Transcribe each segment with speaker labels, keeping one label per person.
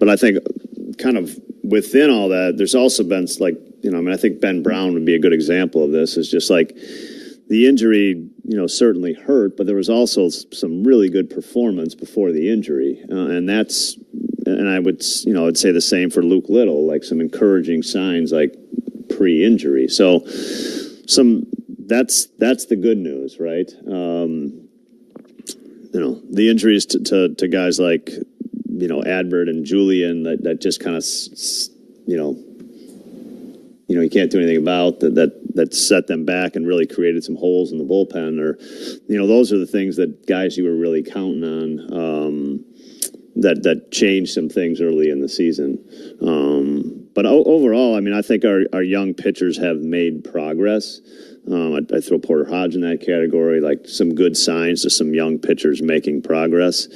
Speaker 1: But I think kind of within all that, there's also been like, I think Ben Brown would be a good example of this. Is just like the injury, certainly hurt, but there was also some really good performance before the injury. And I would say the same for Luke Little, like some encouraging signs like pre-injury. So that's the good news, right? The injuries to guys like, Adbert and Julian that just kind of, you can't do anything about that set them back and really created some holes in the bullpen, or, those are the things that guys you were really counting on, that changed some things early in the season. But overall, I think our young pitchers have made progress. I throw Porter Hodge in that category, like some good signs to some young pitchers making progress.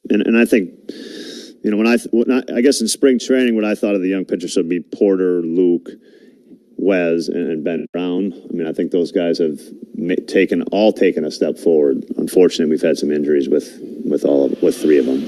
Speaker 1: And I think, I guess in spring training, what I thought of the young pitchers would be Porter, Luke, Wes, and Ben Brown. I think those guys have taken a step forward. Unfortunately, we've had some injuries with three of them.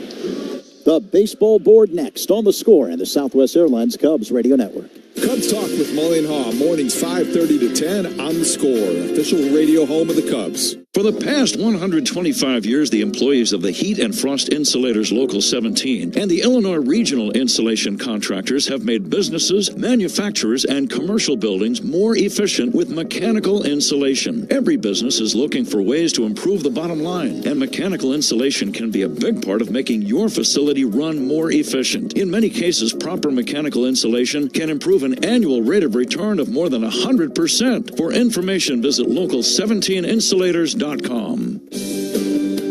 Speaker 2: The baseball board next on The Score and the Southwest Airlines Cubs Radio Network.
Speaker 3: Cubs Talk with Mully and Haw, mornings 5:30 to 10 on The Score, official radio home of the Cubs.
Speaker 4: For the past 125 years, the employees of the Heat and Frost Insulators Local 17 and the Illinois Regional Insulation Contractors have made businesses, manufacturers, and commercial buildings more efficient with mechanical insulation. Every business is looking for ways to improve the bottom line, and mechanical insulation can be a big part of making your facility run more efficient. In many cases, proper mechanical insulation can improve an annual rate of return of more than 100%. For information, visit local17insulators.com.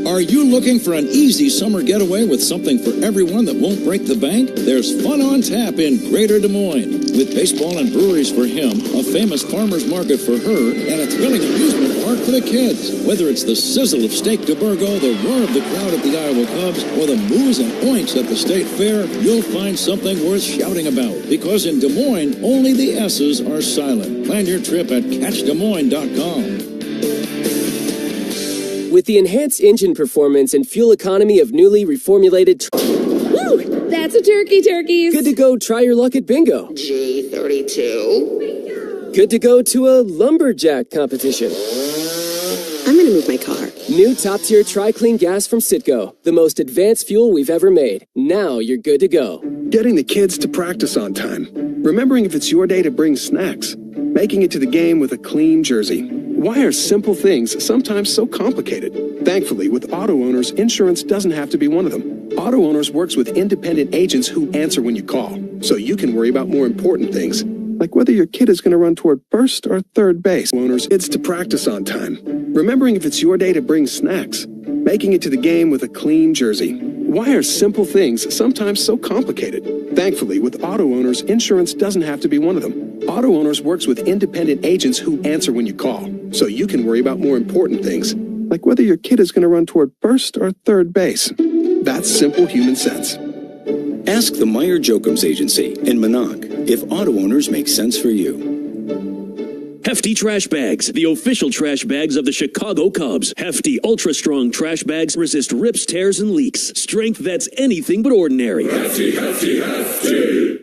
Speaker 4: Are you looking for an easy summer getaway with something for everyone that won't break the bank? There's fun on tap in Greater Des Moines. With baseball and breweries for him, a famous farmer's market for her, and a thrilling amusement park for the kids. Whether it's the sizzle of steak de Burgo, the roar of the crowd at the Iowa Cubs, or the moos and oinks at the State Fair, you'll find something worth shouting about. Because in Des Moines, only the S's are silent. Plan your trip at catchdesmoines.com.
Speaker 5: With the enhanced engine performance and fuel economy of newly reformulated...
Speaker 6: Woo! That's a turkeys.
Speaker 5: Good to go try your luck at bingo.
Speaker 6: G32.
Speaker 5: Good to go to a lumberjack competition.
Speaker 6: I'm gonna move my car.
Speaker 5: New top-tier Tri-Clean gas from Citgo. The most advanced fuel we've ever made. Now you're good to go.
Speaker 7: Getting the kids to practice on time. Remembering if it's your day to bring snacks. Making it to the game with a clean jersey. Why are simple things sometimes so complicated? Thankfully, with auto owners, insurance doesn't have to be one of them. Auto Owners works with independent agents who answer when you call, so you can worry about more important things, like whether your kid is going to run toward first or third base. Owners, it's to practice on time. Remembering if it's your day to bring snacks. Making it to the game with a clean jersey. Why are simple things sometimes so complicated? Thankfully, with auto owners, insurance doesn't have to be one of them. Auto Owners works with independent agents who answer when you call, so you can worry about more important things, like whether your kid is going to run toward first or third base. That's simple human sense.
Speaker 8: Ask the Meyer Jokums Agency in Minot if auto owners make sense for you.
Speaker 9: Hefty Trash Bags, the official trash bags of the Chicago Cubs. Hefty, ultra-strong trash bags resist rips, tears, and leaks. Strength that's anything but ordinary.
Speaker 10: Hefty, hefty, hefty.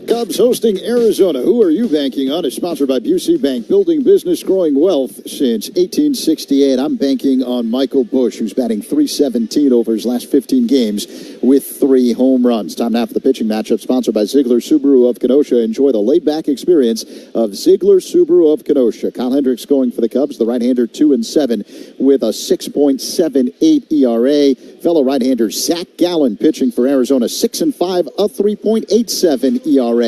Speaker 2: Cubs hosting Arizona. Who are you banking on? Is sponsored by Busey Bank. Building business, growing wealth since 1868. I'm banking on Michael Busch, who's batting .317 over his last 15 games with 3 home runs. Time now for the pitching matchup, sponsored by Ziegler Subaru of Kenosha. Enjoy the laid-back experience of Ziegler Subaru of Kenosha. Kyle Hendricks going for the Cubs, the right-hander 2-7 with a 6.78 ERA. Fellow right-hander Zach Gallen pitching for Arizona, 6-5, a 3.87 ERA.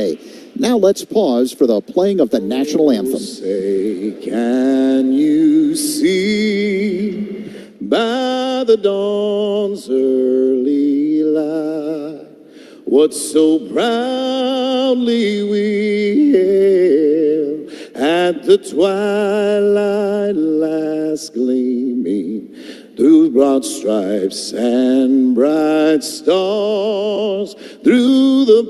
Speaker 2: Now let's pause for the playing of the national anthem.
Speaker 11: Say, can you see by the dawn's early light what so proudly we hailed at the twilight last gleaming through broad stripes and bright stars, through the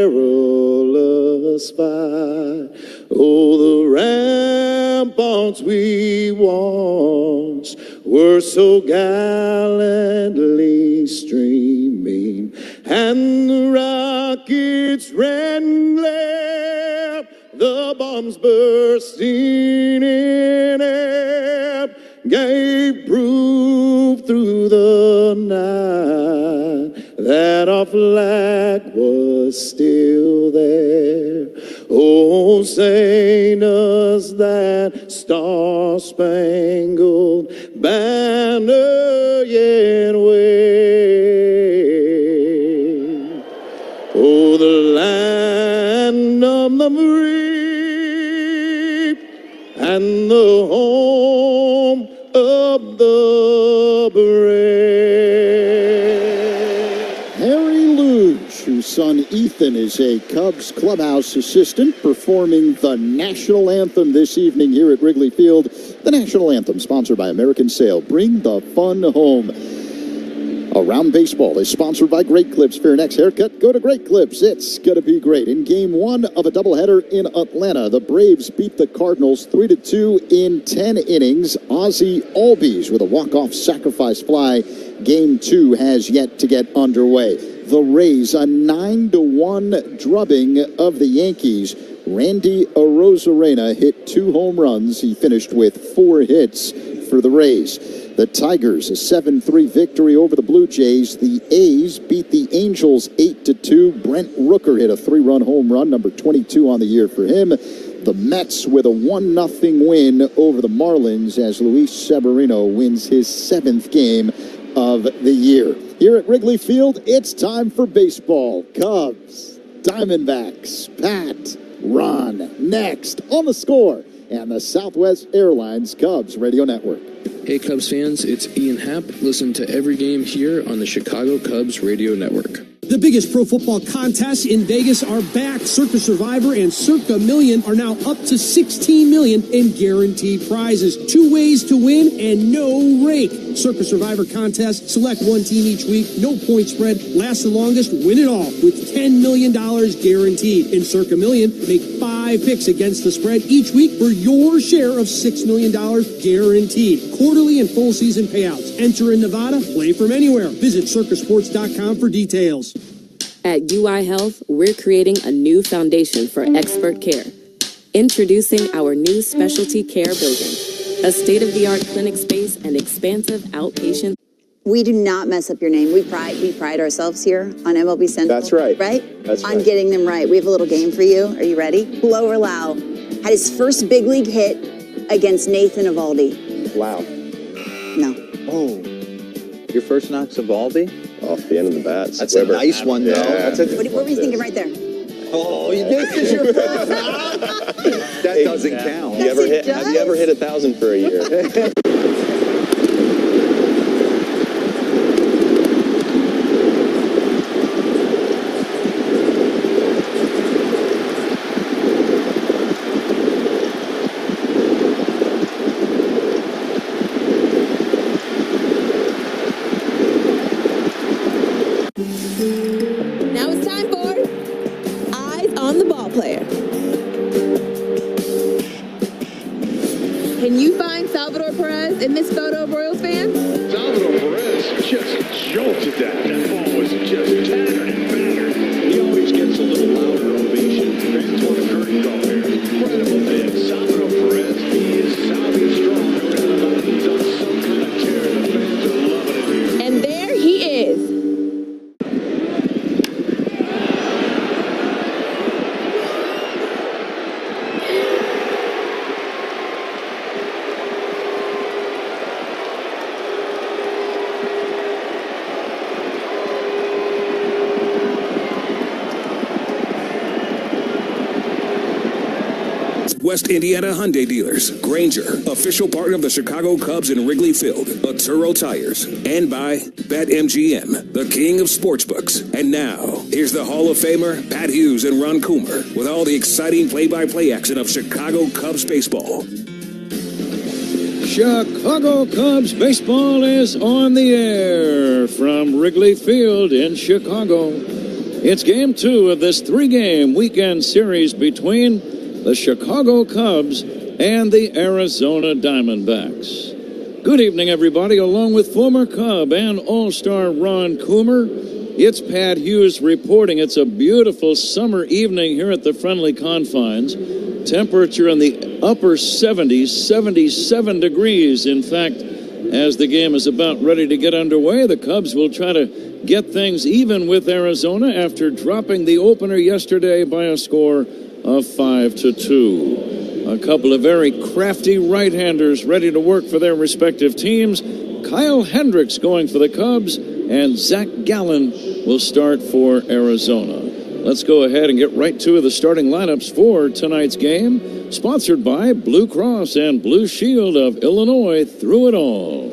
Speaker 11: perilous fight. Oh, the ramparts we watched were so gallantly streaming and the rockets ran left, the bombs bursting in air gave proof through the night that our flag was still there. Oh, sing us that star-spangled banner yet wave. Oh, the land of the free and the home of the brave.
Speaker 2: Harry Luge, whose son Ethan is a Cubs clubhouse assistant, performing the national anthem this evening here at Wrigley Field. The national anthem, sponsored by American Sail. Bring the fun home. Around Baseball is sponsored by Great Clips. For your next haircut, go to Great Clips. It's going to be great. In Game 1 of a doubleheader in Atlanta, the Braves beat the Cardinals 3-2 in 10 innings. Ozzie Albies with a walk-off sacrifice fly. Game 2 has yet to get underway. The Rays, a 9-1 drubbing of the Yankees. Randy Arozarena hit 2 home runs. He finished with 4 hits for the Rays. The Tigers, a 7-3 victory over the Blue Jays. The A's beat the Angels 8-2. Brent Rooker hit a 3-run home run, number 22 on the year for him. The Mets with a 1-0 win over the Marlins as Luis Severino wins his 7th game of the year. Here at Wrigley Field, it's time for baseball. Cubs, Diamondbacks, Pat, Ron, next on The Score and the Southwest Airlines Cubs Radio Network.
Speaker 12: Hey Cubs fans, it's Ian Happ. Listen to every game here on the Chicago Cubs Radio Network.
Speaker 13: The biggest pro football contests in Vegas are back. Circa Survivor and Circa Million are now up to $16 million in guaranteed prizes. 2 ways to win and no rake. Circa Survivor contest, select one team each week, no point spread, last the longest, win it all with $10 million guaranteed. In Circa Million, make 5 picks against the spread each week for your share of $6 million guaranteed. Quarterly and full season payouts. Enter in Nevada, play from anywhere. Visit circasports.com for details.
Speaker 14: At UI Health, we're creating a new foundation for expert care. Introducing our new specialty care building, a state-of-the-art clinic space and expansive outpatient.
Speaker 15: We do not mess up your name. We pride ourselves here on MLB Central.
Speaker 16: That's right.
Speaker 15: Right?
Speaker 16: That's
Speaker 15: on
Speaker 16: right.
Speaker 15: Getting them right. We have a little game for you. Are you ready? Blow or Lau had his first big league hit against Nathan Eovaldi.
Speaker 16: Wow.
Speaker 15: No.
Speaker 16: Oh. Your first knock's Eovaldi?
Speaker 11: Off the end of the bats.
Speaker 16: That's a nice one, though.
Speaker 11: Yeah.
Speaker 15: What were you thinking right there?
Speaker 16: Oh, this is your first knock? That doesn't count.
Speaker 11: Have you ever hit 1,000 for a year?
Speaker 6: Now it's time for Eyes on the Ball Player. Can you find Salvador Perez in this photo of Royals fans?
Speaker 10: Salvador Perez just jolted that. That ball was just tattered and battered. He always gets a little louder ovation. Fans want a curtain call here. Incredible man. Salvador Perez, he is sound and strong. No doubt about it. He's on some kind of tear. The fans are loving it here.
Speaker 6: And there he is.
Speaker 17: West Indiana Hyundai dealers, Granger, official partner of the Chicago Cubs in Wrigley Field, Arturo Tires, and by BetMGM, the king of sportsbooks. And now, here's the Hall of Famer, Pat Hughes and Ron Coomer, with all the exciting play-by-play action of Chicago Cubs baseball.
Speaker 4: Chicago Cubs baseball is on the air from Wrigley Field in Chicago. It's Game 2 of this 3-game weekend series between the Chicago Cubs and the Arizona Diamondbacks. Good evening, everybody. Along with former Cub and All-Star Ron Coomer, It's Pat Hughes reporting. It's a beautiful summer evening here at the friendly confines. Temperature in the upper 70s, 77 degrees. In fact, as the game is about ready to get underway, the Cubs will try to get things even with Arizona after dropping the opener yesterday by a score of 5-2. A couple of very crafty right-handers ready to work for their respective teams. Kyle Hendricks going for the Cubs, and Zach Gallen will start for Arizona. Let's go ahead and get right to the starting lineups for tonight's game, sponsored by Blue Cross and Blue Shield of Illinois through it all.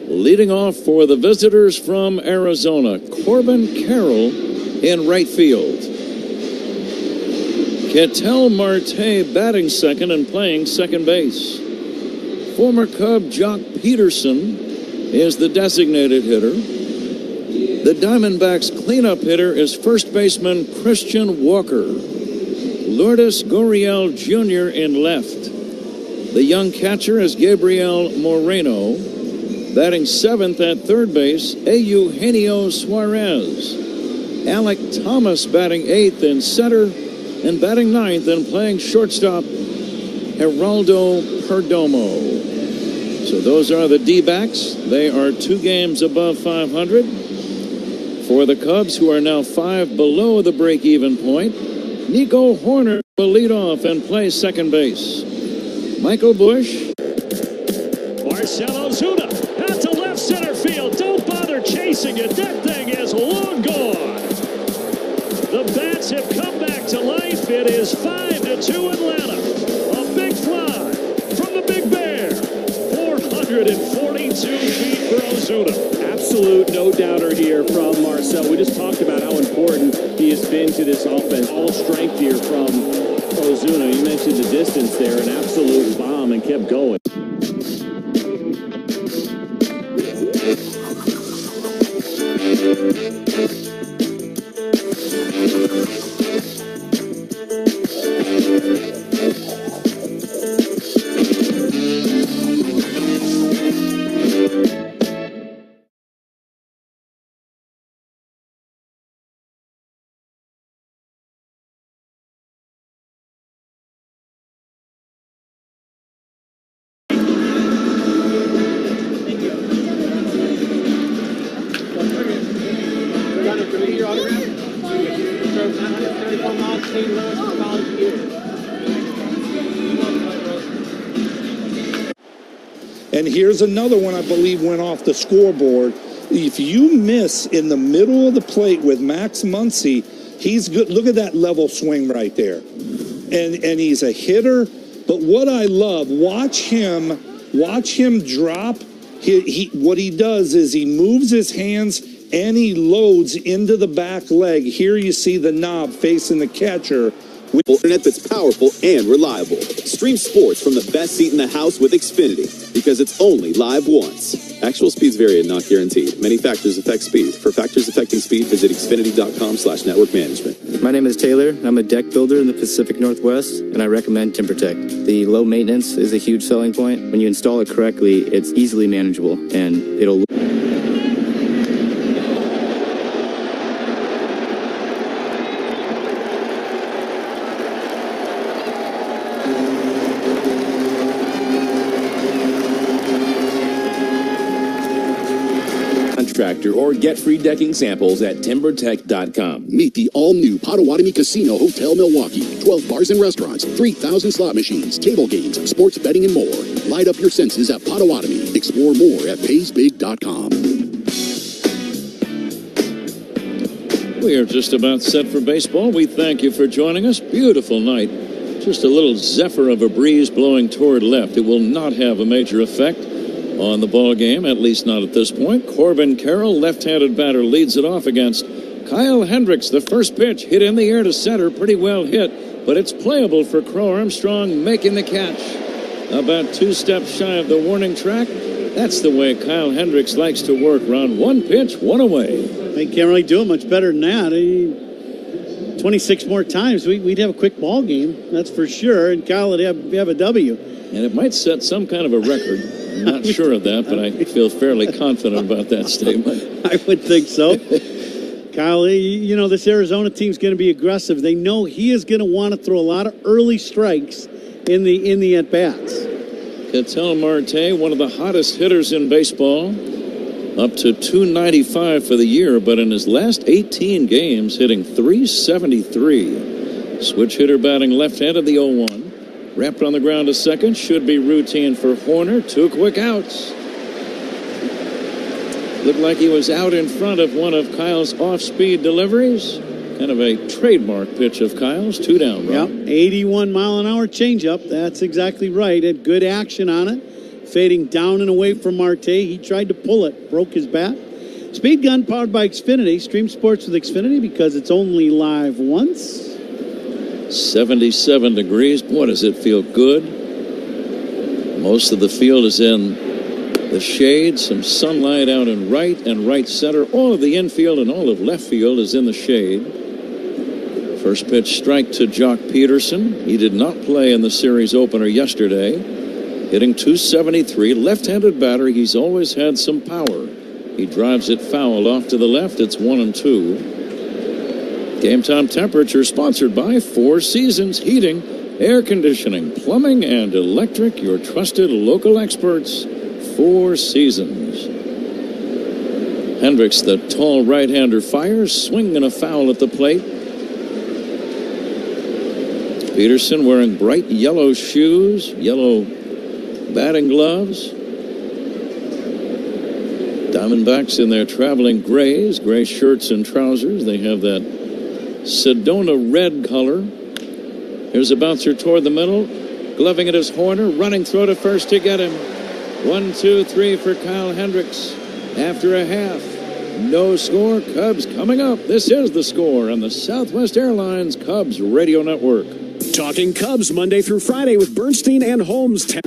Speaker 4: Leading off for the visitors from Arizona, Corbin Carroll in right field. Ketel Marte batting second and playing second base. Former Cub Jock Peterson is the designated hitter. The Diamondbacks cleanup hitter is first baseman Christian Walker. Lourdes Gurriel Jr. in left. The young catcher is Gabriel Moreno. Batting seventh at third base, Eugenio Suarez. Alec Thomas batting eighth in center, and batting ninth and playing shortstop, Geraldo Perdomo. So those are the D-backs. They are 2 games above 500. For the Cubs, who are now 5 below the break-even point, Nico Horner will lead off and play second base. Michael Busch.
Speaker 10: Marcell Ozuna out to left center field. Don't bother chasing it. That thing is long gone. The bats have come back to life. It is 5-2 Atlanta. A big fly from the Big Bear. 442 feet for Ozuna.
Speaker 18: Absolute no-doubter here from Marcell. We just talked about how important he has been to this offense. All strength here from Ozuna. You mentioned the distance there, an absolute bomb, and kept going.
Speaker 19: And here's another one I believe went off the scoreboard. If you miss in the middle of the plate with Max Muncy, he's good. Look at that level swing right there. And he's a hitter. But what I love, watch him drop. What he does is he moves his hands and he loads into the back leg. Here you see the knob facing the catcher.
Speaker 20: Internet that's powerful and reliable. Stream sports from the best seat in the house with Xfinity, because it's only live once. Actual speeds vary and not guaranteed. Many factors affect speed. For factors affecting speed, visit Xfinity.com/network management.
Speaker 21: My name is Taylor. I'm a deck builder in the Pacific Northwest, and I recommend TimberTech. The low maintenance is a huge selling point. When you install it correctly, it's easily manageable, and it'll...
Speaker 22: Or get free decking samples at timbertech.com.
Speaker 23: Meet the all-new Potawatomi Casino Hotel Milwaukee. 12 bars and restaurants, 3,000 slot machines, table games, sports betting, and more. Light up your senses at Potawatomi. Explore more at paysbig.com.
Speaker 4: We are just about set for baseball. We thank you for joining us. Beautiful night. Just a little zephyr of a breeze blowing toward left. It will not have a major effect on the ball game, at least not at this point. Corbin Carroll, left-handed batter, leads it off against Kyle Hendricks. The first pitch hit in the air to center, pretty well hit, but it's playable for Crow Armstrong, making the catch. About 2 steps shy of the warning track. That's the way Kyle Hendricks likes to work. Round 1 pitch, 1 away.
Speaker 24: They can't really do it much better than that. 26 more times, we'd have a quick ball game, that's for sure, and Kyle would have a W.
Speaker 4: And it might set some kind of a record. I'm not sure of that, but I feel fairly confident about that statement.
Speaker 24: I would think so. Kyle, you know, this Arizona team's going to be aggressive. They know he is going to want to throw a lot of early strikes in the at-bats.
Speaker 4: Ketel Marte, one of the hottest hitters in baseball, up to 295 for the year, but in his last 18 games, hitting .373. Switch hitter batting left-handed, the 0-1. Wrapped on the ground to second, should be routine for Horner. 2 quick outs. Looked like he was out in front of one of Kyle's off-speed deliveries. Kind of a trademark pitch of Kyle's. 2 down, Rob.
Speaker 24: Yep, 81-mile-an-hour changeup. That's exactly right. Had good action on it. Fading down and away from Marte. He tried to pull it. Broke his bat. Speed gun powered by Xfinity. Stream sports with Xfinity because it's only live once.
Speaker 4: 77 degrees. Boy, does it feel good. Most of the field is in the shade. Some sunlight out in right and right center. All of the infield and all of left field is in the shade. First pitch strike to Jock Peterson. He did not play in the series opener yesterday. Hitting .273. Left-handed batter. He's always had some power. He drives it foul off to the left. It's 1-2. Game time temperature sponsored by Four Seasons Heating, Air Conditioning, Plumbing, and Electric. Your trusted local experts. Four Seasons. Hendricks, the tall right-hander, fires, swinging a foul at the plate. Peterson wearing bright yellow shoes, yellow batting gloves. Diamondbacks in their traveling grays, gray shirts and trousers. They have that Sedona red color. Here's a bouncer toward the middle. Gloving it is Horner, running throw to first to get him. 1-2-3 for Kyle Hendricks. After a half, no score. Cubs coming up. This is The Score on the Southwest Airlines Cubs Radio Network.
Speaker 1: Talking Cubs Monday through Friday with Bernstein and Holmes.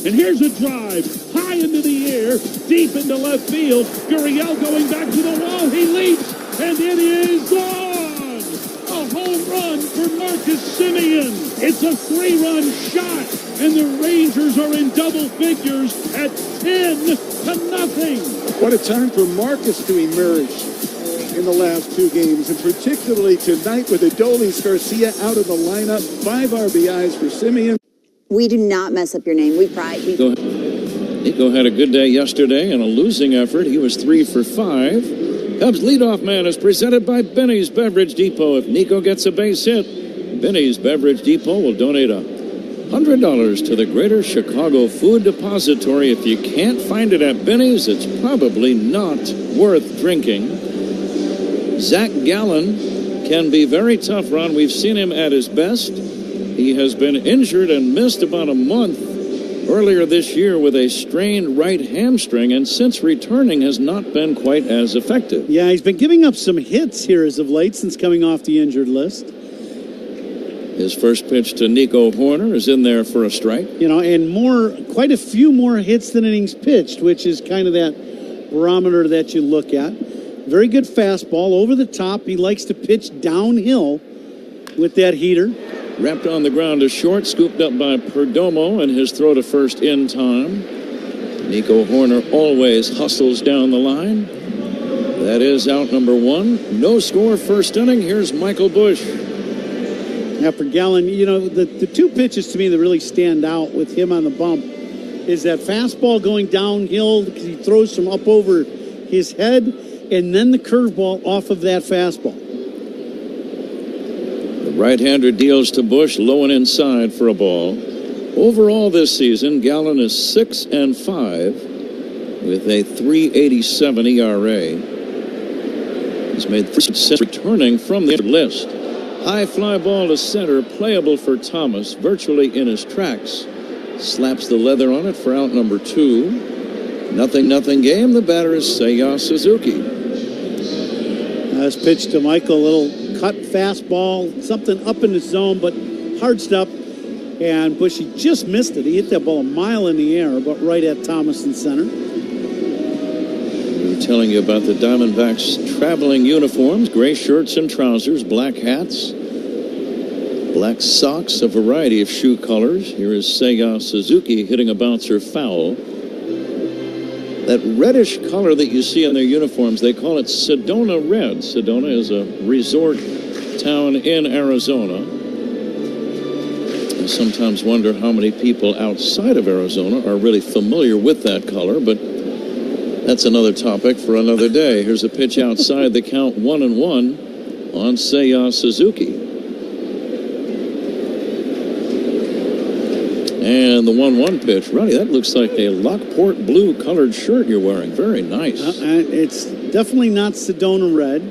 Speaker 3: And here's a drive, high into the air, deep into left field. Gurriel going back to the wall. He leaps, and it is gone! A home run for Marcus Semien. It's a 3-run shot, and the Rangers are in double figures at 10-0.
Speaker 5: What a time for Marcus to emerge in the last 2 games, and particularly tonight with Adolis Garcia out of the lineup. 5 RBIs for Semien.
Speaker 15: We do not mess up your name. We pride.
Speaker 4: Nico had a good day yesterday in a losing effort. He was 3 for 5. Cubs leadoff man is presented by Benny's Beverage Depot. If Nico gets a base hit, Benny's Beverage Depot will donate $100 to the Greater Chicago Food Depository. If you can't find it at Benny's, it's probably not worth drinking. Zach Gallen can be very tough, Ron. We've seen him at his best. He has been injured and missed about a month earlier this year with a strained right hamstring, and since returning has not been quite as effective.
Speaker 24: Yeah, he's been giving up some hits here as of late since coming off the injured list.
Speaker 4: His first pitch to Nico Horner is in there for a strike.
Speaker 24: You know, and quite a few more hits than innings pitched, which is kind of that barometer that you look at. Very good fastball over the top. He likes to pitch downhill with that heater.
Speaker 4: Wrapped on the ground to short, scooped up by Perdomo, and his throw to first in time. Nico Horner always hustles down the line. That is out number one. No score, first inning. Here's Michael Busch.
Speaker 24: Yeah, for Gallen, you know, the two pitches to me that really stand out with him on the bump is that fastball going downhill because he throws from up over his head, and then the curveball off of that fastball.
Speaker 4: The right-hander deals to Busch, low and inside for a ball. Overall this season, Gallen is 6-5 with a 3.87 ERA. He's made 3 since returning from the list. High fly ball to center, playable for Thomas, virtually in his tracks. Slaps the leather on it for out number 2. 0-0 game. The batter is Seiya Suzuki.
Speaker 24: Nice pitch to Michael, a little cut fastball, something up in the zone, but hard stuff. And Bushy just missed it. He hit that ball a mile in the air, but right at Thomas in center.
Speaker 4: We're telling you about the Diamondbacks traveling uniforms, gray shirts and trousers, black hats, black socks, a variety of shoe colors. Here is Seiya Suzuki hitting a bouncer foul. That reddish color that you see in their uniforms, they call it Sedona Red. Sedona is a resort town in Arizona. I sometimes wonder how many people outside of Arizona are really familiar with that color, but that's another topic for another day. Here's a pitch outside, the count 1-1 on Seiya Suzuki. And the 1-1 pitch. Ronnie, that looks like a Lockport blue colored shirt you're wearing. Very nice.
Speaker 24: It's definitely not Sedona Red.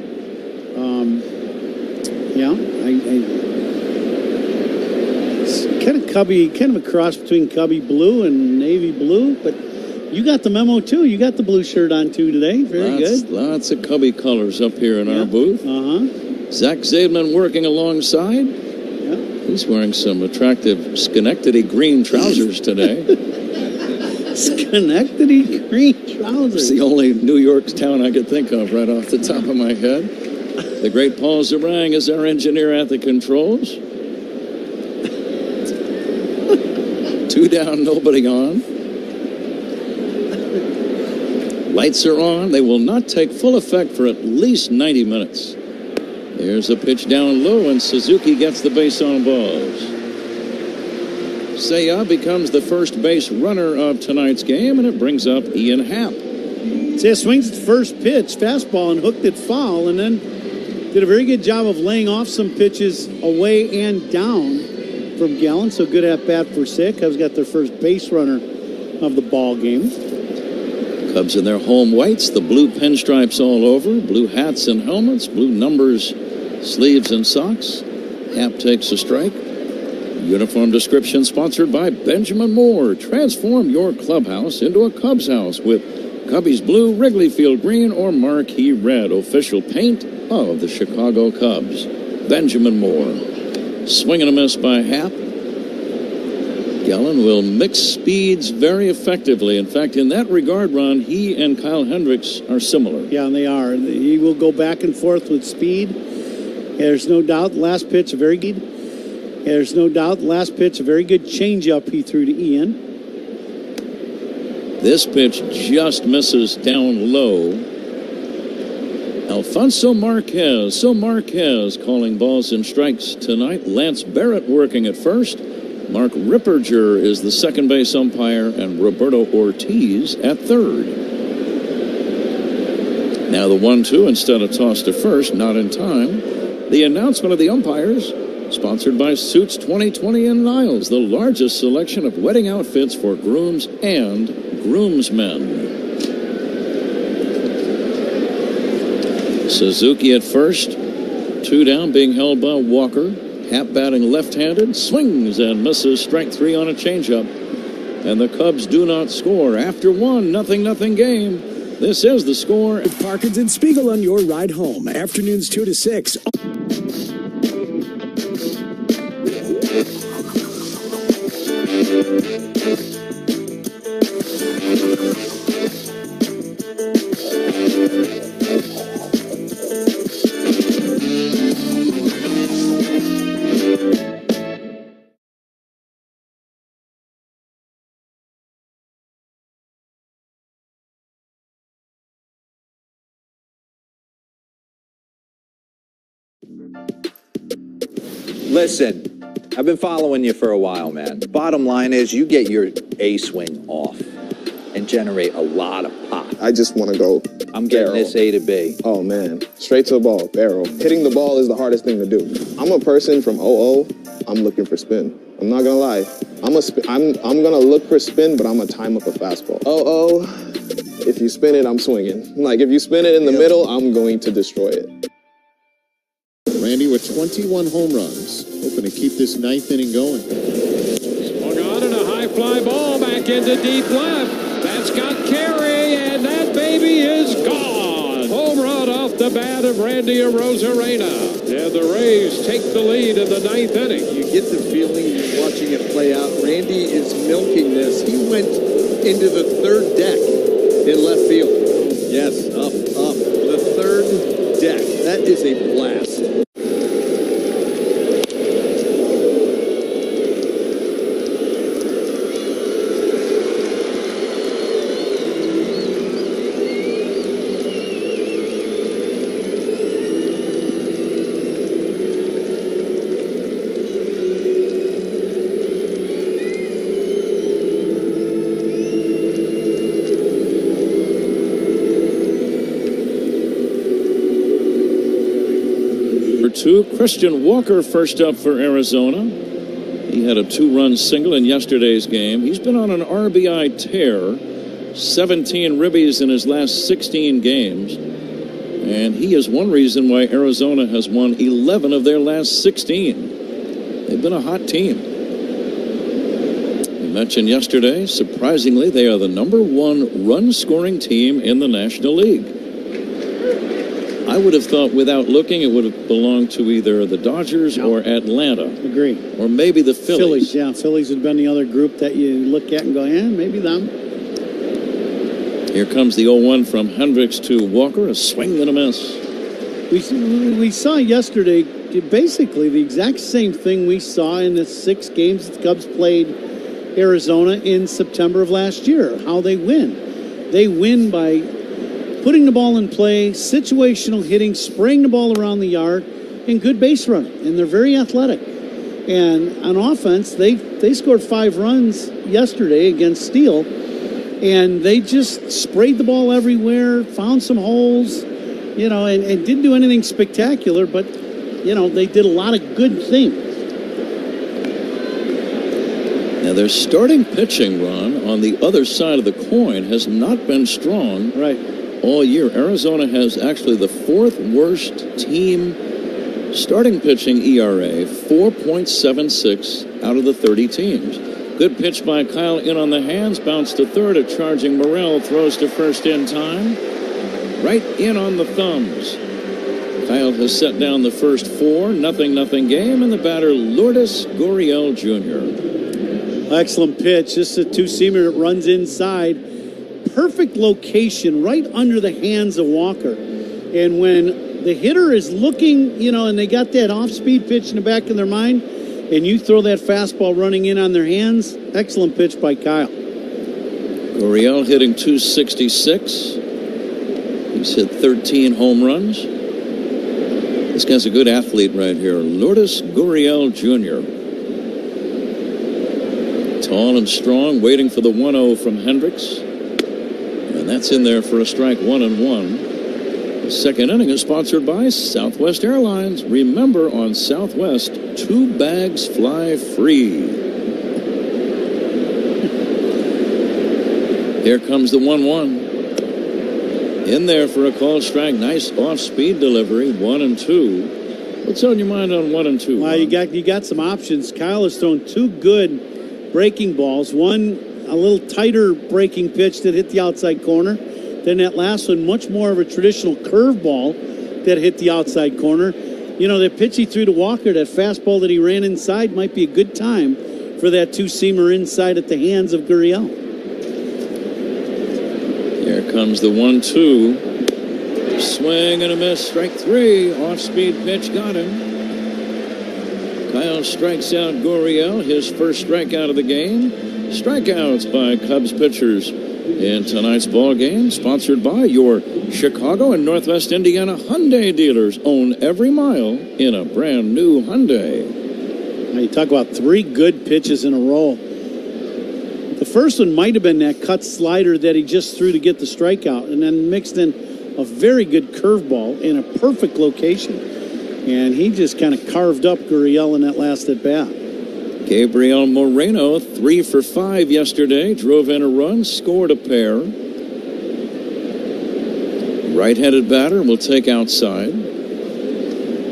Speaker 24: It's kind of Cubby, kind of a cross between Cubby blue and navy blue, but you got the memo too. You got the blue shirt on too today. Very good.
Speaker 4: Lots of Cubby colors up here in our booth. Zach Zaidman working alongside. He's wearing some attractive Schenectady green trousers today.
Speaker 24: Schenectady green trousers.
Speaker 4: It's the only New York town I could think of right off the top of my head. The great Paul Zarang is our engineer at the controls. 2 down, nobody on. Lights are on. They will not take full effect for at least 90 minutes. There's a pitch down low, and Suzuki gets the base on balls. Seiya becomes the first base runner of tonight's game, and it brings up Ian Happ.
Speaker 24: Seiya swings the first pitch, fastball, and hooked it foul, and then did a very good job of laying off some pitches away and down from Gallen. So good at bat for Seiya. Cubs got their first base runner of the ball game.
Speaker 4: Cubs in their home whites, the blue pinstripes all over, blue hats and helmets, blue numbers, sleeves and socks. Happ takes a strike. Uniform description sponsored by Benjamin Moore. Transform your clubhouse into a Cubs house with Cubbies blue, Wrigley Field green, or marquee red. Official paint of the Chicago Cubs. Benjamin Moore. Swing and a miss by Happ. Gallen will mix speeds very effectively. In fact, in that regard, Ron, he and Kyle Hendricks are similar.
Speaker 24: Yeah, and they are. He will go back and forth with speed. There's no doubt. Last pitch, a very good. There's no doubt. Last pitch, a very good changeup he threw to Ian.
Speaker 4: This pitch just misses down low. Alfonso Marquez. So Marquez calling balls and strikes tonight. Lance Barrett working at first. Mark Ripperger is the second base umpire, and Roberto Ortiz at third. Now the 1-2 instead of toss to first, not in time. The announcement of the umpires, sponsored by Suits 2020 and Niles, the largest selection of wedding outfits for grooms and groomsmen. Suzuki at first, 2 down, being held by Walker. Happ batting left-handed, swings and misses, strike 3 on a changeup. And the Cubs do not score. After 1-0 game, this is the score.
Speaker 1: Parkins and Spiegel on your ride home. Afternoons 2 to 6.
Speaker 16: Listen, I've been following you for a while, man. Bottom line is you get your A swing off and generate a lot of pop.
Speaker 11: I just want to go.
Speaker 16: I'm getting this A to B.
Speaker 11: Oh, man. Straight to the ball, barrel. Hitting the ball is the hardest thing to do. I'm a person from 00. I'm looking for spin. I'm not going to lie. I'm going to look for spin, but I'm going to time up a fastball. 00, if you spin it, I'm swinging. Like, if you spin it in the middle, I'm going to destroy it.
Speaker 2: Randy with 21 home runs, hoping to keep this ninth inning going.
Speaker 3: Swung on and a high fly ball back into deep left. That's got carry, and that baby is gone. Home run off the bat of Randy Arozarena. And the Rays take the lead in the ninth inning.
Speaker 7: You get the feeling watching it play out. Randy is milking this. He went into the third deck in left field. Yes, up. The third deck. That is a blast.
Speaker 4: Two. Christian Walker first up for Arizona. He had a 2-run single in yesterday's game. He's been on an RBI tear, 17 ribbies in his last 16 games. And he is one reason why Arizona has won 11 of their last 16. They've been a hot team. We mentioned yesterday, surprisingly, they are the #1 run-scoring team in the National League. I would have thought, without looking, it would have belonged to either the Dodgers or Atlanta.
Speaker 24: Agree.
Speaker 4: Or maybe the Phillies.
Speaker 24: Yeah, Phillies would have been the other group that you look at and go, maybe them.
Speaker 4: Here comes the 0-1 from Hendricks to Walker, a swing and a miss.
Speaker 24: We saw yesterday basically the exact same thing we saw in the 6 games the Cubs played Arizona in September of last year, how they win. They win by putting the ball in play, situational hitting, spraying the ball around the yard, and good base running. And they're very athletic. And on offense, they scored 5 runs yesterday against Steele, and they just sprayed the ball everywhere, found some holes, and didn't do anything spectacular, but, they did a lot of good things.
Speaker 4: Now, their starting pitching run on the other side of the coin has not been strong.
Speaker 24: Right.
Speaker 4: All year. Arizona has actually the 4th worst team starting pitching ERA, 4.76 out of the 30 teams. Good pitch by Kyle in on the hands, bounce to third, a charging Morrell throws to first in time. Right in on the thumbs. Kyle has set down the first 4, 0-0 game, and the batter Lourdes Gurriel Jr.
Speaker 24: Excellent pitch. Just a 2-seamer that runs inside. Perfect location right under the hands of Walker. And when the hitter is looking, and they got that off-speed pitch in the back of their mind, and you throw that fastball running in on their hands, excellent pitch by Kyle.
Speaker 4: Gurriel hitting .266. He's hit 13 home runs. This guy's a good athlete right here. Lourdes Gurriel Jr. Tall and strong, waiting for the 1-0 from Hendricks. And that's in there for a strike, 1-1. The second inning is sponsored by Southwest Airlines. Remember, on Southwest, 2 bags fly free. Here comes the 1-1. In there for a called strike. Nice off-speed delivery, 1-2. What's on your mind on 1-2?
Speaker 24: Well, you got some options. Kyle has thrown 2 good breaking balls. One, a little tighter breaking pitch that hit the outside corner. Then that last one, much more of a traditional curveball that hit the outside corner. That pitch he threw to Walker, that fastball that he ran inside, might be a good time for that 2-seamer inside at the hands of Gurriel.
Speaker 4: Here comes the 1-2. Swing and a miss. Strike 3. Off-speed pitch got him. Kyle strikes out Gurriel, his first strikeout of the game. Strikeouts by Cubs pitchers in tonight's ball game, sponsored by your Chicago and Northwest Indiana Hyundai dealers. Own every mile in a brand new Hyundai.
Speaker 24: Now you talk about 3 good pitches in a row. The first one might have been that cut slider that he just threw to get the strikeout, and then mixed in a very good curveball in a perfect location. And he just kind of carved up Gurriel in that last at bat.
Speaker 4: Gabriel Moreno, 3 for 5 yesterday, drove in a run, scored a pair. Right-handed batter will take outside.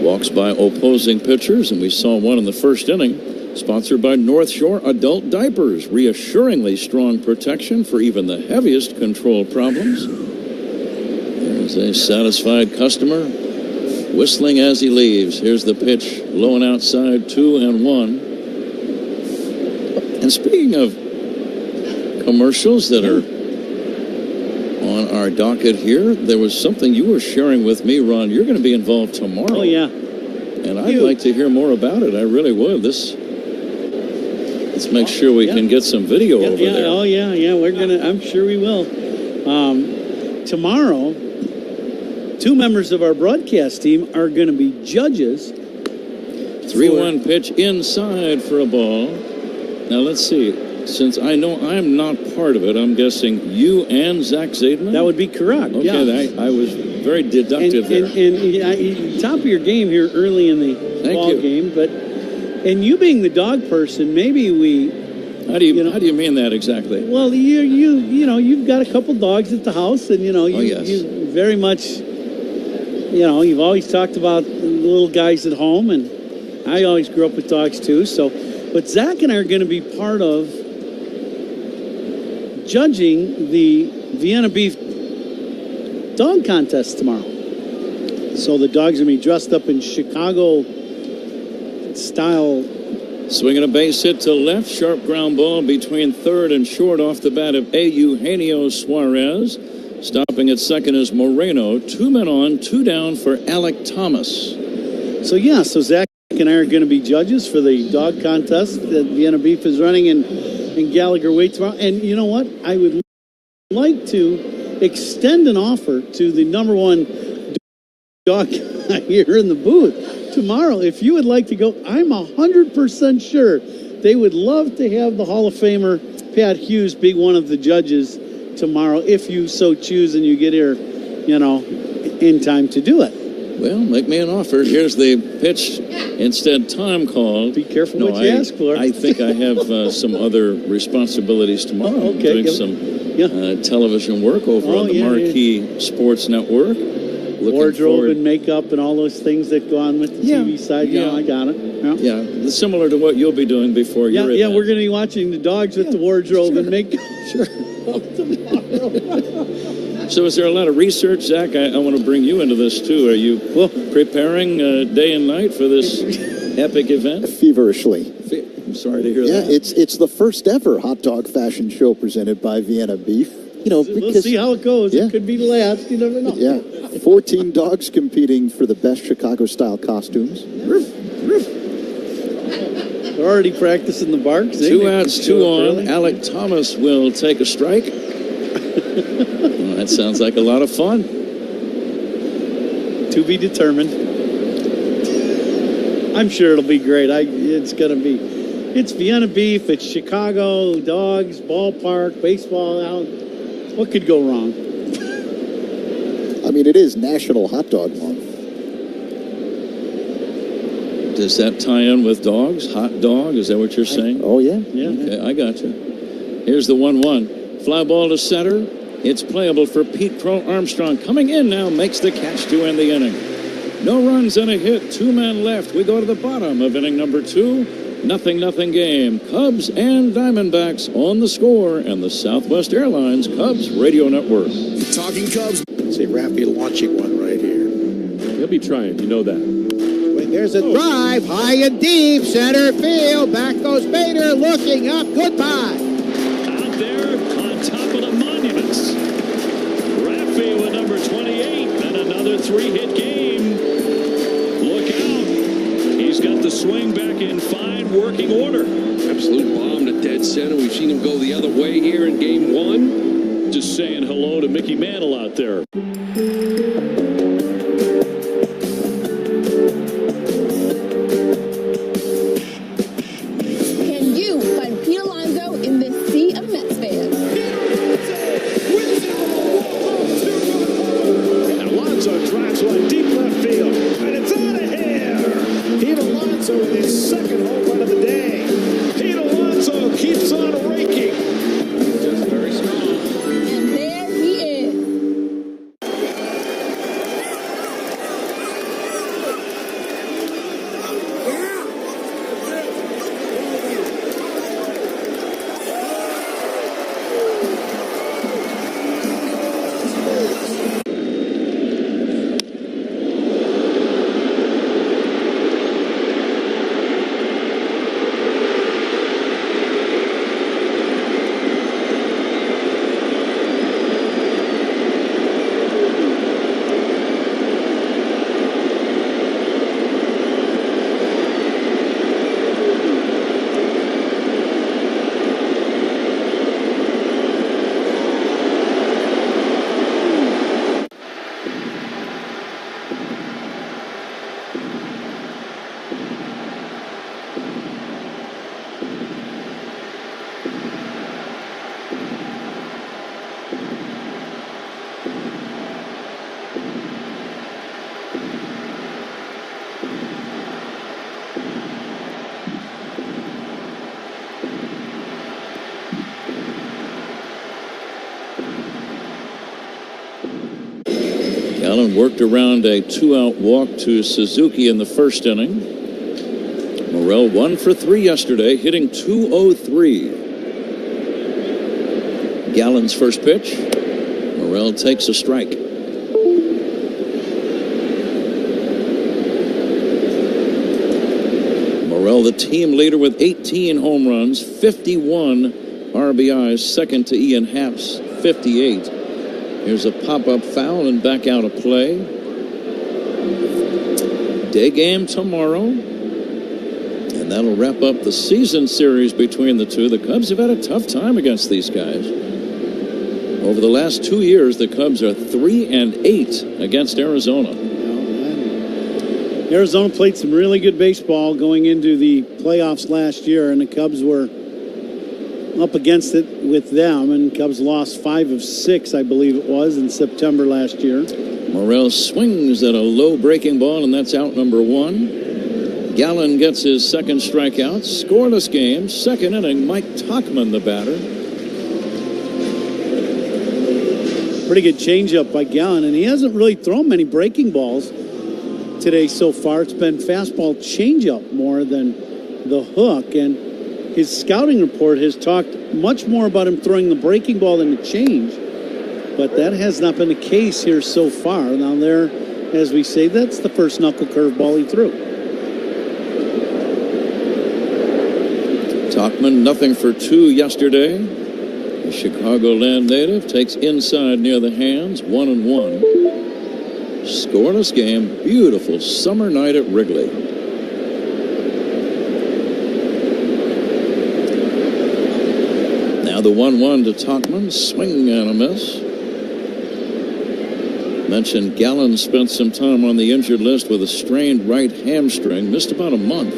Speaker 4: Walks by opposing pitchers, and we saw one in the first inning. Sponsored by North Shore Adult Diapers, reassuringly strong protection for even the heaviest control problems. There's a satisfied customer whistling as he leaves. Here's the pitch, low and outside, 2-1. And speaking of commercials that are on our docket here, there was something you were sharing with me, Ron. You're going to be involved tomorrow.
Speaker 24: Oh, yeah.
Speaker 4: And I'd like to hear more about it. I really would. Let's make sure we can get some video over there.
Speaker 24: Oh, yeah. We're going to, I'm sure we will. Tomorrow, 2 members of our broadcast team are going to be judges.
Speaker 4: 3-1 pitch inside for a ball. Now, let's see. Since I know I'm not part of it, I'm guessing you and Zach Zaidman?
Speaker 24: That would be correct,
Speaker 4: okay,
Speaker 24: yeah.
Speaker 4: I was very deductive there.
Speaker 24: And top of your game here early in the ball game, and you being the dog person, maybe we...
Speaker 4: How do you mean that exactly?
Speaker 24: Well, you've got a couple dogs at the house, and, you very much, you've always talked about the little guys at home, and I always grew up with dogs too, so... But Zach and I are going to be part of judging the Vienna Beef dog contest tomorrow. So the dogs are going to be dressed up in Chicago style.
Speaker 4: Swinging a base hit to left, sharp ground ball between third and short off the bat of Eugenio Suarez. Stopping at second is Moreno. 2 men on, 2 down for Alec Thomas.
Speaker 24: So Zach and I are going to be judges for the dog contest that Vienna Beef is running in Gallagher Way tomorrow. And you know what? I would like to extend an offer to the #1 dog guy here in the booth tomorrow. If you would like to go, I'm 100% sure they would love to have the Hall of Famer Pat Hughes be one of the judges tomorrow, if you so choose and you get here, in time to do it.
Speaker 4: Well, make me an offer. Here's the pitch. Instead, time called.
Speaker 24: Be careful what you ask for.
Speaker 4: I think I have some other responsibilities tomorrow.
Speaker 24: Oh, okay.
Speaker 4: Doing some television work over on the Marquee Sports Network.
Speaker 24: Wardrobe and makeup and all those things that go on with the TV side. I got it.
Speaker 4: Yeah, similar to what you'll be doing before you're
Speaker 24: we're going to be watching the dogs with the wardrobe and makeup.
Speaker 4: Sure. So is there a lot of research, Zach? I want to bring you into this, too. Are you preparing day and night for this epic event?
Speaker 8: Feverishly.
Speaker 4: I'm sorry to hear that.
Speaker 8: Yeah, it's the first ever hot dog fashion show presented by Vienna Beef.
Speaker 24: We'll see how it goes. It could be the last. You never know.
Speaker 8: Yeah. 14 dogs competing for the best Chicago-style costumes.
Speaker 24: They're already practicing the barks.
Speaker 4: 2 outs, 2 on. Alec Thomas will take a strike. That sounds like a lot of fun.
Speaker 24: To be determined. I'm sure it'll be great. It's Vienna Beef, it's Chicago, dogs, ballpark, baseball out. What could go wrong?
Speaker 8: I mean, it is National Hot Dog Month.
Speaker 4: Does that tie in with dogs? Hot dog? Is that what you're saying?
Speaker 8: Oh, yeah.
Speaker 4: Okay, I got you. Here's the 1-1. Fly ball to center. It's playable for Pete Crow Armstrong. Coming in now, makes the catch to end the inning. No runs and a hit. 2 men left. We go to the bottom of inning number 2. 0-0 game. Cubs and Diamondbacks on the Score and the Southwest Airlines Cubs Radio Network.
Speaker 23: Talking Cubs.
Speaker 9: See Raffy launching one right here.
Speaker 18: He'll be trying. You know that.
Speaker 9: There's a drive, high and deep, center field. Back goes Bader, looking up. Goodbye.
Speaker 3: Out there on top of the monuments. Raffy with number 28 and another 3-hit game. Look out. He's got the swing back in fine working order.
Speaker 12: Absolute bomb to dead center. We've seen him go the other way here in game 1.
Speaker 3: Just saying hello to Mickey Mantle out there.
Speaker 6: Can you find Pete Alonso in this sea of Mets fans?
Speaker 10: And Alonso drives one deep left field, and it's out of here. Pete Alonso with his second home run of the day. Pete Alonso keeps on raking.
Speaker 6: Just very strong. And there he is.
Speaker 4: Allen worked around a 2-out walk to Suzuki in the first inning. Morel 1 for 3 yesterday, hitting .203. Gallen's first pitch. Morel takes a strike. Morel, the team leader with 18 home runs, 51 RBIs, second to Ian Happ's 58. Here's a pop-up foul and back out of play. Day game tomorrow. And that'll wrap up the season series between the two. The Cubs have had a tough time against these guys. Over the last 2 years, the Cubs are 3-8 against Arizona.
Speaker 24: Arizona played some really good baseball going into the playoffs last year, and the Cubs were up against it with them, and Cubs lost 5 of 6, I believe it was, in September last year.
Speaker 4: Morel swings at a low breaking ball, and that's out number 1. Gallen gets his second strikeout. Scoreless game, second inning. Mike Tauchman, the batter.
Speaker 24: Pretty good changeup by Gallen, and he hasn't really thrown many breaking balls today so far. It's been fastball changeup more than the hook, and his scouting report has talked much more about him throwing the breaking ball than the change, but that has not been the case here so far. Now there, as we say, that's the first knuckle curveball he threw.
Speaker 4: Tauchman, nothing for 2 yesterday. The Chicagoland native takes inside near the hands, 1-1. Scoreless game, beautiful summer night at Wrigley. Now the 1-1 to Tauchman, swing and a miss. Mentioned Gallen spent some time on the injured list with a strained right hamstring, missed about a month.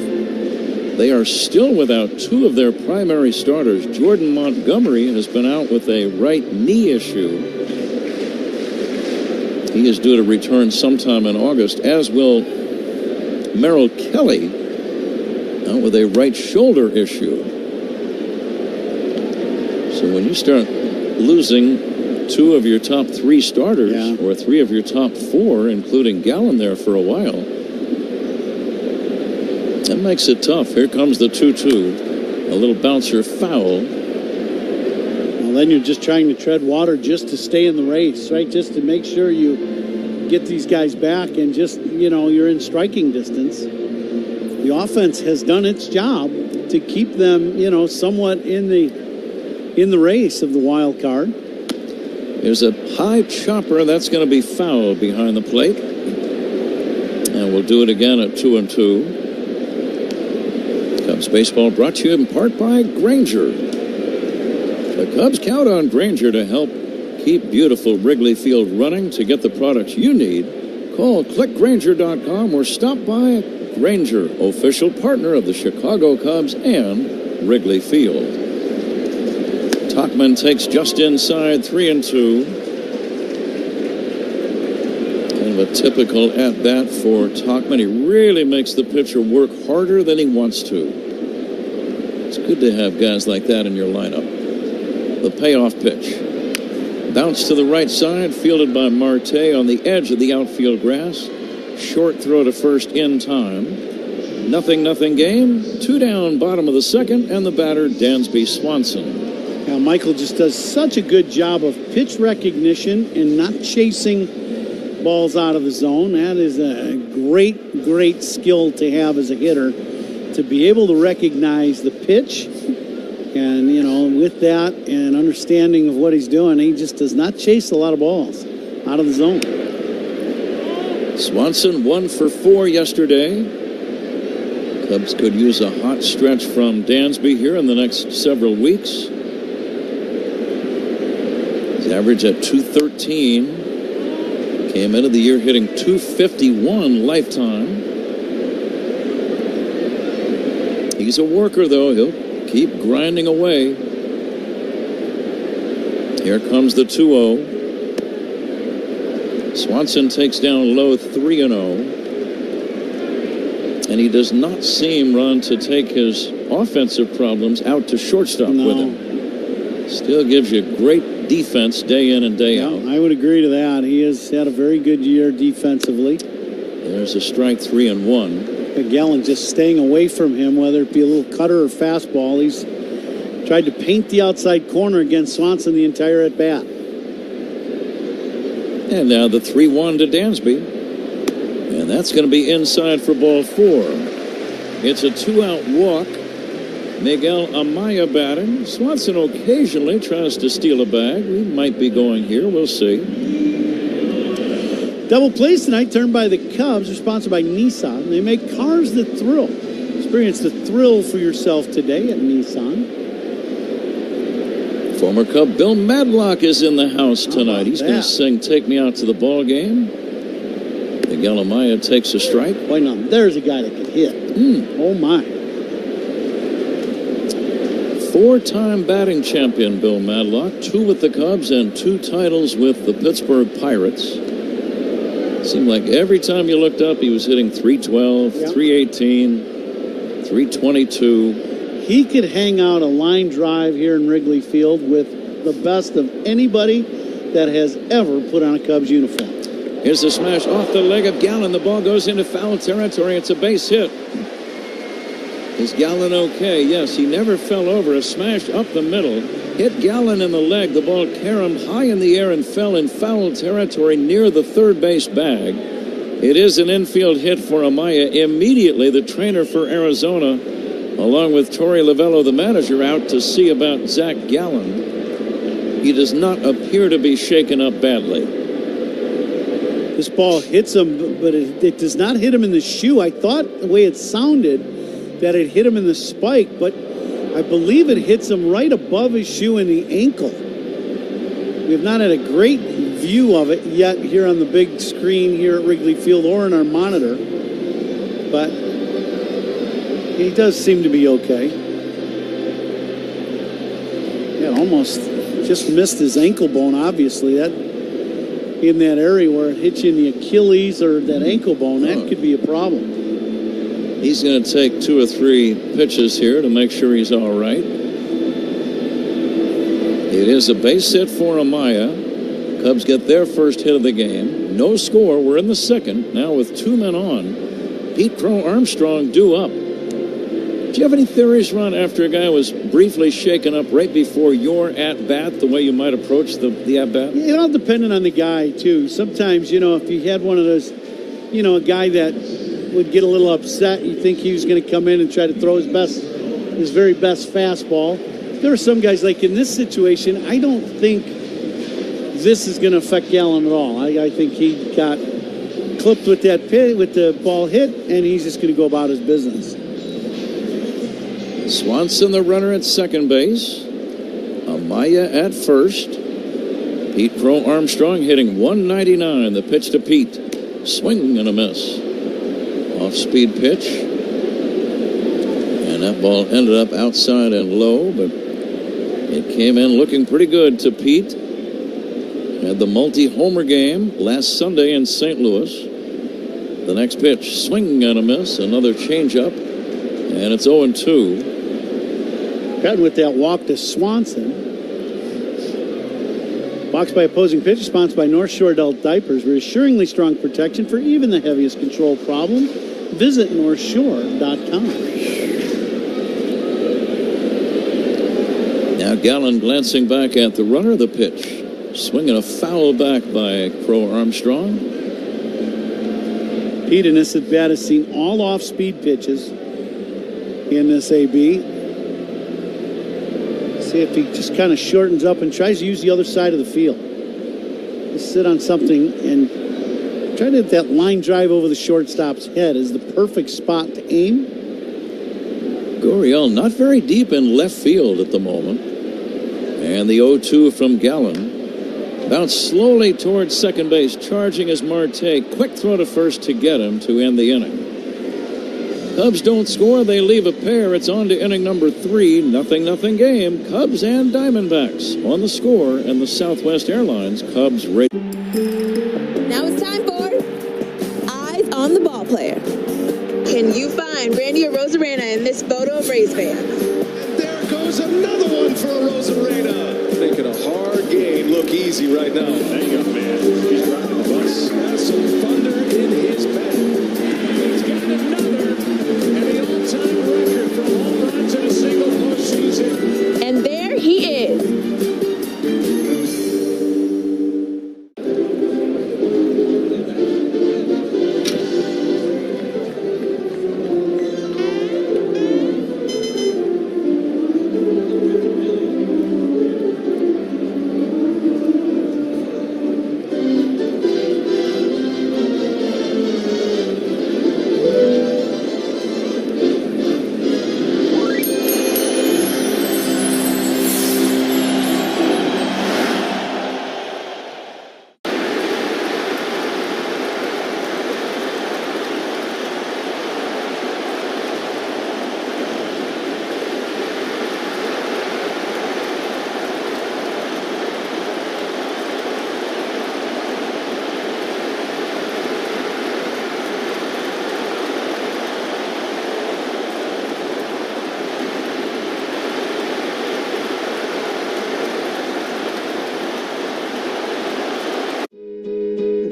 Speaker 4: They are still without 2 of their primary starters. Jordan Montgomery has been out with a right knee issue. He is due to return sometime in August, as will Merrill Kelly, out with a right shoulder issue. So when you start losing 2 of your top 3 starters, or 3 of your top 4, including Gallen there for a while, that makes it tough. Here comes the 2-2. A little bouncer foul.
Speaker 24: Well, then you're just trying to tread water just to stay in the race, right? Just to make sure you get these guys back and just, you're in striking distance. The offense has done its job to keep them, somewhat in the race of the wild card.
Speaker 4: There's a high chopper. That's going to be foul behind the plate. And we'll do it again at 2-2. Cubs baseball brought to you in part by Granger. The Cubs count on Granger to help Keep beautiful Wrigley Field running. To get the products you need, call clickgranger.com or stop by Granger, official partner of the Chicago Cubs and Wrigley Field. Tauchman takes just inside, 3-2. Kind of a typical at-bat for Tauchman. He really makes the pitcher work harder than he wants to. It's good to have guys like that in your lineup. The payoff pitch. Bounce to the right side, fielded by Marte on the edge of the outfield grass. Short throw to first in time. 0-0 game. 2 down, bottom of the second, and the batter, Dansby Swanson.
Speaker 24: Now, Michael just does such a good job of pitch recognition and not chasing balls out of the zone. That is a great, great skill to have as a hitter, to be able to recognize the pitch. And, you know, with that and understanding of what he's doing, he just does not chase a lot of balls out of the zone.
Speaker 4: Swanson 1 for 4 yesterday. Cubs could use a hot stretch from Dansby here in the next several weeks. His average at 213. Came into the year hitting 251 lifetime. He's a worker, though. He'll keep grinding away. Here comes the 2-0. Swanson takes down low, 3-0. And he does not seem, Ron, to take his offensive problems out to shortstop with him. Still gives you great defense day in and day out.
Speaker 24: I would agree to that. He has had a very good year defensively.
Speaker 4: There's a strike, 3-1.
Speaker 24: Gallen just staying away from him, whether it be a little cutter or fastball. He's tried to paint the outside corner against Swanson the entire at-bat.
Speaker 4: And now the 3-1 to Dansby. And that's going to be inside for ball 4. It's a 2-out walk. Miguel Amaya batting. Swanson occasionally tries to steal a bag. We might be going here. We'll see.
Speaker 24: Double plays tonight, turned by the Cubs, are sponsored by Nissan. They make cars that thrill. Experience the thrill for yourself today at Nissan.
Speaker 4: Former Cub Bill Madlock is in the house tonight. He's going to sing "Take Me Out to the Ball Game." Miguel Amaya takes a strike.
Speaker 24: Why not? There's a guy that can hit. Oh, my.
Speaker 4: 4-time batting champion Bill Madlock. 2 with the Cubs and 2 titles with the Pittsburgh Pirates. Seemed like every time you looked up, he was hitting 312, 318, 322.
Speaker 24: He could hang out a line drive here in Wrigley Field with the best of anybody that has ever put on a Cubs uniform.
Speaker 4: Here's the smash off the leg of Gallen. The ball goes into foul territory. It's a base hit. Is Gallen okay? Yes, he never fell over. A smash up the middle. Hit Gallen in the leg. The ball caromed high in the air and fell in foul territory near the third base bag. It is an infield hit for Amaya. Immediately, the trainer for Arizona, along with Torey Lovello, the manager, out to see about Zach Gallen. He does not appear to be shaken up badly.
Speaker 24: This ball hits him, but it does not hit him in the shoe. I thought the way it sounded that it hit him in the spike, but I believe it hits him right above his shoe in the ankle. We have not had a great view of it yet here on the big screen here at Wrigley Field or in our monitor, but he does seem to be okay. Yeah, almost just missed his ankle bone, obviously. That in that area where it hits you in the Achilles or that ankle bone, that could be a problem.
Speaker 4: He's going to take 2 or 3 pitches here to make sure he's all right. It is a base hit for Amaya. Cubs get their first hit of the game. No score. We're in the second now with 2 men on. Pete Crow Armstrong due up. Do you have any theories, Ron, after a guy was briefly shaken up right before your at-bat, the way you might approach the at-bat?
Speaker 24: It all depending on the guy, too. Sometimes, if you had one of those, a guy that would get a little upset, you think he was going to come in and try to throw his very best fastball. There are some guys, like in this situation, I don't think this is going to affect Gallen at all. I think he got clipped with that pit, with the ball hit, and he's just going to go about his business.
Speaker 4: Swanson, the runner at second base. Amaya at first. Pete Crow Armstrong hitting 199. The pitch to Pete. Swing and a miss. Off-speed pitch. And that ball ended up outside and low, but it came in looking pretty good to Pete. Had the multi-homer game last Sunday in St. Louis. The next pitch, swing and a miss. Another changeup, and it's 0-2.
Speaker 24: Got with that walk to Swanson. Boxed by opposing pitcher, sponsored by North Shore Adult Diapers. Reassuringly strong protection for even the heaviest control problem. Visit NorthShore.com. Now Gallen glancing back at the runner. The pitch. Swinging a foul back by Crow Armstrong. Pete in this at-bat has seen all off-speed pitches in this AB. See if he just kind of shortens up and tries to use the other side of the field. Just sit on something and try to hit that line drive over the shortstop's head is the perfect spot to aim. Gurriel not very deep in left field at the moment. And the 0-2 from Gallen. Bounced slowly towards second base, charging as Marte. Quick throw to first to get him to end the inning. Cubs don't score, they leave a pair. It's on to inning number 3. 0-0 game. Cubs and Diamondbacks on the score, and the Southwest Airlines Cubs radio.
Speaker 6: Now it's time for Eyes on the Ball Player. Can you find Randy Arozarena in this photo of Rays fans?
Speaker 10: There goes another one for Arozarena. Making a hard game look easy right now. That young man, he's driving the bus. Has some thunder in his back. He's got another, and the all-time record for home runs in a single postseason.
Speaker 6: And there he is.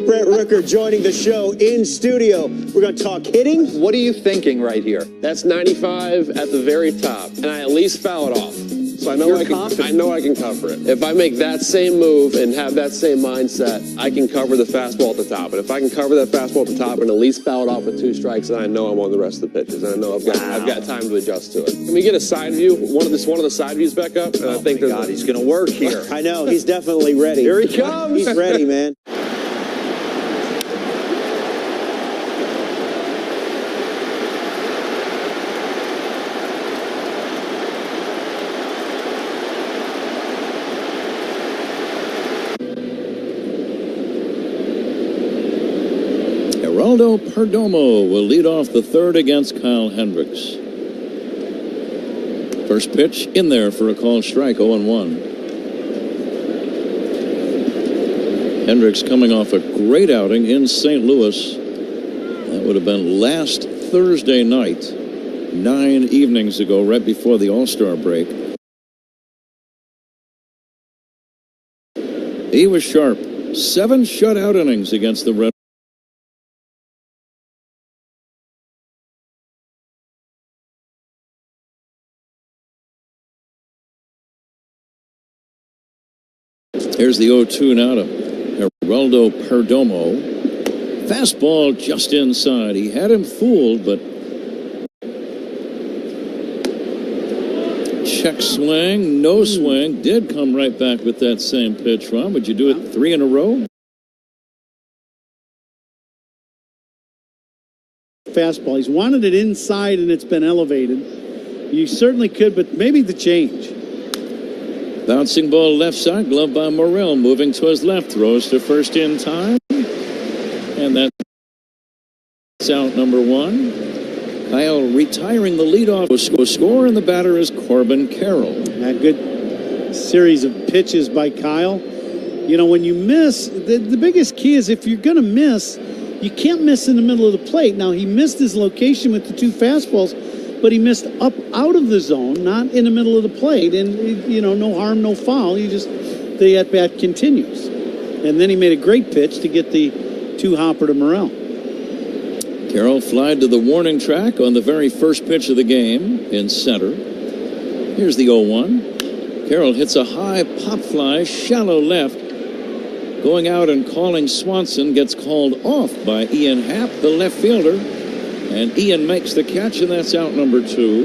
Speaker 12: Brett Rooker joining the show in studio. We're going to talk hitting.
Speaker 16: What are you thinking right here?
Speaker 13: That's 95 at the very top, and I at least foul it off. So I know I can cover it. If I make that same move and have that same mindset, I can cover the fastball at the top. And if I can cover that fastball at the top and at least foul it off with 2 strikes, then I know I'm on the rest of the pitches. And I know I've got time to adjust to it. Can we get a side view? One of the side views back up? And I think
Speaker 12: God, he's going to work here. I know, he's definitely ready.
Speaker 13: Here he comes.
Speaker 12: He's ready, man.
Speaker 4: Geraldo Perdomo will lead off the third against Kyle Hendricks. First pitch in there for a called strike, 0-1. Hendricks coming off a great outing in St. Louis. That would have been last Thursday night, 9 evenings ago, right before the All-Star break. He was sharp. 7 shutout innings against the Red. Here's the 0-2 now to Geraldo Perdomo. Fastball just inside. He had him fooled, but check swing, no swing. Did come right back with that same pitch, Ron. Would you do it 3 in a row?
Speaker 24: Fastball. He's wanted it inside and it's been elevated. You certainly could, but maybe the change.
Speaker 4: Bouncing ball left side, glove by Morrell, moving to his left, throws to first in time. And that's out number one. Kyle retiring the leadoff score, and the batter is Corbin Carroll.
Speaker 24: A good series of pitches by Kyle. You know, when you miss, the biggest key is if you're going to miss, you can't miss in the middle of the plate. Now, he missed his location with the two fastballs, but he missed up out of the zone, not in the middle of the plate. And, you know, no harm, no foul. The at-bat continues. And then he made a great pitch to get the two-hopper to Morrell.
Speaker 4: Carroll flied to the warning track on the very first pitch of the game in center. Here's the 0-1. Carroll hits a high pop fly, shallow left. Going out and calling Swanson, gets called off by Ian Happ, the left fielder. And Ian makes the catch, and that's out number two.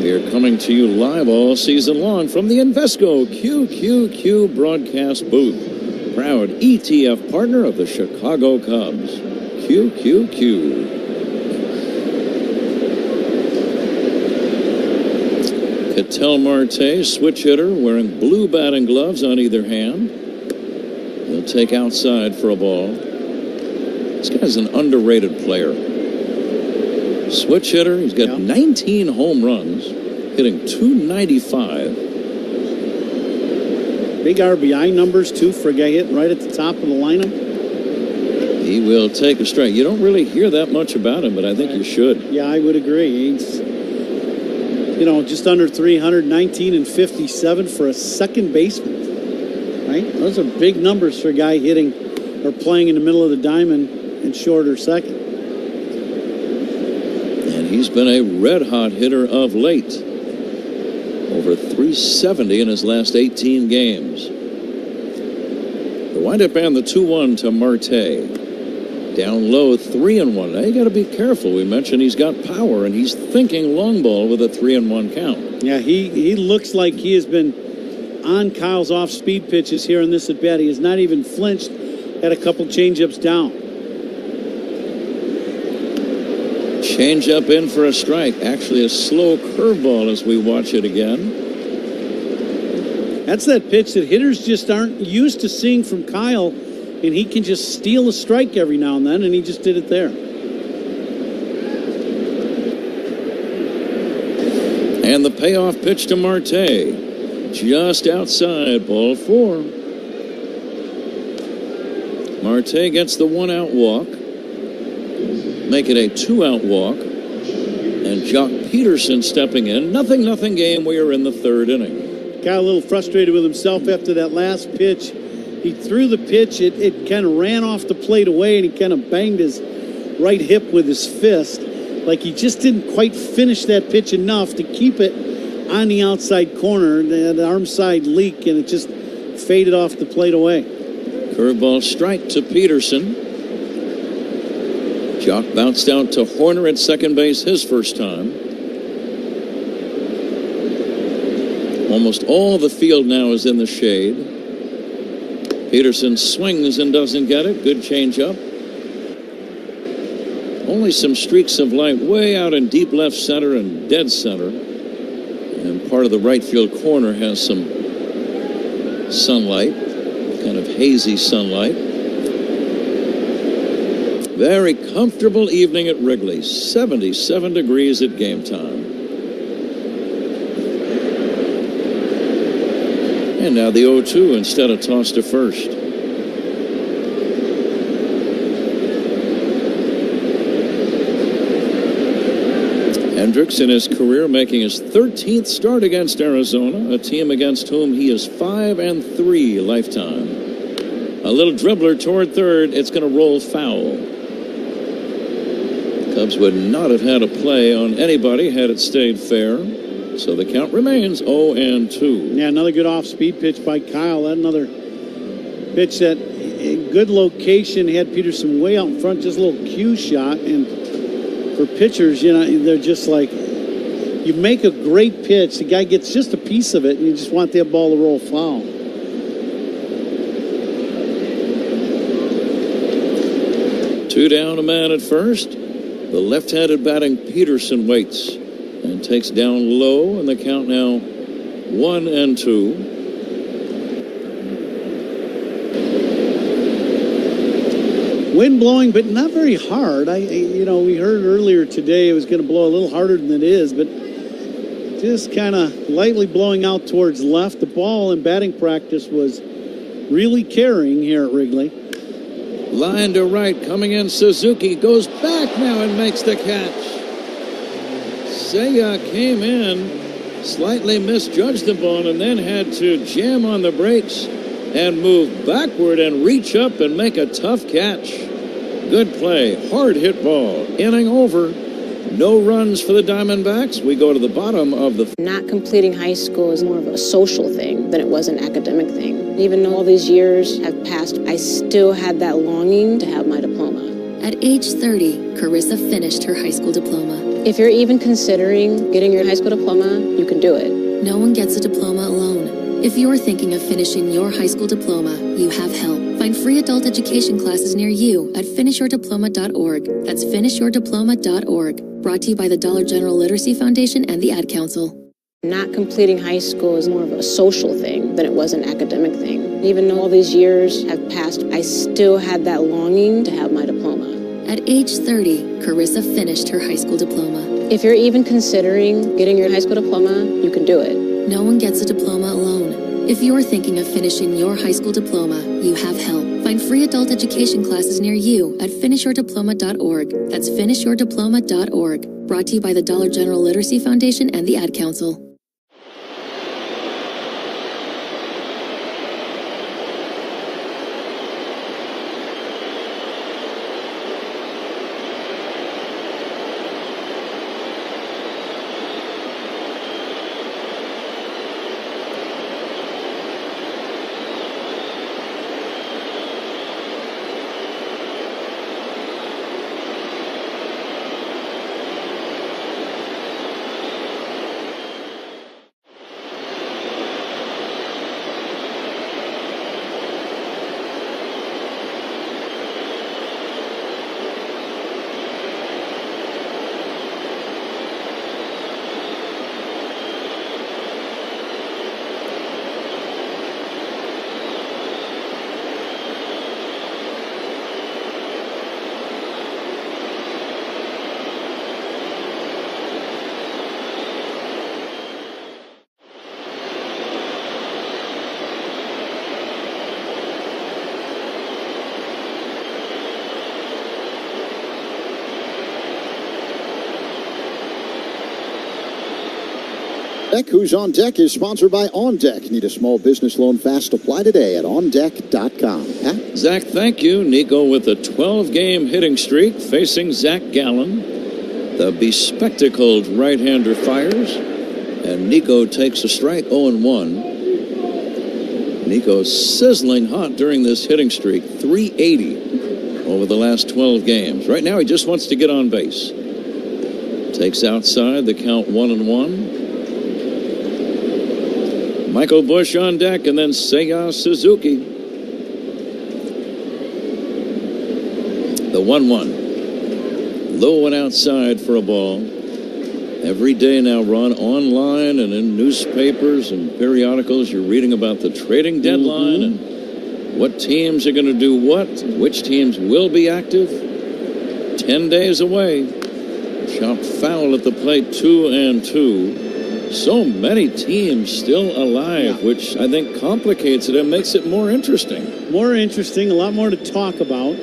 Speaker 4: We are coming to you live all season long from the Invesco QQQ broadcast booth. Proud ETF partner of the Chicago Cubs. QQQ. Ketel Marte, switch hitter, wearing blue batting gloves on either hand. He'll take outside for a ball. This guy's an underrated player. Switch hitter. He's got 19 home runs, hitting .295.
Speaker 24: Big RBI numbers, too, for a guy hitting right at the top of the lineup.
Speaker 4: He will take a strike. You don't really hear that much about him, but I think you should.
Speaker 24: Yeah, I would agree. He's, you know, just under 300, 19 and 57 for a second baseman. Right? Those are big numbers for a guy hitting or playing in the middle of the diamond and shorter second.
Speaker 4: And he's been a red-hot hitter of late. Over 370 in his last 18 games. The windup and the 2-1 to Marte. Down low, 3-1. Now you got to be careful. We mentioned he's got power, and he's thinking long ball with a 3-1 count.
Speaker 24: Yeah, he looks like he has been on Kyle's off-speed pitches here in this at-bat. He has not even flinched at a couple changeups down.
Speaker 4: Changeup in for a strike. Actually, a slow curveball as we watch it again.
Speaker 24: That's that pitch that hitters just aren't used to seeing from Kyle, and he can just steal a strike every now and then, and he just did it there.
Speaker 4: And the payoff pitch to Marte. Just outside, ball 4. Marte gets the 1-out walk. Make it a 2-out walk. And Jock Peterson stepping in. Nothing game. We are in the third inning.
Speaker 24: Got a little frustrated with himself after that last pitch. He threw the pitch. It kind of ran off the plate away, and he kind of banged his right hip with his fist. Like he just didn't quite finish that pitch enough to keep it on the outside corner. The arm side leak, and it just faded off the plate away.
Speaker 4: Curveball strike to Peterson. Jock bounced out to Horner at second base his first time. Almost all the field now is in the shade. Peterson swings and doesn't get it. Good changeup. Only some streaks of light way out in deep left center and dead center. And part of the right field corner has some sunlight, kind of hazy sunlight. Very comfortable evening at Wrigley. 77 degrees at game time. And now the 0-2 instead of toss to first. Hendricks in his career making his 13th start against Arizona, a team against whom he is 5-3 lifetime. A little dribbler toward third. It's going to roll foul. Cubs would not have had a play on anybody had it stayed fair. So the count remains 0-2.
Speaker 24: Yeah, another good off-speed pitch by Kyle. Another pitch that in good location had Peterson way out in front, just a little cue shot. And for pitchers, you know, they're just like, you make a great pitch, the guy gets just a piece of it, and you just want that ball to roll foul.
Speaker 4: Two down, a man at first. The left-handed batting Peterson waits and takes down low, and the count now 1-2.
Speaker 24: Wind blowing, but not very hard. We heard earlier today it was going to blow a little harder than it is, but just kind of lightly blowing out towards left. The ball in batting practice was really carrying here at Wrigley.
Speaker 4: Line to right, coming in. Suzuki goes back now and makes the catch. Seiya came in, slightly misjudged the ball, and then had to jam on the brakes and move backward and reach up and make a tough catch. Good play, hard hit ball, inning over. No runs for the Diamondbacks. We go to the bottom of the...
Speaker 14: Not completing high school is more of a social thing than it was an academic thing. Even though all these years have passed, I still had that longing to have my diploma.
Speaker 17: At age 30, Carissa finished her high school diploma.
Speaker 14: If you're even considering getting your high school diploma, you can do it.
Speaker 17: No one gets a diploma alone. If you're thinking of finishing your high school diploma, you have help. Find free adult education classes near you at finishyourdiploma.org. That's finishyourdiploma.org. Brought to you by the Dollar General Literacy Foundation and the Ad Council.
Speaker 14: Not completing high school is more of a social thing than it was an academic thing. Even though all these years have passed, I still had that longing to have my diploma.
Speaker 17: At age 30, Carissa finished her high school diploma.
Speaker 14: If you're even considering getting your high school diploma, you can do it.
Speaker 17: No one gets a diploma alone. If you're thinking of finishing your high school diploma, you have help. Find free adult education classes near you at finishyourdiploma.org. That's finishyourdiploma.org. Brought to you by the Dollar General Literacy Foundation and the Ad Council.
Speaker 8: Who's on Deck is sponsored by On Deck. Need a small business loan fast? Apply today at ondeck.com. Pat?
Speaker 4: Zach, thank you. Nico with a 12-game hitting streak facing Zach Gallen. The bespectacled right-hander fires, and Nico takes a strike, 0-1. Nico sizzling hot during this hitting streak, 380 over the last 12 games. Right now he just wants to get on base. Takes outside, the count 1-1. Michael Busch on deck, and then Seiya Suzuki. The 1-1. Low and outside for a ball. Every day now, Ron, online and in newspapers and periodicals, you're reading about the trading deadline and what teams are going to do what, which teams will be active. 10 days away. Chopped foul at the plate, 2-2. So many teams still alive, which I think complicates it and makes it more interesting.
Speaker 24: More interesting, a lot more to talk about.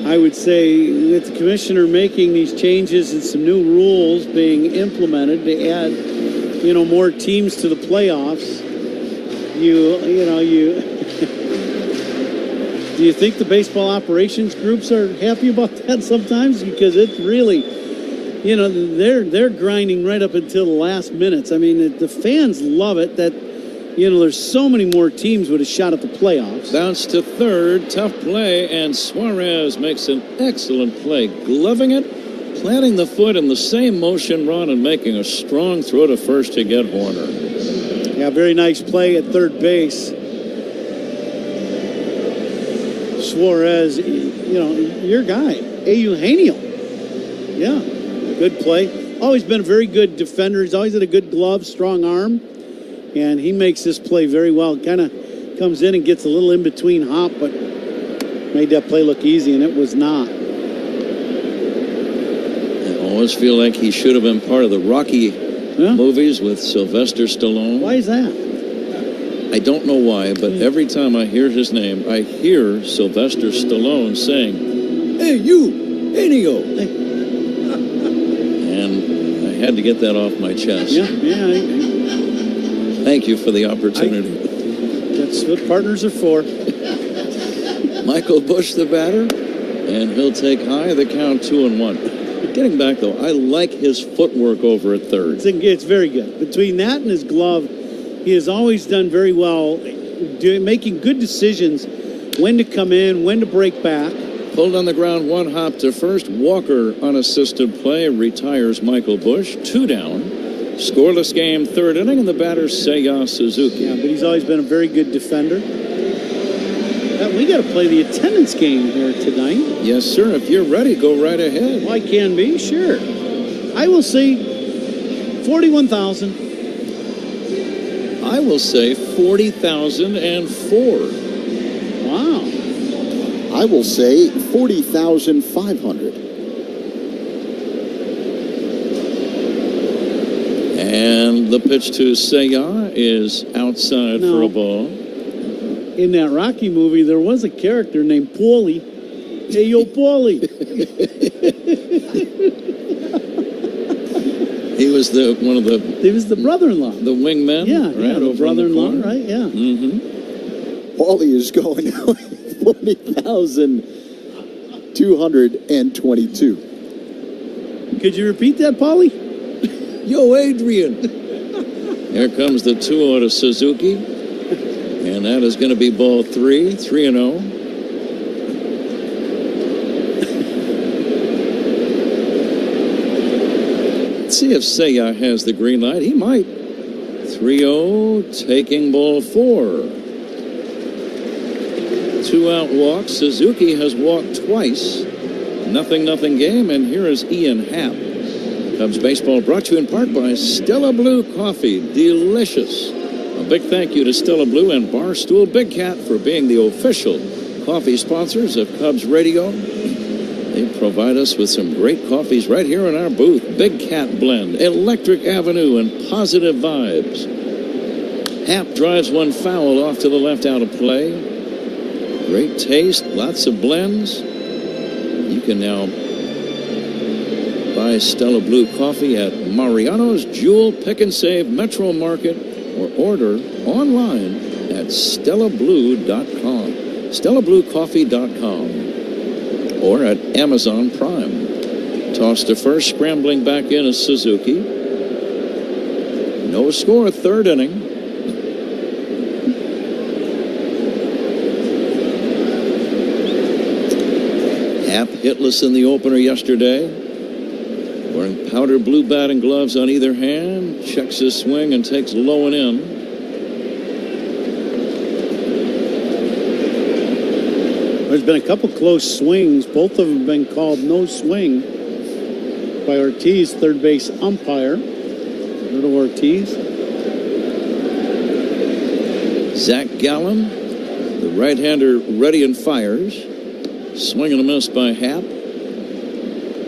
Speaker 24: I would say with the commissioner making these changes and some new rules being implemented to add, more teams to the playoffs. Do you think the baseball operations groups are happy about that sometimes? Because it's really... they're grinding right up until the last minutes. I mean, the fans love it that, there's so many more teams with a shot at the playoffs.
Speaker 4: Bounce to third, tough play, and Suarez makes an excellent play, gloving it, planting the foot in the same motion, Ron, and making a strong throw to first to get Horner.
Speaker 24: Yeah, very nice play at third base. Suarez, your guy, Eugenio. Yeah. Good play. Always been a very good defender. He's always had a good glove, strong arm. And he makes this play very well. Kind of comes in and gets a little in between hop, but made that play look easy, and it was not.
Speaker 4: I always feel like he should have been part of the Rocky movies with Sylvester Stallone.
Speaker 24: Why is that?
Speaker 4: I don't know why, but every time I hear his name, I hear Sylvester Stallone saying, "Hey, you, Enio." And I had to get that off my chest. Thank you for the opportunity.
Speaker 24: That's what partners are for.
Speaker 4: Michael Busch, the batter, and he'll take high. The count 2-1. Getting back, though, I like his footwork over at third.
Speaker 24: It's very good. Between that and his glove, he has always done very well, making good decisions when to come in, when to break back.
Speaker 4: Pulled on the ground, one hop to first. Walker, unassisted play, retires Michael Busch. 2 down. Scoreless game, third inning, and the batter, Seiya Suzuki.
Speaker 24: Yeah, but he's always been a very good defender. We got to play the attendance game here tonight.
Speaker 4: Yes, sir. If you're ready, go right ahead.
Speaker 24: Well, I can be, sure. I will say 41,000.
Speaker 4: I will say 40,004.
Speaker 24: Wow.
Speaker 8: I will say 40,500.
Speaker 4: And the pitch to Seiya is outside for a ball.
Speaker 24: In that Rocky movie, there was a character named Paulie. Hey, yo, Paulie.
Speaker 4: He was one of the.
Speaker 24: He was the brother-in-law.
Speaker 4: The wingman.
Speaker 24: Yeah, the brother-in-law, right? Yeah.
Speaker 4: Mm-hmm.
Speaker 8: Paulie is going 40,222.
Speaker 24: Could you repeat that, Paulie?
Speaker 4: Yo, Adrian. Here comes the 2-0 to Suzuki. And that is going to be ball 3, 3-0. Let's see if Seiya has the green light. He might. 3-0, taking ball 4. 2 out walks. Suzuki has walked twice. 0-0 game, and here is Ian Happ. Cubs baseball brought to you in part by Stella Blue Coffee. Delicious. A big thank you to Stella Blue and Barstool Big Cat for being the official coffee sponsors of Cubs Radio. They provide us with some great coffees right here in our booth. Big Cat Blend, Electric Avenue, and Positive Vibes. Happ drives one foul off to the left out of play. Great taste, lots of blends. You can now buy Stella Blue Coffee at Mariano's, JUL, Pick and Save, Metro Market, or order online at StellaBlue.com, StellaBlueCoffee.com, or at Amazon Prime. Toss to first, scrambling back in is Suzuki. No score, third inning. Happ hitless in the opener yesterday. Wearing powder blue batting gloves on either hand, checks his swing and takes low and in.
Speaker 24: There's been a couple close swings. Both of them have been called no swing by Ortiz, third base umpire. Little Ortiz.
Speaker 4: Zach Gallen, the right-hander, ready and fires. Swing and a miss by Happ.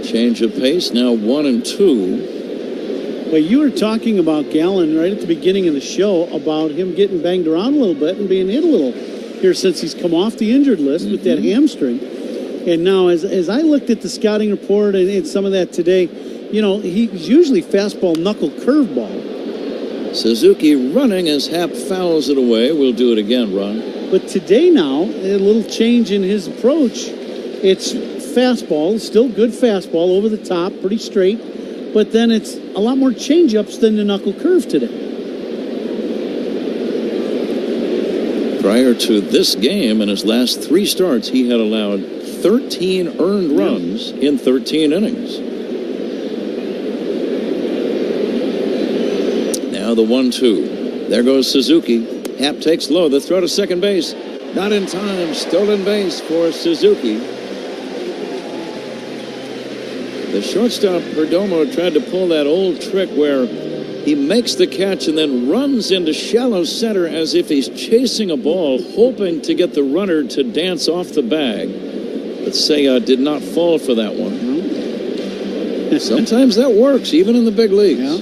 Speaker 4: Change of pace, now 1-2.
Speaker 24: Well, you were talking about Gallen right at the beginning of the show about him getting banged around a little bit and being hit a little here since he's come off the injured list with that hamstring. And now, as I looked at the scouting report and some of that today, you know, he's usually fastball, knuckle, curveball.
Speaker 4: Suzuki running as Happ fouls it away. We'll do it again, Ron.
Speaker 24: But today now, a little change in his approach. It's fastball, still good fastball over the top, pretty straight, but then it's a lot more change-ups than the knuckle curve today.
Speaker 4: Prior to this game, in his last 3 starts, he had allowed 13 earned runs in 13 innings. Now the 1-2. There goes Suzuki. Happ takes low. The throw to second base. Not in time. Stolen base for Suzuki. The shortstop, Perdomo, tried to pull that old trick where He makes the catch and then runs into shallow center as if he's chasing a ball, hoping to get the runner to dance off the bag. But Seiya did not fall for that one. Sometimes that works, even in the big leagues.
Speaker 24: Yeah.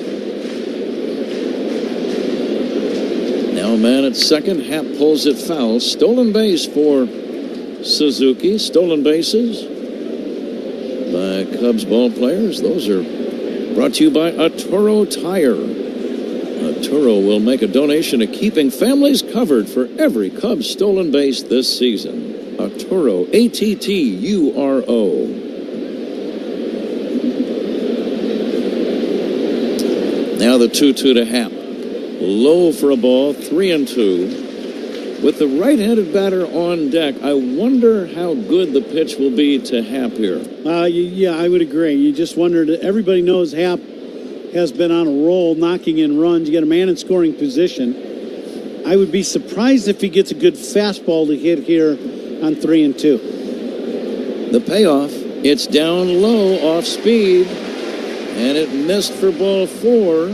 Speaker 4: Now a man at second. Happ pulls it foul. Stolen base for Suzuki. Stolen bases by Cubs ball players. Those are brought to you by Arturo Tire. Arturo will make a donation to keeping families covered for every Cubs stolen base this season. Arturo, Atturo. Now the 2-2 to Happ. Low for a ball, 3-2. With the right-handed batter on deck, I wonder how good the pitch will be to Happ here.
Speaker 24: Yeah, I would agree. You just wondered. Everybody knows Happ has been on a roll, knocking in runs. You got a man in scoring position. I would be surprised if he gets a good fastball to hit here on 3-2.
Speaker 4: The payoff, it's down low off speed, and it missed for ball 4.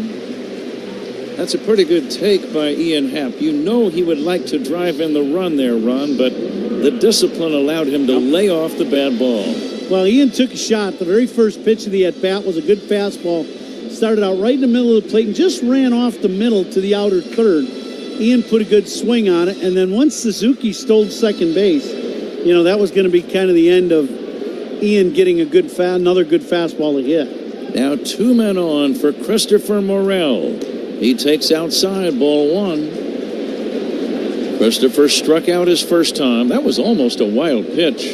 Speaker 4: That's a pretty good take by Ian Happ. You know he would like to drive in the run there, Ron, but the discipline allowed him to lay off the bad ball.
Speaker 24: Well, Ian took a shot. The very first pitch of the at-bat was a good fastball. Started out right in the middle of the plate and just ran off the middle to the outer third. Ian put a good swing on it, and then once Suzuki stole second base, you know, that was going to be kind of the end of Ian getting a good another good fastball to hit.
Speaker 4: Now 2 men on for Christopher Morel. He takes outside, ball 1. Christopher struck out his first time. That was almost a wild pitch,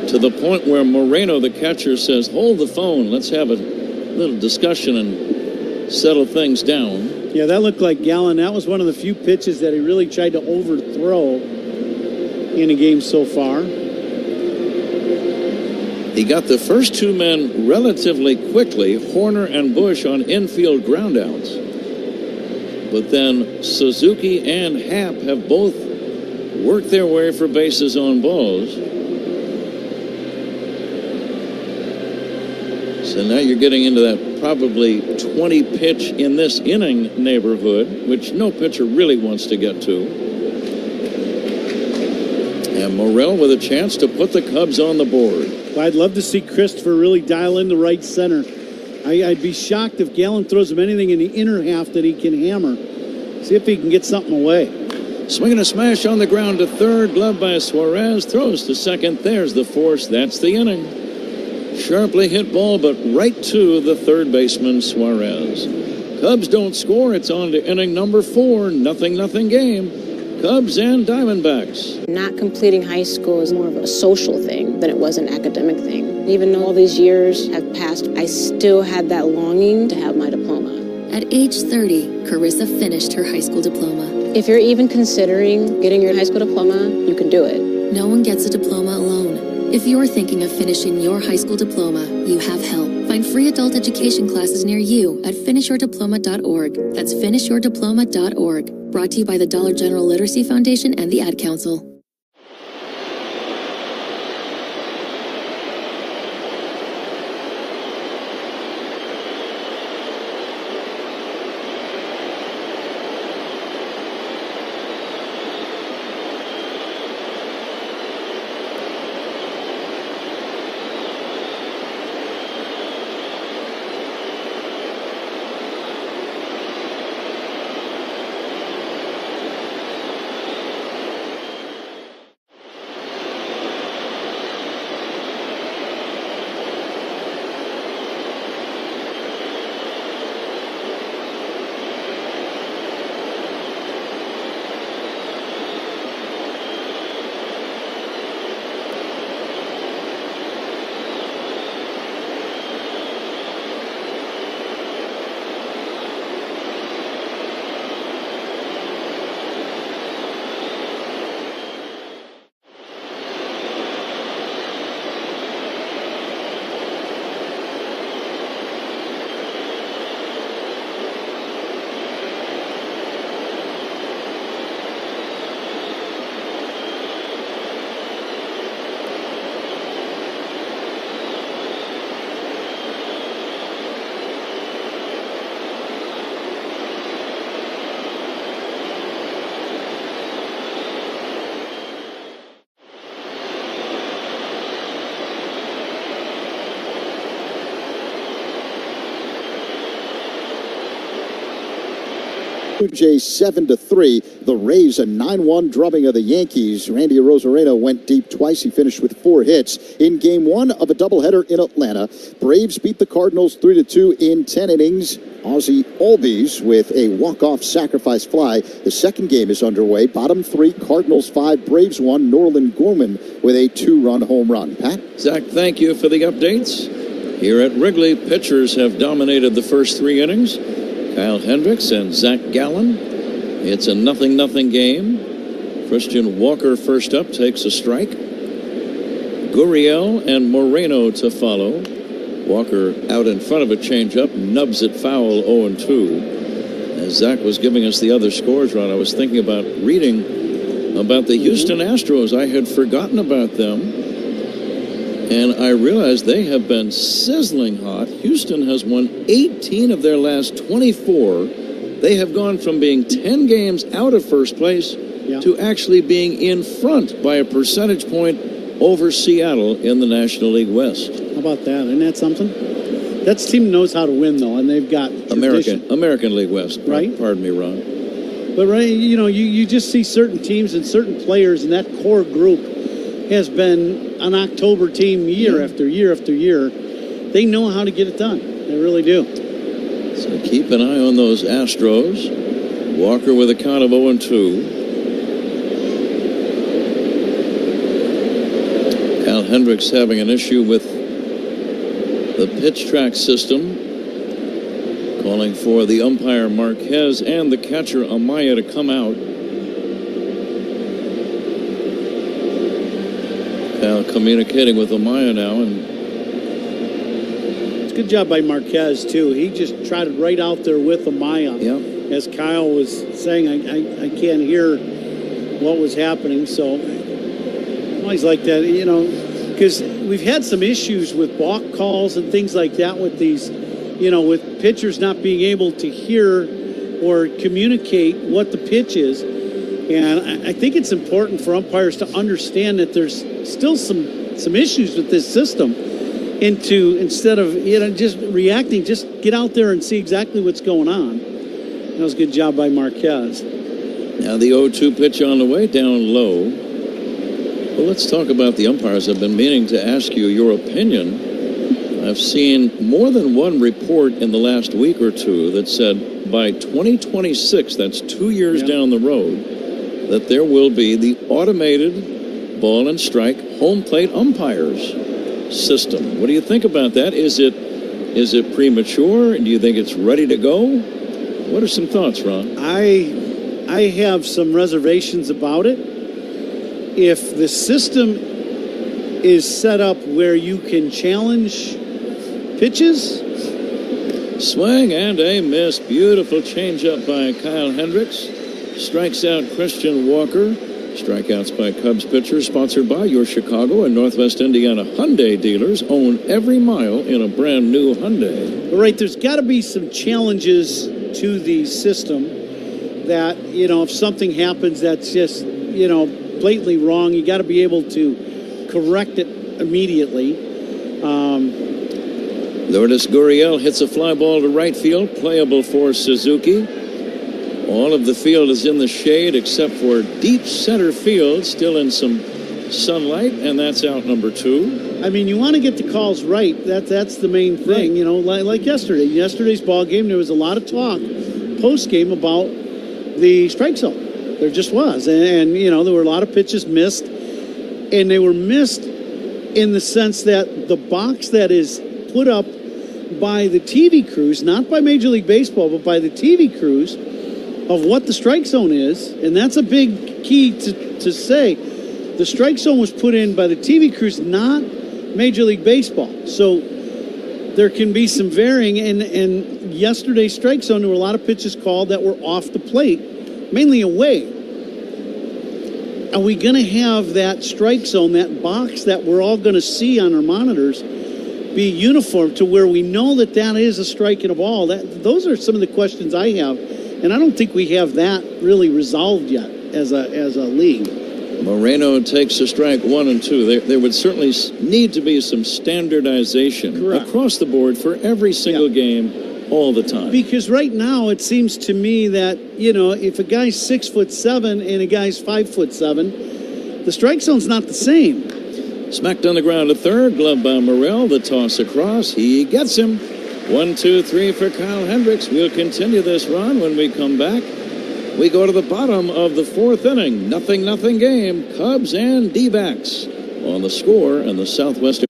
Speaker 4: to the point where Moreno, the catcher, says, hold the phone. Let's have a little discussion and settle things down.
Speaker 24: Yeah, that looked like Gallen. That was one of the few pitches that he really tried to overthrow in a game so far.
Speaker 4: He got the first 2 men relatively quickly, Horner and Bush, on infield groundouts. But then Suzuki and Happ have both worked their way for bases on balls. So now you're getting into that probably 20 pitch in this inning neighborhood, which no pitcher really wants to get to. And Morel with a chance to put the Cubs on the board.
Speaker 24: Well, I'd love to see Christopher really dial into right center. I'd be shocked if Gallen throws him anything in the inner half that he can hammer. See if he can get something away.
Speaker 4: Swing and a smash on the ground to third. Glove by Suarez. Throws to second. There's the force. That's the inning. Sharply hit ball, but right to the third baseman, Suarez. Cubs don't score. It's on to inning number 4. 0-0 game. Cubs and Diamondbacks.
Speaker 14: Not completing high school is more of a social thing than it was an academic thing. Even though all these years have passed, I still had that longing to have my diploma.
Speaker 17: At age 30, Carissa finished her high school diploma.
Speaker 14: If you're even considering getting your high school diploma, you can do it.
Speaker 17: No one gets a diploma alone. If you're thinking of finishing your high school diploma, you have help. Find free adult education classes near you at finishyourdiploma.org. That's finishyourdiploma.org. Brought to you by the Dollar General Literacy Foundation and the Ad Council.
Speaker 8: Blue Jays 7-3. The Rays a 9-1 drubbing of the Yankees. Randy Arozarena went deep twice. He finished with 4 hits in Game 1 of a doubleheader in Atlanta. Braves beat the Cardinals 3-2 in 10 innings. Ozzie Albies with a walk-off sacrifice fly. The second game is underway. Bottom 3, Cardinals 5, Braves 1. Norland Gorman with a 2-run home run. Pat?
Speaker 4: Zach, thank you for the updates. Here at Wrigley, pitchers have dominated the first 3 innings. Kyle Hendricks and Zach Gallen. It's a 0-0 game. Christian Walker first up takes a strike. Gurriel and Moreno to follow. Walker out in front of a changeup, nubs it foul 0-2. As Zach was giving us the other scores, Ron, I was thinking about reading about the Houston Astros. I had forgotten about them, and I realized they have been sizzling hot. Houston has won 18 of their last 24. They have gone from being 10 games out of first place to actually being in front by a percentage point over Seattle in the National League West.
Speaker 24: How about that? Isn't that something? That team knows how to win, though, and they've got
Speaker 4: American League West.
Speaker 24: Right?
Speaker 4: Pardon me, Ron.
Speaker 24: But, right, you just see certain teams and certain players, and that core group has been an October team year after year after year. They know how to get it done. They really do.
Speaker 4: So keep an eye on those Astros. Walker with a count of 0-2. Kyle Hendricks having an issue with the pitch track system, calling for the umpire Marquez and the catcher Amaya to come out. Kyle communicating with Amaya now, and
Speaker 24: it's a good job by Marquez too. He just trotted right out there with Amaya.
Speaker 4: Yeah.
Speaker 24: As Kyle was saying, I can't hear what was happening, so always like that, because we've had some issues with balk calls and things like that with these, with pitchers not being able to hear or communicate what the pitch is. And I think it's important for umpires to understand that there's still some issues with this system, and to, instead of just reacting, just get out there and see exactly what's going on. That was a good job by Marquez.
Speaker 4: Now the 0-2 pitch on the way, down low. Well, let's talk about the umpires. I've been meaning to ask you your opinion. I've seen more than one report in the last week or two that said by 2026, that's 2 years down the road, that there will be the automated ball and strike home plate umpires system. What do you think about that? Is it premature? Do you think it's ready to go? What are some thoughts, Ron?
Speaker 24: I have some reservations about it. If the system is set up where you can challenge pitches.
Speaker 4: Swing and a miss. Beautiful changeup by Kyle Hendricks. Strikes out Christian Walker. Strikeouts by Cubs pitchers, sponsored by your Chicago and Northwest Indiana Hyundai dealers. Own every mile in a brand new Hyundai.
Speaker 24: All right, there's got to be some challenges to the system that, if something happens that's just, blatantly wrong, you got to be able to correct it immediately.
Speaker 4: Lourdes Gurriel hits a fly ball to right field, playable for Suzuki. All of the field is in the shade except for deep center field, still in some sunlight, and that's out number 2.
Speaker 24: I mean, you want to get the calls right. That's the main thing. Right. Like yesterday's ball game, there was a lot of talk post game about the strike zone. There just was, and there were a lot of pitches missed, and they were missed in the sense that the box that is put up by the TV crews, not by Major League Baseball, but by the TV crews, of what the strike zone is, and that's a big key to say. The strike zone was put in by the TV crews, not Major League Baseball. So there can be some varying, and yesterday's strike zone, there were a lot of pitches called that were off the plate, mainly away. Are we going to have that strike zone, that box that we're all going to see on our monitors, be uniform to where we know that is a strike and a ball? Those are some of the questions I have, and I don't think we have that really resolved yet as a league.
Speaker 4: Moreno takes a strike 1 and 2. There would certainly need to be some standardization across the board for every single game all the time.
Speaker 24: Because right now it seems to me that, if a guy's 6'7" and a guy's 5'7", the strike zone's not the same.
Speaker 4: Smacked on the ground to third, glove by Morrell, the toss across, he gets him. 1, 2, 3 for Kyle Hendricks. We'll continue this run when we come back. We go to the bottom of the fourth inning. 0-0 game. Cubs and Dbacks on the score in the Southwest.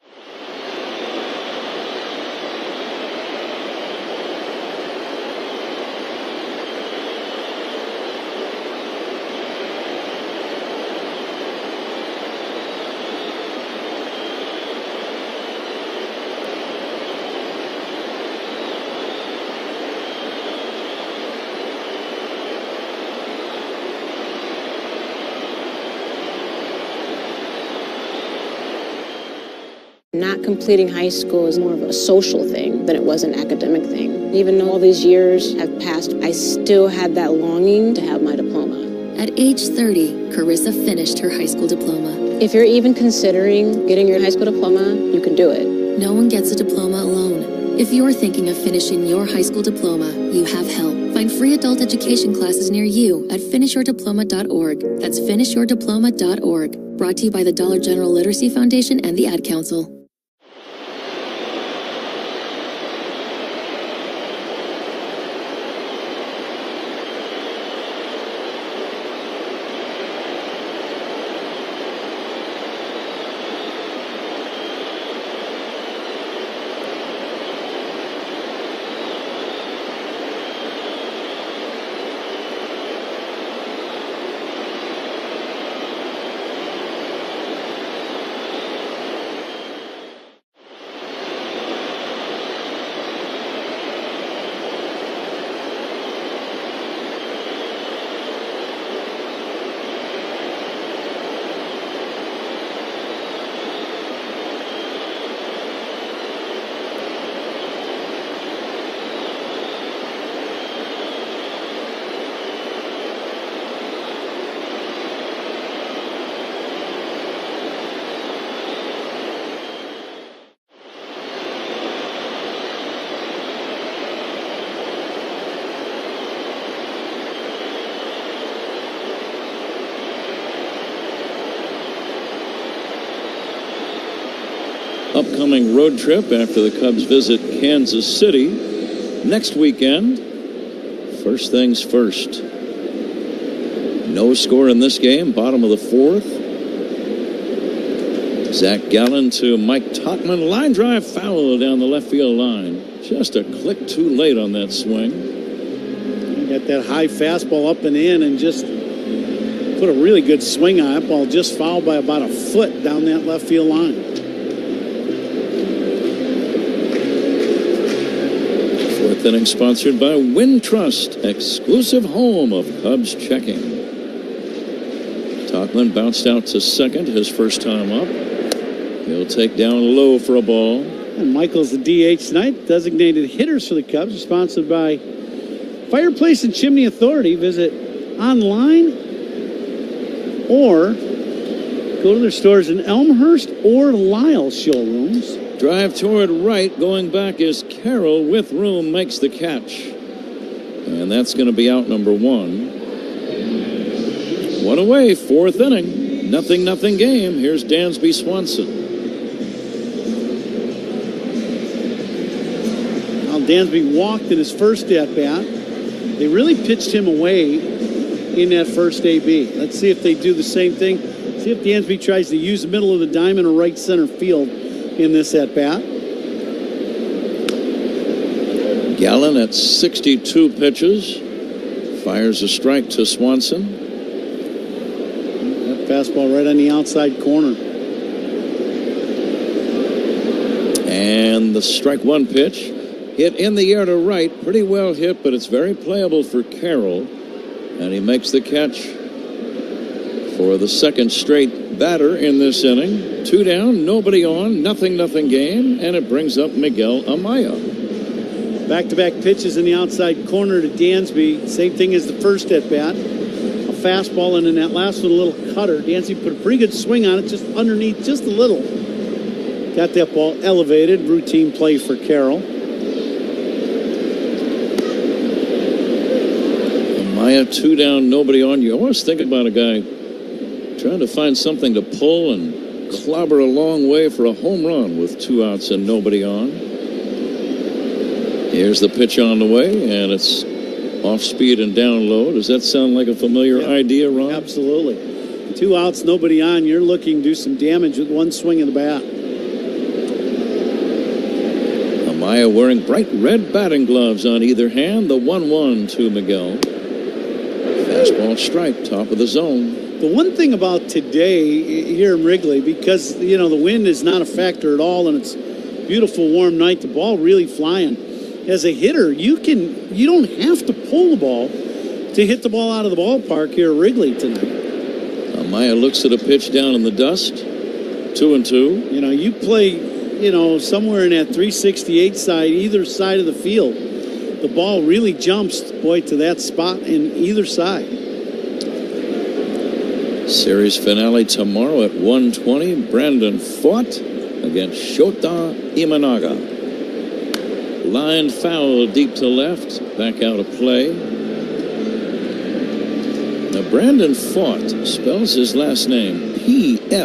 Speaker 14: Not completing high school is more of a social thing than it was an academic thing. Even though all these years have passed, I still had that longing to have my diploma.
Speaker 17: At age 30, Carissa finished her high school diploma.
Speaker 14: If you're even considering getting your high school diploma, you can do it.
Speaker 17: No one gets a diploma alone. If you're thinking of finishing your high school diploma, you have help. Find free adult education classes near you at finishyourdiploma.org. That's finishyourdiploma.org. Brought to you by the Dollar General Literacy Foundation and the Ad Council.
Speaker 4: Upcoming road trip after the Cubs visit Kansas City next weekend. First things first. No score in this game, bottom of the fourth. Zach Gallen to Mike Tauchman. Line drive foul down the left field line. Just a click too late on that swing.
Speaker 24: He got that high fastball up and in and just put a really good swing on it. Ball just fouled by about a foot down that left field line.
Speaker 4: Fourth inning sponsored by Wintrust, exclusive home of Cubs checking. Tauchman bounced out to second his first time up. He'll take down low for a ball.
Speaker 24: And Michael's the DH tonight. Designated hitters for the Cubs, sponsored by Fireplace and Chimney Authority. Visit online or go to their stores in Elmhurst or Lisle showrooms.
Speaker 4: Drive toward right, going back is Carroll with room, makes the catch. And that's going to be out number one. One away, fourth inning. 0-0 game. Here's Dansby Swanson.
Speaker 24: Well, Dansby walked in his first at-bat. They really pitched him away in that first AB. Let's see if they do the same thing. See if Dansby tries to use the middle of the diamond or right center field in this at-bat.
Speaker 4: Gallen at 62 pitches. Fires a strike to Swanson.
Speaker 24: That fastball right on the outside corner.
Speaker 4: And the strike one pitch. Hit in the air to right. Pretty well hit, but it's very playable for Carroll. And he makes the catch for the second straight batter in this inning. 2 down, nobody on, 0-0 game, and it brings up Miguel Amaya.
Speaker 24: Back-to-back pitches in the outside corner to Dansby. Same thing as the first at-bat. A fastball, and in that last one, a little cutter. Dansby put a pretty good swing on it, just underneath, just a little. Got that ball elevated. Routine play for Carroll.
Speaker 4: Amaya, 2 down, nobody on. You always think about a guy trying to find something to pull and clobber a long way for a home run with 2 outs and nobody on. Here's the pitch on the way, and it's off speed and down low. Does that sound like a familiar idea, Ron?
Speaker 24: Absolutely. 2 outs, nobody on. You're looking to do some damage with 1 swing of the bat.
Speaker 4: Amaya wearing bright red batting gloves on either hand. The 1-1 to Miguel. Fastball strike, top of the zone.
Speaker 24: The one thing about today here in Wrigley, because, the wind is not a factor at all, and it's a beautiful warm night, the ball really flying. As a hitter, you don't have to pull the ball to hit the ball out of the ballpark here at Wrigley tonight.
Speaker 4: Amaya looks at a pitch down in the dust. 2-2.
Speaker 24: You play, somewhere in that 368 side, either side of the field. The ball really jumps, to that spot in either side.
Speaker 4: Series finale tomorrow at 1:20. Brandon Pfaadt against Shota Imanaga. Lined foul deep to left. Back out of play. Now Brandon Pfaadt spells his last name P-F-A-A-A-A.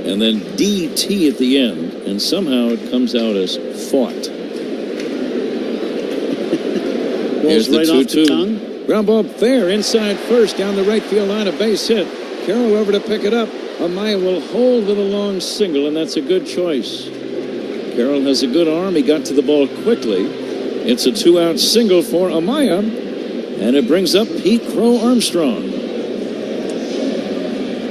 Speaker 4: And then D-T at the end. And somehow it comes out as Fought. Here's the 2-2. Ground ball fair inside first down the right field line. A base hit. Carroll over to pick it up. Amaya will hold with a long single, and that's a good choice. Carroll has a good arm. He got to the ball quickly. It's a 2-out single for Amaya, and it brings up Pete Crow Armstrong.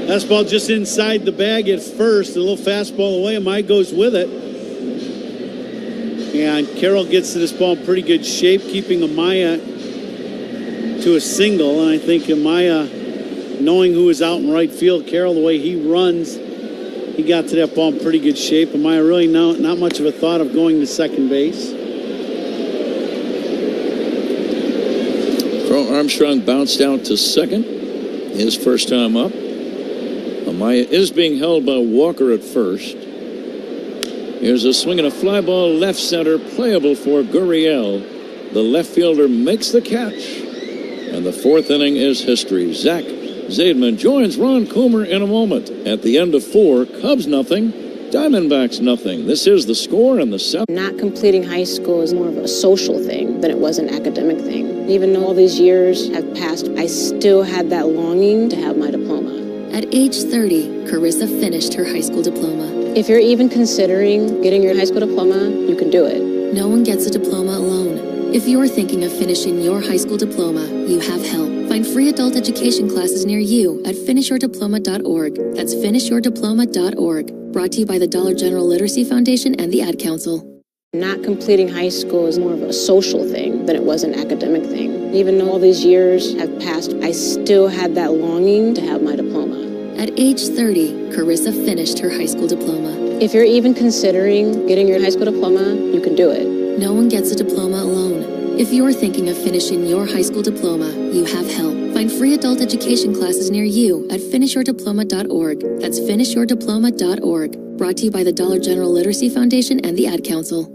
Speaker 24: Fastball just inside the bag at first. A little fastball away. Amaya goes with it. And Carroll gets to this ball in pretty good shape, keeping Amaya to a single. And I think Amaya, knowing who is out in right field, Carroll, the way he runs, he got to that ball in pretty good shape. Amaya really not much of a thought of going to second base.
Speaker 4: Crow Armstrong bounced out to second. His first time up. Amaya is being held by Walker at first. Here's a swing and a fly ball left center, playable for Gurriel. The left fielder makes the catch. And the 4th inning is history. Zach Zaidman joins Ron Coomer in a moment. At the end of 4, Cubs nothing, Diamondbacks nothing. This is the score in the 7th.
Speaker 14: Not completing high school is more of a social thing than it was an academic thing. Even though all these years have passed, I still had that longing to have my diploma.
Speaker 17: At age 30, Carissa finished her high school diploma.
Speaker 14: If you're even considering getting your high school diploma, you can do it.
Speaker 17: No one gets a diploma alone. If you're thinking of finishing your high school diploma, you have help. Find free adult education classes near you at finishyourdiploma.org. That's finishyourdiploma.org. Brought to you by the Dollar General Literacy Foundation and the Ad Council.
Speaker 14: Not completing high school is more of a social thing than it was an academic thing. Even though all these years have passed, I still had that longing to have my diploma.
Speaker 17: At age 30, Carissa finished her high school diploma.
Speaker 14: If you're even considering getting your high school diploma, you can do it.
Speaker 17: No one gets a diploma alone. If you're thinking of finishing your high school diploma, you have help. Find free adult education classes near you at finishyourdiploma.org. That's finishyourdiploma.org. Brought to you by the Dollar General Literacy Foundation and the Ad Council.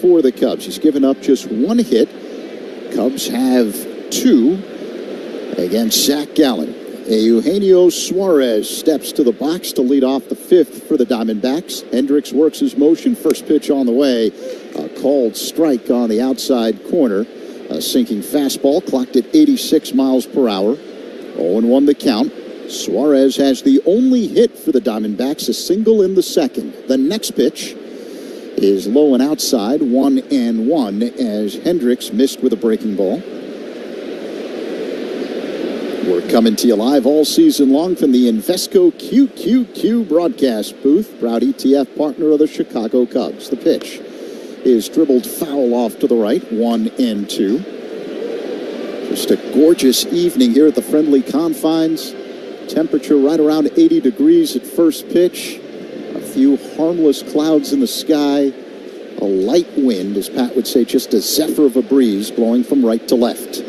Speaker 8: For the Cubs, he's given up just 1 hit, Cubs have 2 against Zach Gallen. Eugenio Suarez steps to the box to lead off the 5th for the Diamondbacks. Hendricks works his motion. First pitch on the way. A called strike on the outside corner. A sinking fastball clocked at 86 miles per hour. 0-1 the count. Suarez has the only hit for the Diamondbacks, a single in the second. The next pitch is low and outside, 1-1, as Hendricks missed with a breaking ball. We're coming to you live all season long from the Invesco QQQ broadcast booth, proud ETF partner of the Chicago Cubs. The pitch is dribbled foul off to the right, 1-2. Just a gorgeous evening here at the friendly confines. Temperature right around 80 degrees at first pitch. A few harmless clouds in the sky. A light wind, as Pat would say, just a zephyr of a breeze blowing from right to left.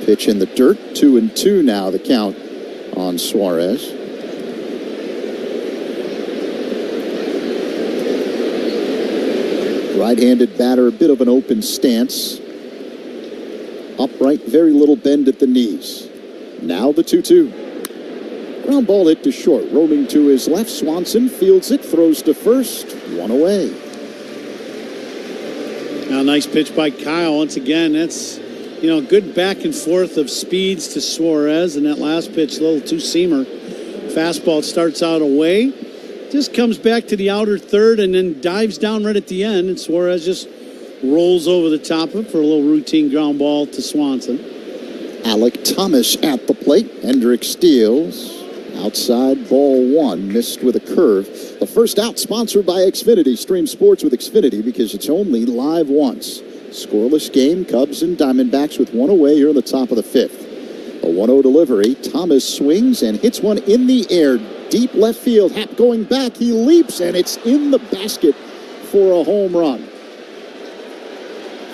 Speaker 8: Pitch in the dirt, 2-2 now the count on Suarez. Right-handed batter, a bit of an open stance. Upright, very little bend at the knees. Now the 2-2. Ground ball hit to short, roaming to his left. Swanson fields it, throws to first, 1 away.
Speaker 24: Now, nice pitch by Kyle. Once again, that's, good back and forth of speeds to Suarez. And that last pitch, little two-seamer. Fastball starts out away. Just comes back to the outer third and then dives down right at the end. And Suarez just rolls over the top of it for a little routine ground ball to Swanson.
Speaker 8: Alec Thomas at the plate. Hendricks steals. Outside, ball 1, missed with a curve. The first out sponsored by Xfinity. Stream sports with Xfinity because it's only live once. Scoreless game, Cubs and Diamondbacks with 1 away here in the top of the 5th. A 1-0 delivery. Thomas swings and hits one in the air. Deep left field. Happ going back. He leaps and it's in the basket for a home run.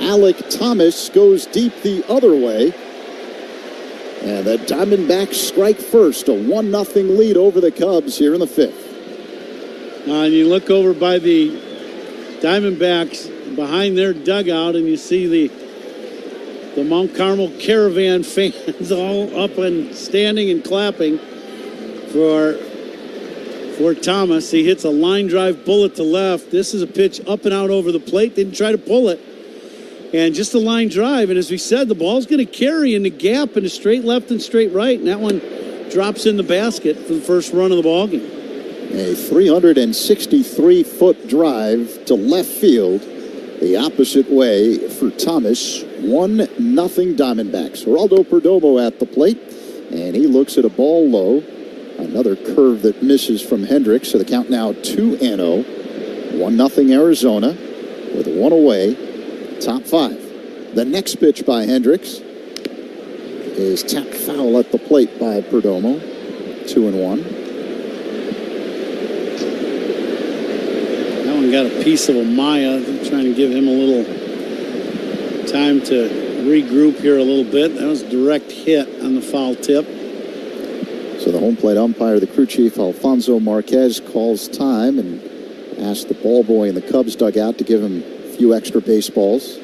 Speaker 8: Alec Thomas goes deep the other way. And the Diamondbacks strike first, a 1-0 lead over the Cubs here in the 5th.
Speaker 24: And you look over by the Diamondbacks behind their dugout, and you see the Mount Carmel Caravan fans all up and standing and clapping for Thomas. He hits a line drive bullet to left. This is a pitch up and out over the plate. Didn't try to pull it. And just a line drive. And as we said, the ball's going to carry in the gap in a straight left and straight right. And that one drops in the basket for the first run of the ballgame.
Speaker 8: A 363-foot drive to left field. The opposite way for Thomas. 1-0 Diamondbacks. Geraldo Perdomo at the plate. And he looks at a ball low. Another curve that misses from Hendricks. So the count now 2-0. 1-0 Arizona with 1 away. Top 5. The next pitch by Hendricks is tapped foul at the plate by Perdomo. 2-1.
Speaker 24: That one got a piece of Amaya. I'm trying to give him a little time to regroup here a little bit. That was a direct hit on the foul tip.
Speaker 8: So the home plate umpire, the crew chief, Alfonso Marquez, calls time and asks the ball boy in the Cubs dugout to give him few extra baseballs.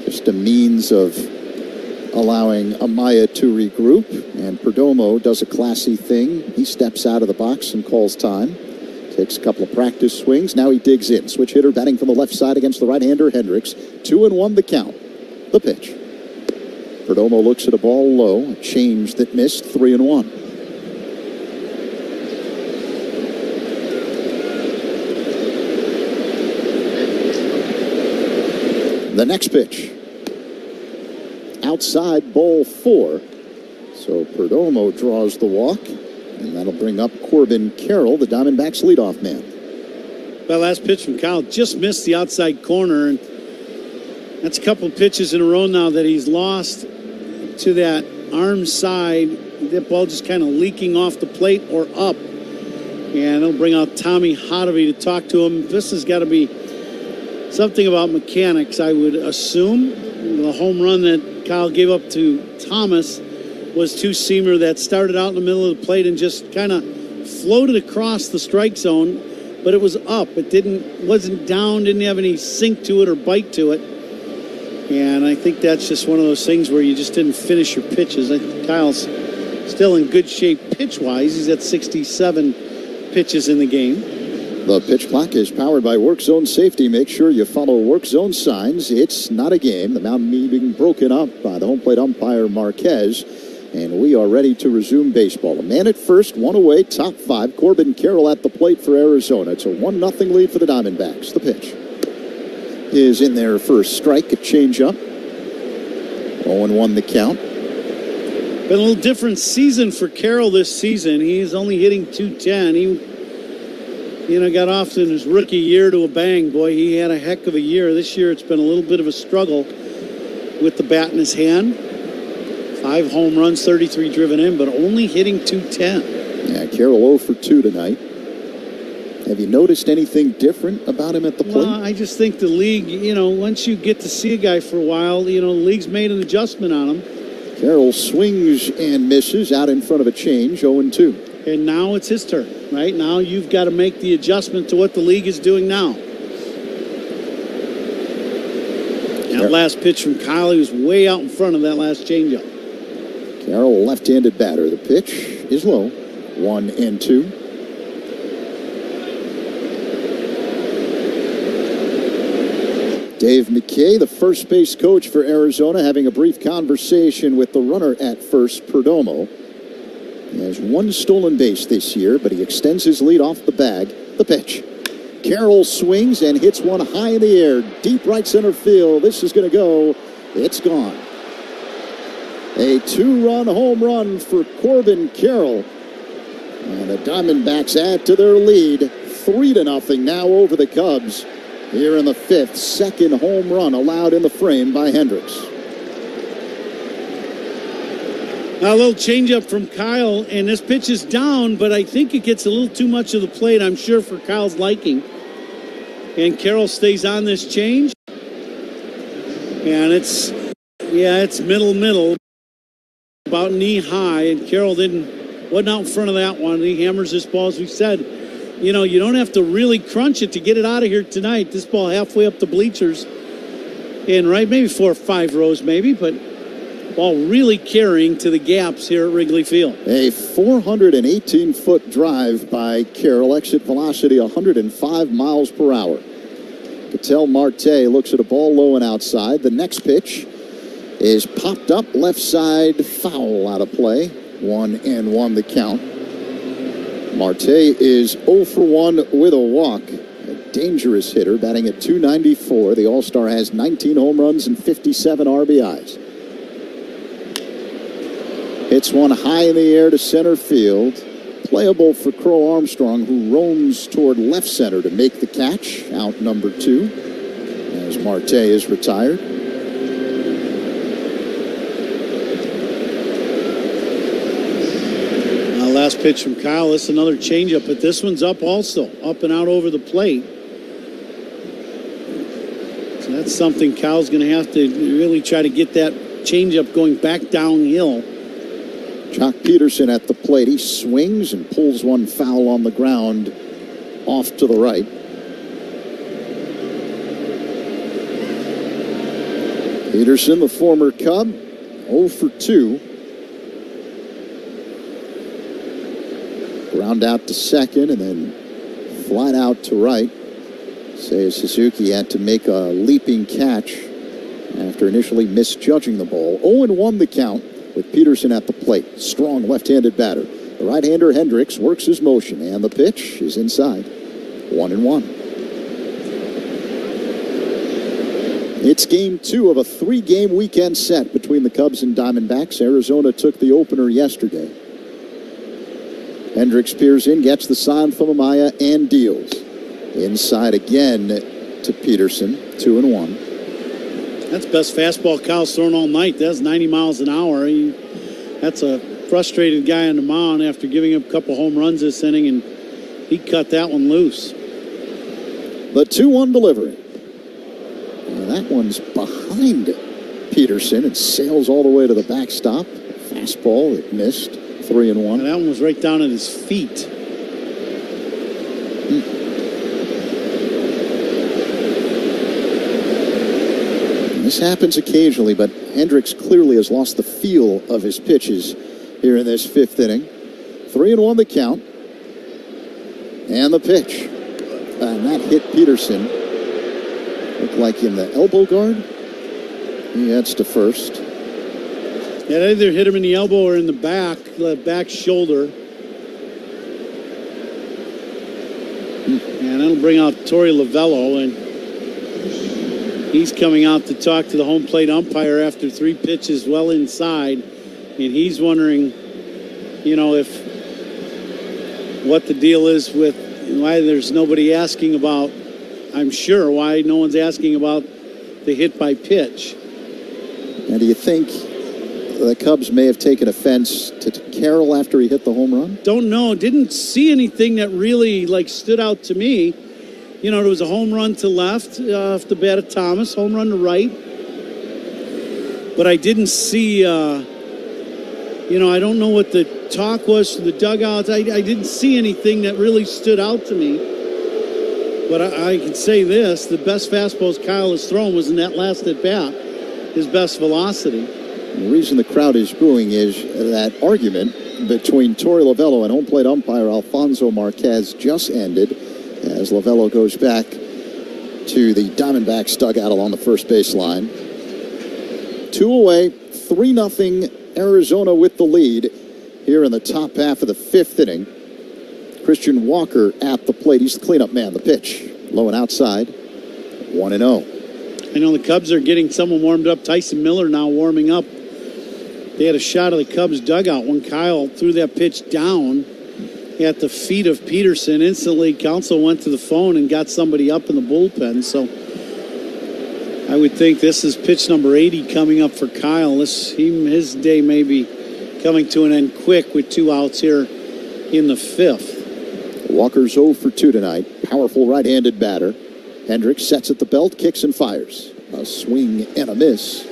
Speaker 8: Just a means of allowing Amaya to regroup. And Perdomo does a classy thing. He steps out of the box and calls time. Takes a couple of practice swings. Now he digs in. Switch hitter batting from the left side against the right-hander Hendricks. 2-1 the count. The pitch. Perdomo looks at a ball low. A change that missed. 3-1. The next pitch. Outside, ball 4. So Perdomo draws the walk, and that'll bring up Corbin Carroll, the Diamondbacks leadoff man.
Speaker 24: That last pitch from Kyle just missed the outside corner, and that's a couple of pitches in a row now that he's lost to that arm side. That ball just kind of leaking off the plate or up, and it'll bring out Tommy Hotovy to talk to him. This has got to be something about mechanics, I would assume. The home run that Kyle gave up to Thomas was two-seamer that started out in the middle of the plate and just kind of floated across the strike zone, but it was up. It wasn't down, didn't have any sink to it or bite to it. And I think that's just one of those things where you just didn't finish your pitches. I think Kyle's still in good shape pitch-wise. He's at 67 pitches in the game.
Speaker 8: The pitch clock is powered by Work Zone Safety. Make sure you follow Work Zone signs. It's not a game. The mound being broken up by the home plate umpire Marquez. And we are ready to resume baseball. A man at first, one away, top 5. Corbin Carroll at the plate for Arizona. It's a 1-0 lead for the Diamondbacks. The pitch is in there for a strike, a changeup. 0-1 the count.
Speaker 24: Been a little different season for Carroll this season. He's only hitting .210. He, got off in his rookie year to a bang. Boy, he had a heck of a year. This year it's been a little bit of a struggle with the bat in his hand. 5 home runs, 33 driven in, but only hitting .210.
Speaker 8: Yeah, Carroll 0 for 2 tonight. Have you noticed anything different about him at the plate?
Speaker 24: Well, I just think the league, once you get to see a guy for a while, the league's made an adjustment on him.
Speaker 8: Carroll swings and misses out in front of a change, 0-2.
Speaker 24: And now it's his turn, right? Now you've got to make the adjustment to what the league is doing now. That last pitch from Kyle, he was way out in front of that last changeup.
Speaker 8: Carroll, left-handed batter. The pitch is low, 1-2. Dave McKay, the first base coach for Arizona, having a brief conversation with the runner at first, Perdomo. He has 1 stolen base this year, but he extends his lead off the bag. The pitch. Carroll swings and hits one high in the air, deep right center field. This is going to go. It's gone. A 2-run home run for Corbin Carroll. And the Diamondbacks add to their lead, 3-0 now over the Cubs. Here in the 5th, second home run allowed in the frame by Hendricks.
Speaker 24: Now a little changeup from Kyle, and this pitch is down, but I think it gets a little too much of the plate, I'm sure, for Kyle's liking. And Carroll stays on this change. And it's middle, about knee high, and Carroll wasn't out in front of that one. He hammers this ball, as we said. You don't have to really crunch it to get it out of here tonight. This ball halfway up the bleachers, and right, maybe 4 or 5 rows, maybe, but ball really carrying to the gaps here at Wrigley Field.
Speaker 8: A 418-foot drive by Carroll, exit velocity 105 miles per hour. Ketel Marte looks at a ball low and outside. The next pitch is popped up, left side, foul out of play. 1-1 the count. Marte is 0 for 1 with a walk. A dangerous hitter, batting at .294. The All-Star has 19 home runs and 57 RBIs. Hits one high in the air to center field. Playable for Crow Armstrong, who roams toward left center to make the catch. Out number 2 as Marte is retired.
Speaker 24: Last pitch from Kyle. This is another changeup, but this one's up also. Up and out over the plate. So that's something Kyle's going to have to really try to get that changeup going back downhill.
Speaker 8: Jock Peterson at the plate. He swings and pulls one foul on the ground off to the right. Peterson, the former Cub, 0 for 2. Ground out to second and then flat out to right. Seiya Suzuki had to make a leaping catch after initially misjudging the ball. 0-1 the count with Peterson at the plate. Strong left-handed batter. The right-hander Hendricks works his motion, and the pitch is inside. 1-1. It's game 2 of a 3-game weekend set between the Cubs and Diamondbacks. Arizona took the opener yesterday. Hendricks peers in, gets the sign from Amaya, and deals. Inside again to Peterson, 2-1.
Speaker 24: That's the best fastball Kyle's thrown all night. That's 90 miles an hour. That's a frustrated guy on the mound after giving up a couple home runs this inning, and he cut that one loose.
Speaker 8: The 2-1 delivery. And that one's behind Peterson. It sails all the way to the backstop. Fastball, it missed. 3-1.
Speaker 24: And that one was right down at his feet.
Speaker 8: This happens occasionally, but Hendricks clearly has lost the feel of his pitches here in this fifth inning. 3-1 the count. And the pitch. And that hit Peterson. Looked like in the elbow guard. He heads to first.
Speaker 24: Yeah, they either hit him in the elbow or in the back shoulder. And that'll bring out Torey Lovello, and he's coming out to talk to the home plate umpire after 3 pitches well inside. And he's wondering, what the deal is with why there's nobody asking about, I'm sure, why no one's asking about the hit by pitch.
Speaker 8: And do you think the Cubs may have taken offense to Carroll after he hit the home run?
Speaker 24: Don't know. Didn't see anything that really stood out to me. There was a home run to left off the bat of Thomas, home run to right. But I didn't see, I don't know what the talk was to the dugouts. I didn't see anything that really stood out to me. But I can say this, the best fastballs Kyle has thrown was in that last at bat, his best velocity.
Speaker 8: The reason the crowd is booing is that argument between Torey Lovello and home plate umpire Alfonso Marquez just ended as Lovello goes back to the Diamondbacks dugout along the first base line. 2 away, 3-0 Arizona with the lead here in the top half of the fifth inning. Christian Walker at the plate. He's the cleanup man. The pitch, low and outside, 1-0.
Speaker 24: I know the Cubs are getting someone warmed up. Tyson Miller now warming up. They had a shot of the Cubs dugout when Kyle threw that pitch down at the feet of Peterson. Instantly, Counsell went to the phone and got somebody up in the bullpen. So I would think this is pitch number 80 coming up for Kyle. His day may be coming to an end quick with 2 outs here in the fifth.
Speaker 8: Walker's 0 for 2 tonight. Powerful right-handed batter. Hendricks sets at the belt, kicks and fires. A swing and a miss.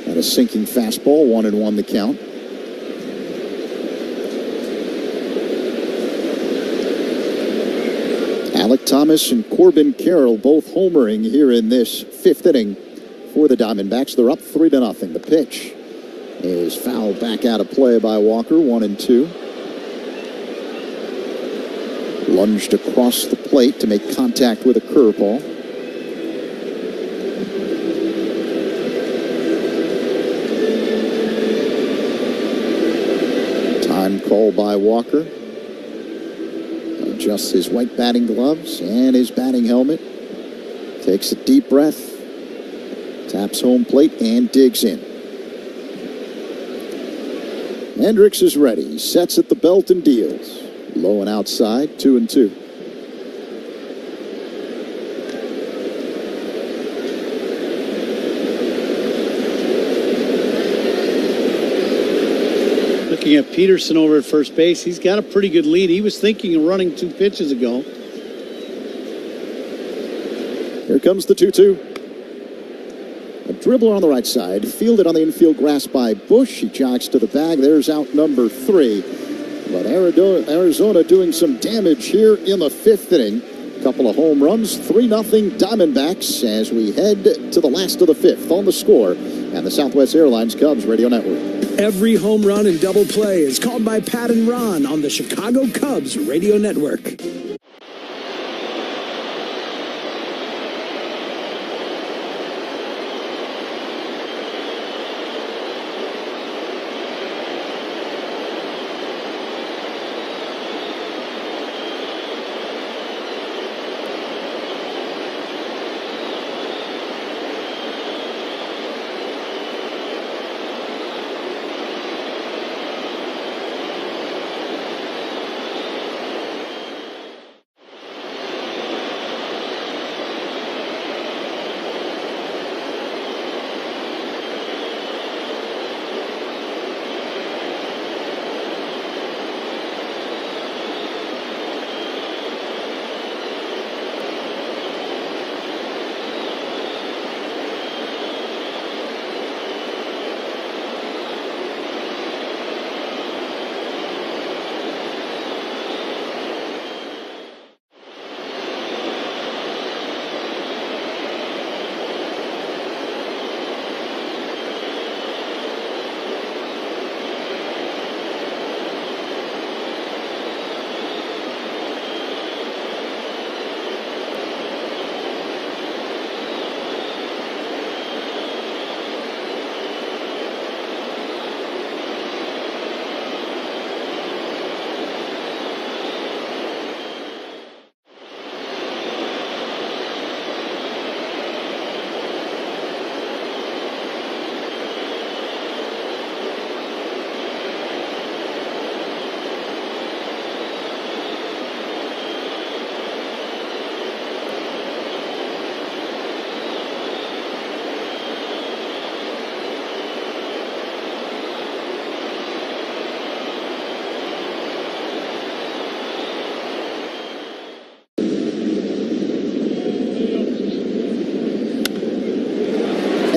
Speaker 8: And a sinking fastball, 1-1 the count. Alec Thomas and Corbin Carroll both homering here in this fifth inning for the Diamondbacks. They're up 3-0. The pitch is fouled back out of play by Walker, 1-2. Lunged across the plate to make contact with a curveball. Time call by Walker. Adjusts his white batting gloves and his batting helmet. Takes a deep breath. Taps home plate and digs in. Hendricks is ready. He sets at the belt and deals. Low and outside, 2-2.
Speaker 24: Looking at Peterson over at first base, he's got a pretty good lead. He was thinking of running 2 pitches ago.
Speaker 8: Here comes the 2-2. A dribbler on the right side, fielded on the infield grass by Bush. He jogs to the bag. There's out number 3. But Arizona doing some damage here in the fifth inning. A couple of home runs, 3-0 Diamondbacks as we head to the last of the fifth on The Score and the Southwest Airlines Cubs Radio Network.
Speaker 1: Every home run and double play is called by Pat and Ron on the Chicago Cubs Radio Network.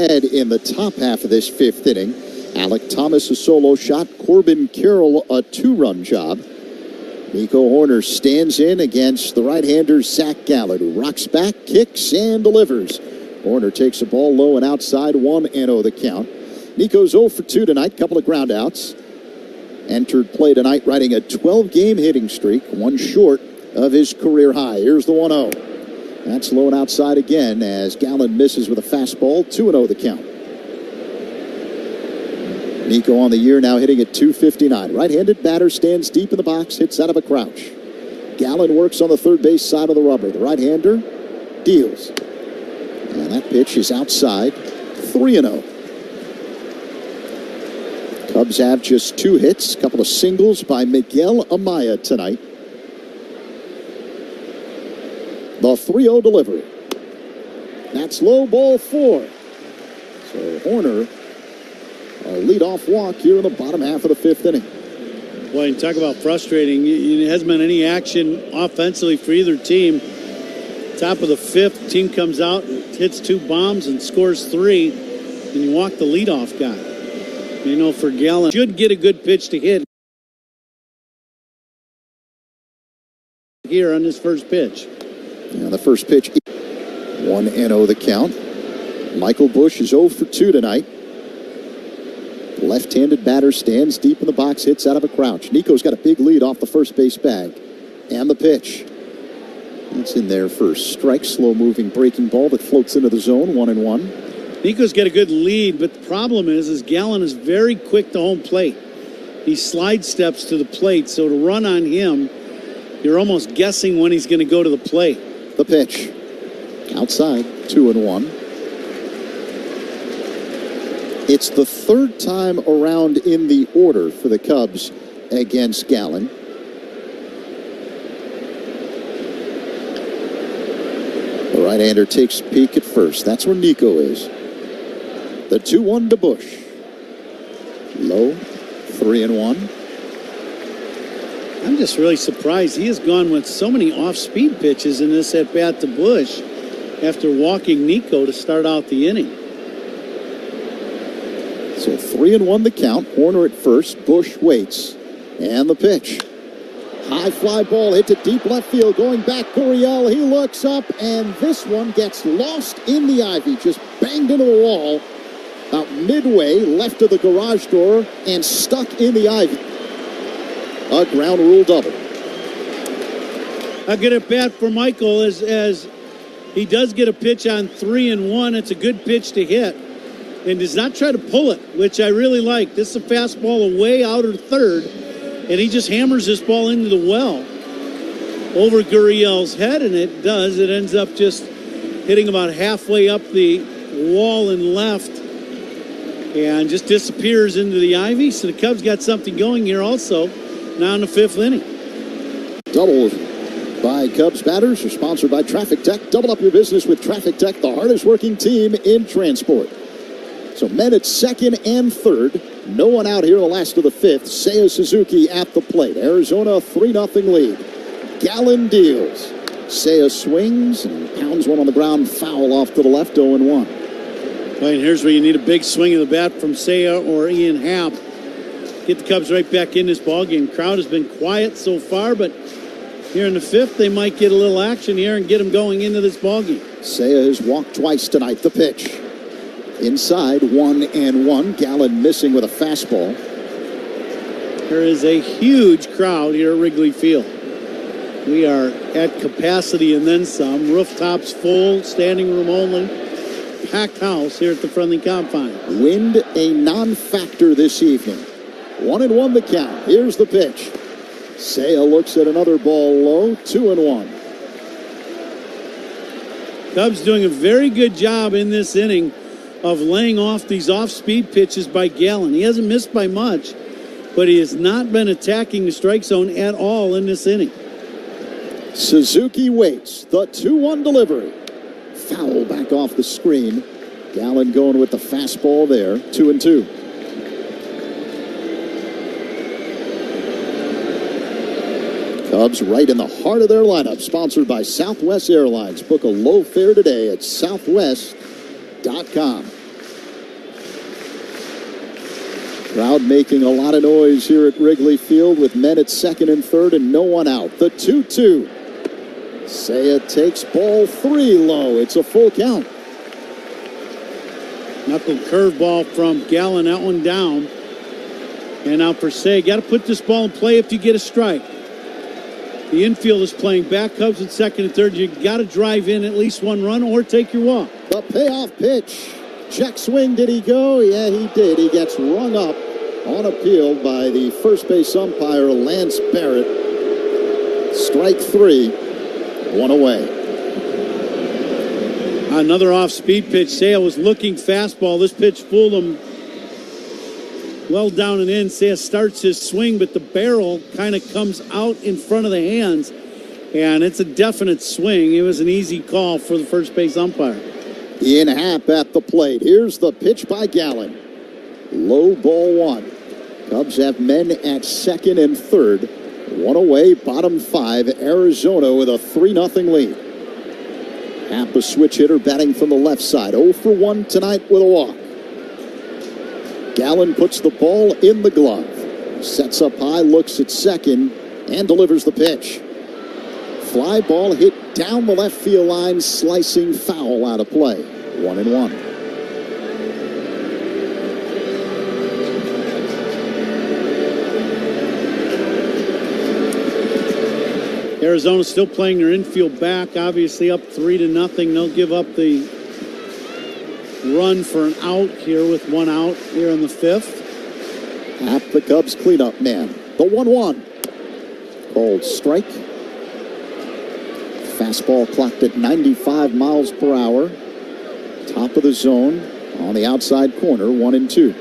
Speaker 8: ahead in the top half of this fifth inning. Alec Thomas a solo shot. Corbin Carroll a two-run job. Nico Horner stands in against the right-hander Zach Gallen, who rocks back, kicks, and delivers. Horner takes a ball low and outside, 1-0 the count. Nico's 0 for 2 tonight, couple of groundouts. Entered play tonight riding a 12-game hitting streak, one short of his career high. Here's the 1-0. That's low and outside again as Gallen misses with a fastball, 2-0 the count. Nico on the year now hitting at .259. Right-handed batter stands deep in the box, hits out of a crouch. Gallen works on the third base side of the rubber. The right-hander deals. And that pitch is outside, 3-0. Cubs have just 2 hits, a couple of singles by Miguel Amaya tonight. The 3-0 delivery. That's low, ball 4. So Horner, a leadoff walk here in the bottom half of the fifth inning.
Speaker 24: Boy, and talk about frustrating. It hasn't been any action offensively for either team. Top of the fifth, team comes out, hits 2 bombs and scores 3, and you walk the leadoff guy. You know, for Gallen, should get a good pitch to hit here on this first pitch.
Speaker 8: Yeah, the first pitch, 1-0 the count. Michael Busch is 0 for 2 tonight. Left-handed batter stands deep in the box, hits out of a crouch. Nico's got a big lead off the first base bag. And the pitch. It's in there for strike. Slow-moving breaking ball that floats into the zone, 1-1.
Speaker 24: Nico's got a good lead, but the problem is Gallen is very quick to home plate. He slide steps to the plate, so to run on him, you're almost guessing when he's going to go to the plate.
Speaker 8: The pitch. Outside, 2-1. It's the third time around in the order for the Cubs against Gallen. The right-hander takes a peek at first. That's where Nico is. The 2-1 to Busch. Low, 3-1.
Speaker 24: I'm just really surprised he has gone with so many off-speed pitches in this at-bat to Busch after walking Nico to start out the inning.
Speaker 8: So 3-1 the count. Horner at first. Busch waits. And the pitch. High fly ball hit to deep left field. Going back, Gurriel. He looks up, and this one gets lost in the ivy. Just banged into the wall about midway left of the garage door and stuck in the ivy. A ground rule double.
Speaker 24: A good at bat for Michael as he does get a pitch on 3-1. It's a good pitch to hit. And does not try to pull it, which I really like. This is a fastball away outer third, and he just hammers this ball into the well over Gurriel's head, and it does. It ends up just hitting about halfway up the wall and left and just disappears into the ivy. So the Cubs got something going here also now in the fifth inning.
Speaker 8: Double by Cubs batters are sponsored by Traffic Tech. Double up your business with Traffic Tech, the hardest working team in transport. So men at second and third. No one out here in the last of the fifth. Seiya Suzuki at the plate. Arizona 3-0 lead. Gallen deals. Seiya swings and pounds one on the ground. Foul off to the left, 0-1.
Speaker 24: Right, and here's where you need a big swing of the bat from Seiya or Ian Happ. Get the Cubs right back in this ballgame. Crowd has been quiet so far, but here in the fifth, they might get a little action here and get them going into this ballgame.
Speaker 8: Seiya has walked twice tonight. The pitch. Inside, 1-1. Gallen missing with a fastball.
Speaker 24: There is a huge crowd here at Wrigley Field. We are at capacity and then some. Rooftops full, standing room only. Packed house here at the friendly confine.
Speaker 8: Wind a non-factor this evening. 1-1 the count. Here's the pitch. Seiya looks at another ball low. 2-1.
Speaker 24: Cubs doing a very good job in this inning of laying off these off-speed pitches by Gallen. He hasn't missed by much, but he has not been attacking the strike zone at all in this inning.
Speaker 8: Suzuki waits. The 2-1 delivery. Foul back off the screen. Gallen going with the fastball there. 2-2. Cubs right in the heart of their lineup. Sponsored by Southwest Airlines. Book a low fare today at southwest.com. Crowd making a lot of noise here at Wrigley Field with men at second and third and no one out. The 2-2. Seiya takes ball 3 low. It's a full count.
Speaker 24: Knuckle curveball from Gallen, that one down. And now for Seiya, got to put this ball in play if you get a strike. The infield is playing back, Cubs at second and third. You got to drive in at least one run or take your walk.
Speaker 8: The payoff pitch. Check swing, did he go? Yeah, he did. He gets rung up on appeal by the first base umpire, Lance Barrett. Strike 3, 1 away.
Speaker 24: Another off-speed pitch. Seiya was looking fastball. This pitch fooled him well down and in. Seiya starts his swing, but the barrel kind of comes out in front of the hands, and it's a definite swing. It was an easy call for the first base umpire.
Speaker 8: Ian Happ at the plate. Here's the pitch by Gallen. Low ball 1. Cubs have men at second and third. 1 away, bottom 5. Arizona with a 3-0 lead. Happ, a switch hitter, batting from the left side. 0 for 1 tonight with a walk. Gallen puts the ball in the glove. Sets up high, looks at second, and delivers the pitch. Fly ball hit down the left field line, slicing foul out of play. 1-1.
Speaker 24: Arizona still playing their infield back, obviously up 3-0. They'll give up the run for an out here with 1 out here in the 5th.
Speaker 8: Happ, the Cubs cleanup man. The 1-1. Called strike. Fastball clocked at 95 miles per hour. Top of the zone on the outside corner, 1-2.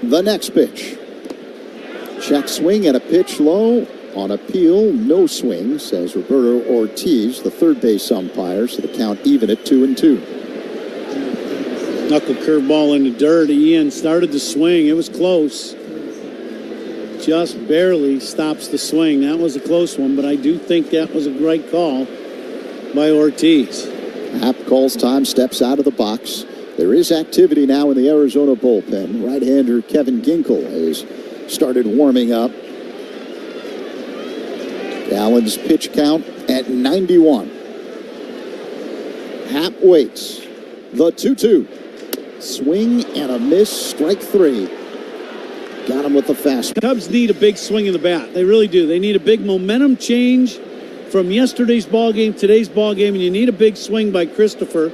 Speaker 8: The next pitch. Check swing and a pitch low. On appeal, no swing, says Roberto Ortiz, the third base umpire, so the count even at 2-2.
Speaker 24: Knuckle curveball in the dirt. Ian started the swing. It was close. Just barely stops the swing. That was a close one, but I do think that was a great call by Ortiz.
Speaker 8: Happ calls time, steps out of the box. There is activity now in the Arizona bullpen. Right-hander Kevin Ginkel has started warming up. Gallen's pitch count at 91. Happ waits. The 2-2. Swing and a miss. Strike 3. Got him with the fastball.
Speaker 24: Cubs need a big swing in the bat. They really do. They need a big momentum change from yesterday's ball game, today's ball game, and you need a big swing by Christopher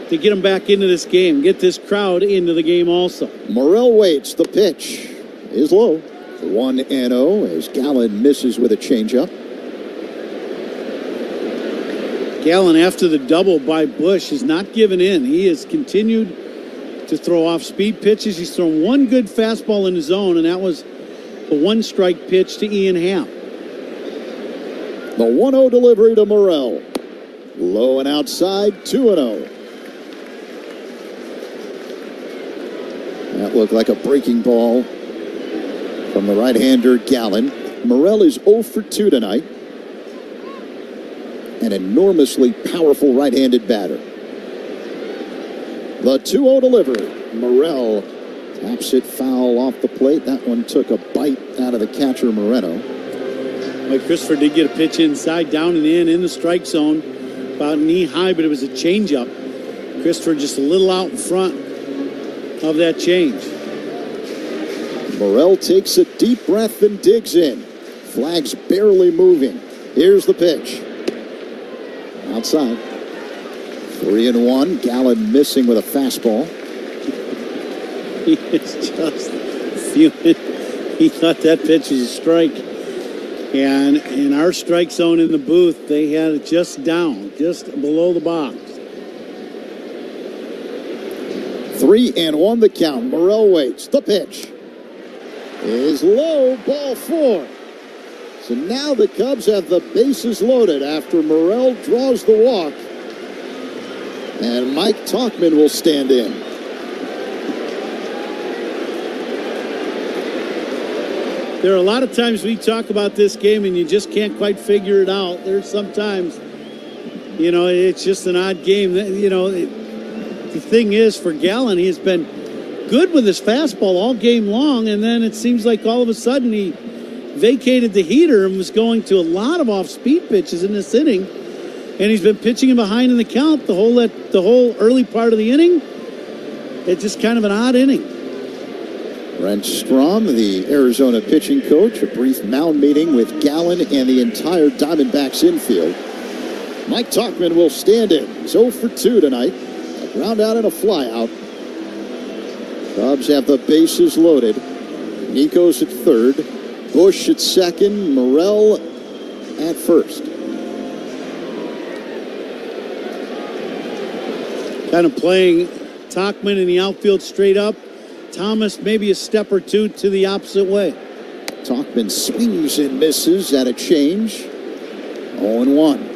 Speaker 24: to get him back into this game, get this crowd into the game also.
Speaker 8: Morel waits. The pitch is low. 1-0 as Gallen misses with a changeup.
Speaker 24: Gallen, after the double by Bush, has not given in. He has continued to throw off speed pitches. He's thrown one good fastball in the zone, and that was a 1-strike pitch to Ian Happ.
Speaker 8: The 1-0 delivery to Morel. Low and outside, 2-0. That looked like a breaking ball from the right-hander Gallen. Morel is 0 for 2 tonight. An enormously powerful right-handed batter. The 2-0 delivery. Morel taps it foul off the plate. That one took a bite out of the catcher, Moreno.
Speaker 24: Well, Christopher did get a pitch inside, down and in the strike zone. About knee-high, but it was a changeup. Christopher just a little out in front of that change.
Speaker 8: Morel takes a deep breath and digs in. Flag's barely moving. Here's the pitch. Outside. 3-1. Gallen missing with a fastball.
Speaker 24: He is just fuming. He thought that pitch was a strike. And in our strike zone in the booth, they had it just down, just below the box.
Speaker 8: 3-1 the count. Morel waits. The pitch is low. Ball 4. So now the Cubs have the bases loaded after Morel draws the walk. And Mike Tauchman will stand in.
Speaker 24: There are a lot of times we talk about this game and you just can't quite figure it out. There's sometimes You know, it's just an odd game. You know, the thing is, for Gallen, he's been good with his fastball all game long, and then it seems like all of a sudden he vacated the heater and was going to a lot of off-speed pitches in this inning, and he's been pitching him behind in the count the whole early part of the inning. It's just kind of an odd inning.
Speaker 8: Brent Strom, the Arizona pitching coach, a brief mound meeting with Gallen and the entire Diamondbacks infield. Mike Tauchman will stand in. He's 0 for 2 tonight. A ground out and a fly out. Cubs have the bases loaded. Nico's at third. Bush at second. Morel at first.
Speaker 24: Kind of playing Tauchman in the outfield straight up. Thomas maybe a step or two to the opposite way.
Speaker 8: Tauchman swings and misses at a change. 0-1.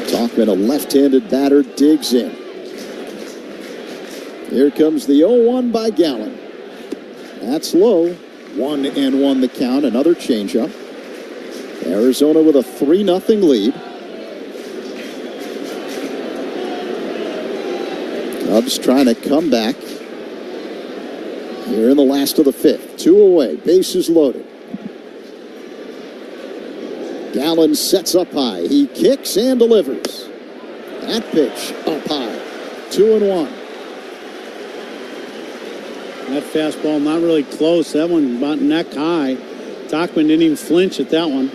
Speaker 8: Tauchman, a left-handed batter, digs in. Here comes the 0-1 by Gallen. That's low. 1-1 the count. Another changeup. Arizona with a 3-0 lead. Cubs trying to come back here in the last of the fifth. 2 away, bases loaded. Gallen sets up high. He kicks and delivers. That pitch up high. 2-1.
Speaker 24: That fastball not really close. That one about neck high. Tauchman didn't even flinch at that one.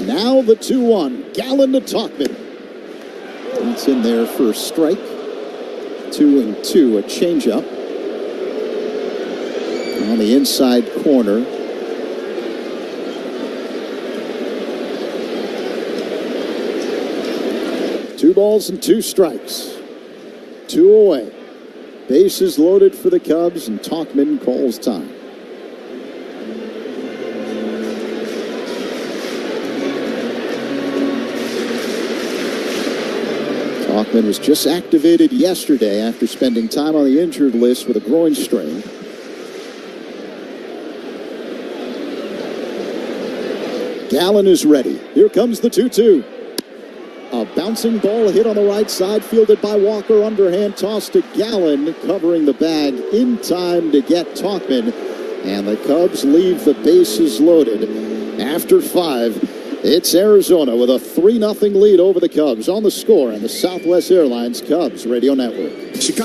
Speaker 8: Now the 2-1. Gallen to Tauchman. It's in there for a strike. 2-2, a changeup. On the inside corner. Two balls and 2 strikes. 2 away. Bases loaded for the Cubs, and Tauchman calls time. Tauchman was just activated yesterday after spending time on the injured list with a groin strain. Gallen is ready. Here comes the 2-2. A bouncing ball hit on the right side, fielded by Walker. Underhand toss to Gallen, covering the bag in time to get Tauchman. And the Cubs leave the bases loaded. After 5, it's Arizona with a 3-0 lead over the Cubs. On the score on the Southwest Airlines Cubs Radio Network.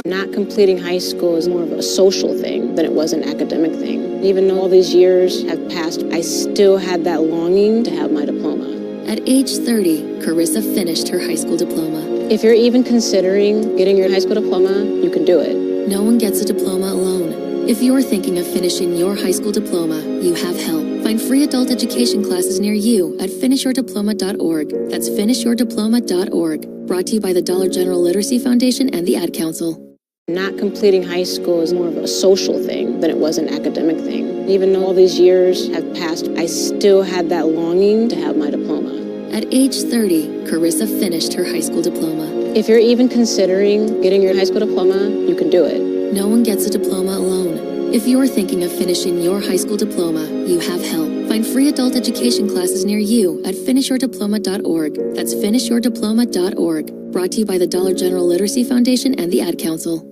Speaker 14: Not completing high school is more of a social thing than it was an academic thing. Even though all these years have passed, I still had that longing to have my diploma.
Speaker 17: At age 30, Carissa finished her high school diploma.
Speaker 14: If you're even considering getting your high school diploma, you can do it.
Speaker 17: No one gets a diploma alone. If you're thinking of finishing your high school diploma, you have help. Find free adult education classes near you at finishyourdiploma.org. That's finishyourdiploma.org. Brought to you by the Dollar General Literacy Foundation and the Ad Council.
Speaker 14: Not completing high school is more of a social thing than it was an academic thing. Even though all these years have passed, I still had that longing to have my diploma.
Speaker 17: At age 30, Carissa finished her high school diploma.
Speaker 14: If you're even considering getting your high school diploma, you can do it.
Speaker 17: No one gets a diploma alone. If you're thinking of finishing your high school diploma, you have help. Find free adult education classes near you at finishyourdiploma.org. That's finishyourdiploma.org. Brought to you by the Dollar General Literacy Foundation and the Ad Council.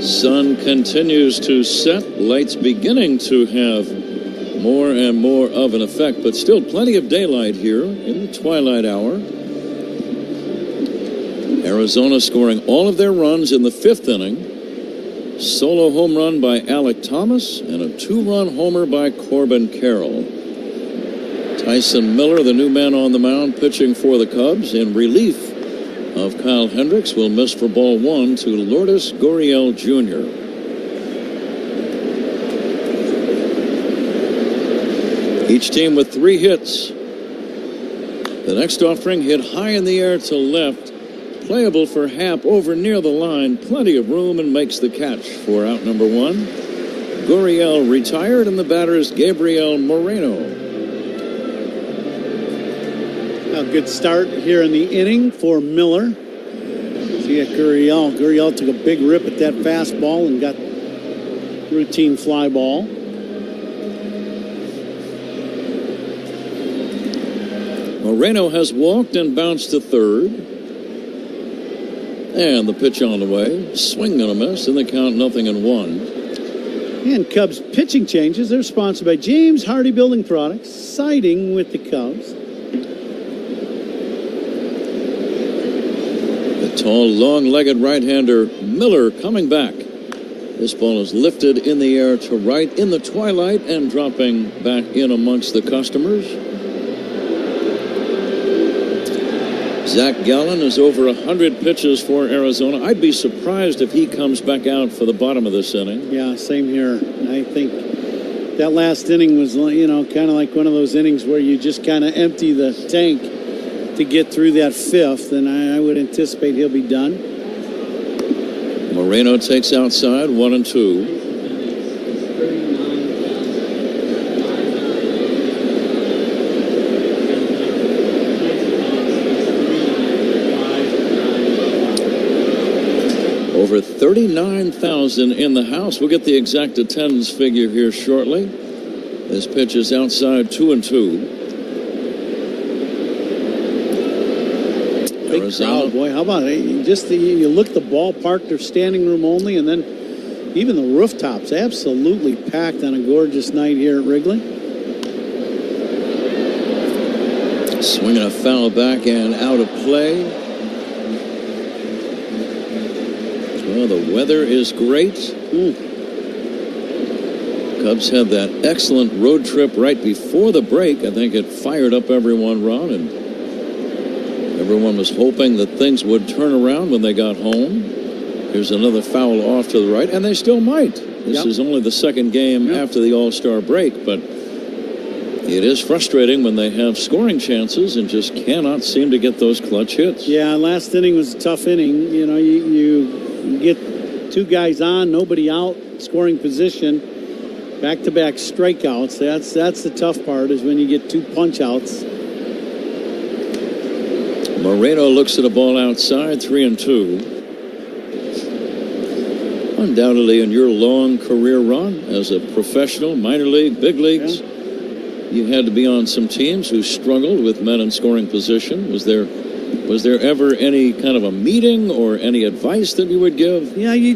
Speaker 4: Sun continues to set. Lights beginning to have more and more of an effect, but still plenty of daylight here in the twilight hour. Arizona scoring all of their runs in the 5th inning. Solo home run by Alec Thomas and a 2-run homer by Corbin Carroll. Tyson Miller, the new man on the mound, pitching for the Cubs in relief of Kyle Hendricks, will miss for ball 1 to Lourdes Gurriel Jr. Each team with 3 hits. The next offering hit high in the air to left. Playable for Happ over near the line. Plenty of room, and makes the catch for out number 1. Gurriel retired, and the batter is Gabriel Moreno.
Speaker 24: A good start here in the inning for Miller. See at Gurriel. Gurriel took a big rip at that fastball and got routine fly ball.
Speaker 4: Moreno has walked and bounced to third. And the pitch on the way. Swing and a miss, and the count 0-1.
Speaker 24: And Cubs pitching changes. They're sponsored by James Hardy Building Products, siding with the Cubs.
Speaker 4: The tall, long-legged right-hander Miller coming back. This ball is lifted in the air to right in the twilight and dropping back in amongst the customers. Zach Gallen is over 100 pitches for Arizona. I'd be surprised if he comes back out for the bottom of this inning.
Speaker 24: Yeah, same here. I think that last inning was, kind of like one of those innings where you just kind of empty the tank to get through that 5th, and I would anticipate he'll be done.
Speaker 4: Moreno takes outside, 1-2. Over 39,000 in the house. We'll get the exact attendance figure here shortly. This pitch is outside, 2-2.
Speaker 24: Big crowd, boy. How about it? You look at the ballpark, they're standing room only, and then even the rooftops absolutely packed on a gorgeous night here at Wrigley.
Speaker 4: Swinging a foul back and out of play. Well, the weather is great. Cubs had that excellent road trip right before the break. I think it fired up everyone, Ron, and everyone was hoping that things would turn around when they got home. Here's another foul off to the right, and they still might. This is only the 2nd game after the All-Star break, but it is frustrating when they have scoring chances and just cannot seem to get those clutch hits.
Speaker 24: Yeah, last inning was a tough inning. You get 2 guys on, nobody out, scoring position, back-to-back strikeouts. That's the tough part, is when you get 2 punch-outs.
Speaker 4: Moreno looks at a ball outside, 3-2. Undoubtedly, in your long career run as a professional, minor league, big leagues, you had to be on some teams who struggled with men in scoring position. Was there ever any kind of a meeting or any advice that you would give?
Speaker 24: Yeah, you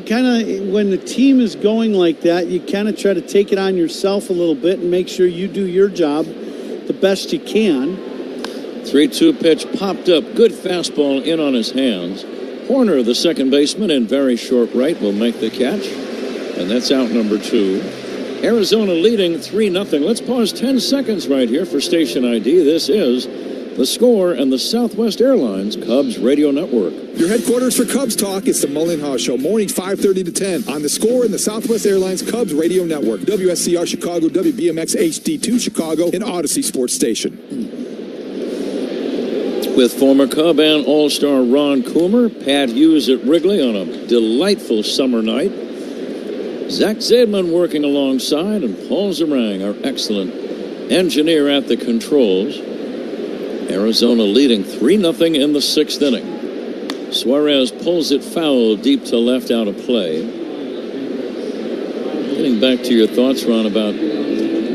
Speaker 24: kind of, when the team is going like that, you kind of try to take it on yourself a little bit and make sure you do your job the best you can.
Speaker 4: 3-2 pitch popped up. Good fastball in on his hands. Horner, the second baseman, in very short right, will make the catch. And that's out number 2. Arizona leading 3-0. Let's pause 10 seconds right here for station ID. This is The Score and the Southwest Airlines Cubs Radio Network.
Speaker 19: Your headquarters for Cubs Talk is the Mullen Haw Show, mornings 5:30 to 10 on The Score and the Southwest Airlines Cubs Radio Network, WSCR Chicago, WBMX HD2 Chicago, and Odyssey Sports Station.
Speaker 4: With former Cub and All-Star Ron Coomer, Pat Hughes at Wrigley on a delightful summer night. Zach Zaidman working alongside, and Paul Zarang, our excellent engineer at the controls. Arizona leading 3-0 in the 6th inning. Suarez pulls it foul deep to left, out of play. Getting back to your thoughts, Ron, about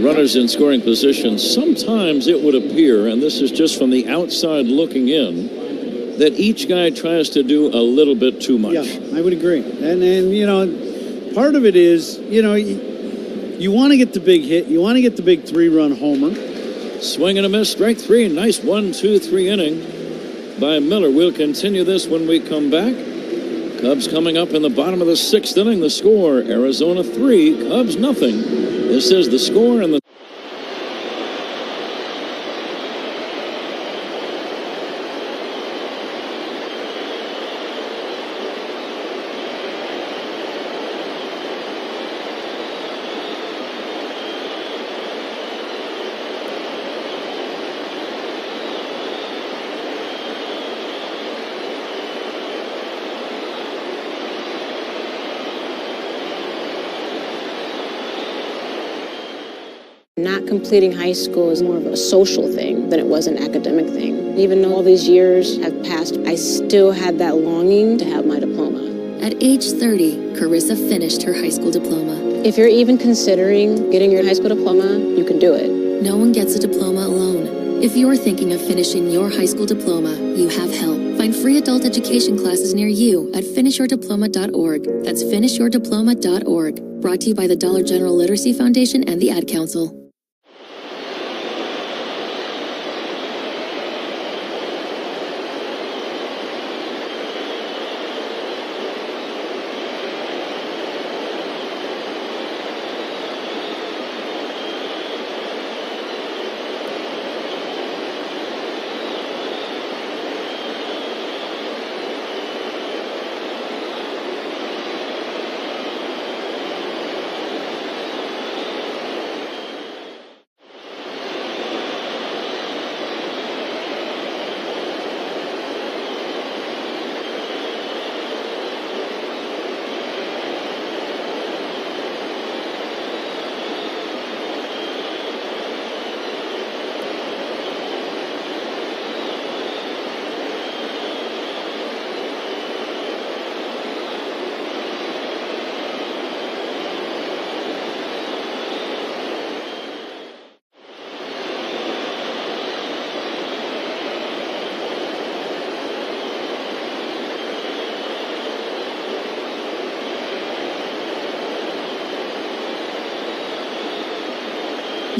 Speaker 4: runners in scoring position, sometimes it would appear, and this is just from the outside looking in, that each guy tries to do a little bit too much.
Speaker 24: Yeah, I would agree. And you know, part of it is, you know, you want to get the big hit. You want to get the big 3-run homer.
Speaker 4: Swing and a miss, strike 3. Nice 1-2-3 inning by Miller. We'll continue this when we come back. Cubs coming up in the bottom of the 6th inning. The score, Arizona 3, Cubs nothing. This is the score and the...
Speaker 14: Not completing high school is more of a social thing than it was an academic thing. Even though all these years have passed, I still had that longing to have my diploma.
Speaker 17: At age 30, Carissa finished her high school diploma.
Speaker 14: If you're even considering getting your high school diploma, you can do it.
Speaker 17: No one gets a diploma alone. If you're thinking of finishing your high school diploma, you have help. Find free adult education classes near you at finishyourdiploma.org. That's finishyourdiploma.org. Brought to you by the Dollar General Literacy Foundation and the Ad Council.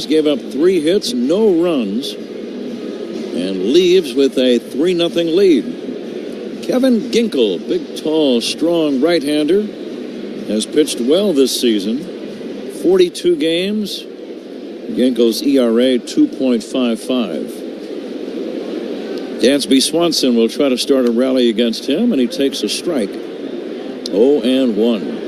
Speaker 4: Gave up 3 hits, no runs, and leaves with a 3-0 lead. Kevin Ginkel, big, tall, strong right-hander, has pitched well this season. 42 games. Ginkel's ERA 2.55. Dansby Swanson will try to start a rally against him, and he takes a strike. 0-1.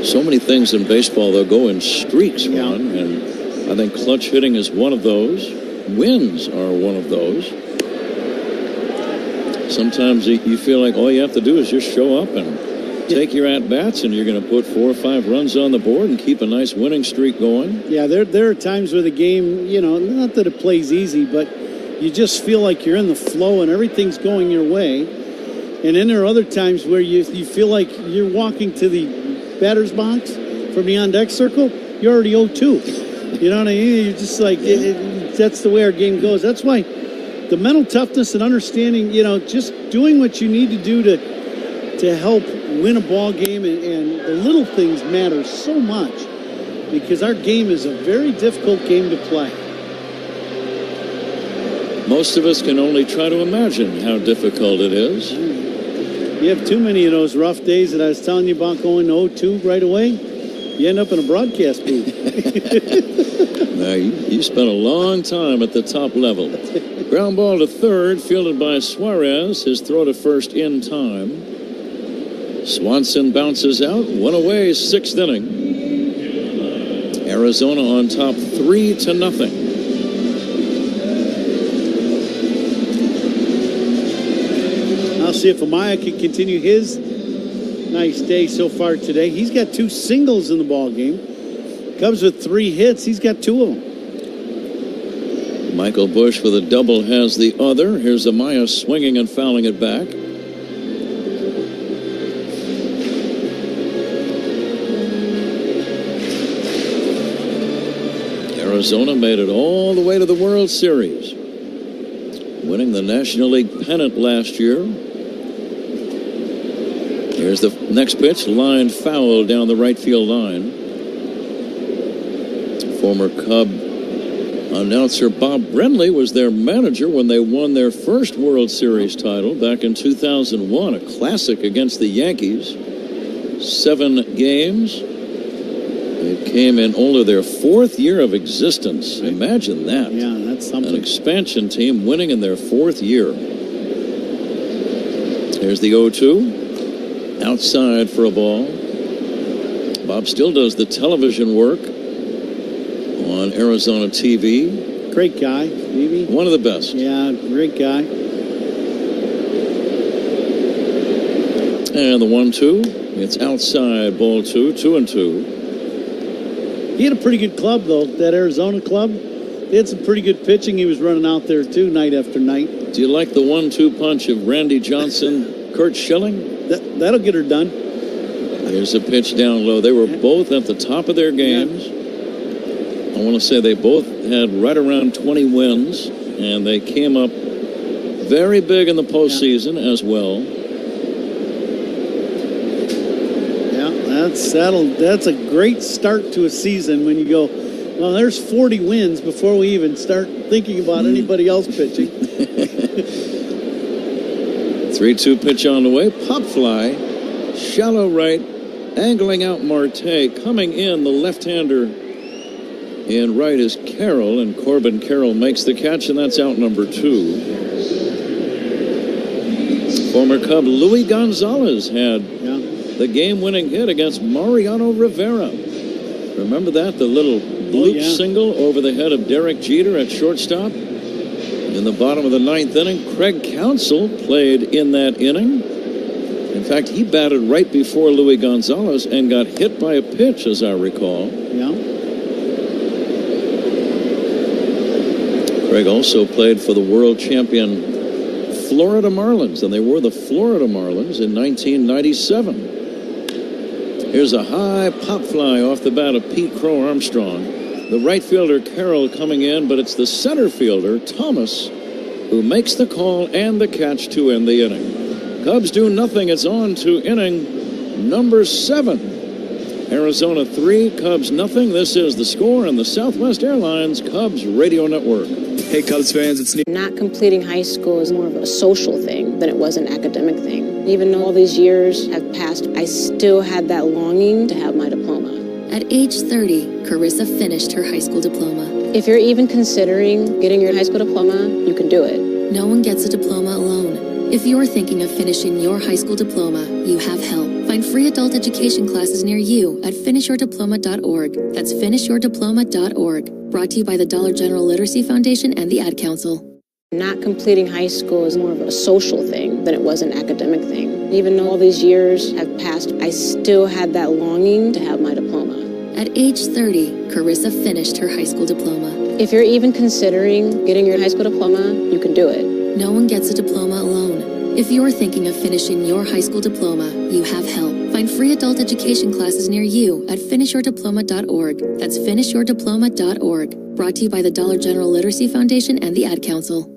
Speaker 4: So many things in baseball, they'll go in streaks, Ron, and I think clutch hitting is one of those. Wins are one of those. Sometimes you feel like all you have to do is just show up and take your at-bats, and you're going to put 4 or 5 runs on the board and keep a nice winning streak going.
Speaker 24: Yeah, there are times where the game, you know, not that it plays easy, but you just feel like you're in the flow and everything's going your way. And then there are other times where you feel like you're walking to the batter's box from the on-deck circle, you're already 0-2. You know what I mean? You're just like, that's the way our game goes. That's why the mental toughness and understanding, you know, just doing what you need to do to help win a ball game, and the little things matter so much, because our game is a very difficult game to play.
Speaker 4: Most of us can only try to imagine how difficult it is.
Speaker 24: You have too many of those rough days that I was telling you about, going 0-2 right away. You end up in a broadcast booth.
Speaker 4: Now, you spent a long time at the top level. Ground ball to third, fielded by Suarez. His throw to first in time. Swanson bounces out. 1 away, 6th inning. Arizona on top 3-0.
Speaker 24: See if Amaya can continue his nice day so far today. He's got 2 singles in the ball game. Cubs with 3 hits. He's got 2 of them.
Speaker 4: Michael Busch with a double has the other. Here's Amaya swinging and fouling it back. Arizona made it all the way to the World Series. winning the National League pennant last year. Here's the next pitch, line foul down the right field line. Former Cub announcer Bob Brenly was their manager when they won their first World Series title back in 2001, a classic against the Yankees. 7 games. It came in only their 4th year of existence. Imagine that.
Speaker 24: Yeah, that's something.
Speaker 4: An expansion team winning in their 4th year. Here's the 0-2. Outside for a ball. Bob still does the television work on Arizona TV.
Speaker 24: Great guy, Stevie.
Speaker 4: One of the best.
Speaker 24: Yeah, great guy.
Speaker 4: And the 1-2. It's outside, ball 2, 2-2.
Speaker 24: He had a pretty good club, though, that Arizona club. They had some pretty good pitching. He was running out there, too, night after night.
Speaker 4: Do you like the 1-2 punch of Randy Johnson, Kurt Schilling?
Speaker 24: That'll get her done.
Speaker 4: Here's a pitch down low. They were both at the top of their games. I want to say they both had right around 20 wins, and they came up very big in the postseason as well.
Speaker 24: That's a great start to a season when you go, well, there's 40 wins before we even start thinking about anybody else pitching.
Speaker 4: 3-2 pitch on the way. Pop fly. Shallow right. Angling out Marte. Coming in, the left-hander in right is Carroll, and Corbin Carroll makes the catch, and that's out number 2. Former Cub Louis Gonzalez had the game-winning hit against Mariano Rivera. Remember that? The little bloop single over the head of Derek Jeter at shortstop. In the bottom of the 9th inning, Craig Counsell played in that inning. In fact, he batted right before Louis Gonzalez and got hit by a pitch, as I recall.
Speaker 24: Yeah.
Speaker 4: Craig also played for the world champion Florida Marlins, and they were the Florida Marlins in 1997. Here's a high pop fly off the bat of Pete Crow Armstrong. The right fielder Carroll coming in, but it's the center fielder Thomas who makes the call and the catch to end the inning. Cubs do nothing. It's on to inning number 7. Arizona 3, Cubs nothing. This is the score on the Southwest Airlines Cubs Radio Network.
Speaker 14: Hey, Cubs fans, it's not completing high school is more of a social thing than it was an academic thing. Even though all these years have passed, I still had that longing to have my diploma.
Speaker 17: At age 30, Carissa finished her high school diploma.
Speaker 14: If you're even considering getting your high school diploma, you can do it.
Speaker 17: No one gets a diploma alone. If you're thinking of finishing your high school diploma, you have help. Find free adult education classes near you at finishyourdiploma.org. That's finishyourdiploma.org. Brought to you by the Dollar General Literacy Foundation and the Ad Council.
Speaker 14: Not completing high school is more of a social thing than it was an academic thing. Even though all these years have passed, I still had that longing to have my diploma.
Speaker 17: At age 30, Carissa finished her high school diploma.
Speaker 14: If you're even considering getting your high school diploma, you can do it.
Speaker 17: No one gets a diploma alone. If you're thinking of finishing your high school diploma, you have help. Find free adult education classes near you at finishyourdiploma.org. That's finishyourdiploma.org. Brought to you by the Dollar General Literacy Foundation and the Ad Council.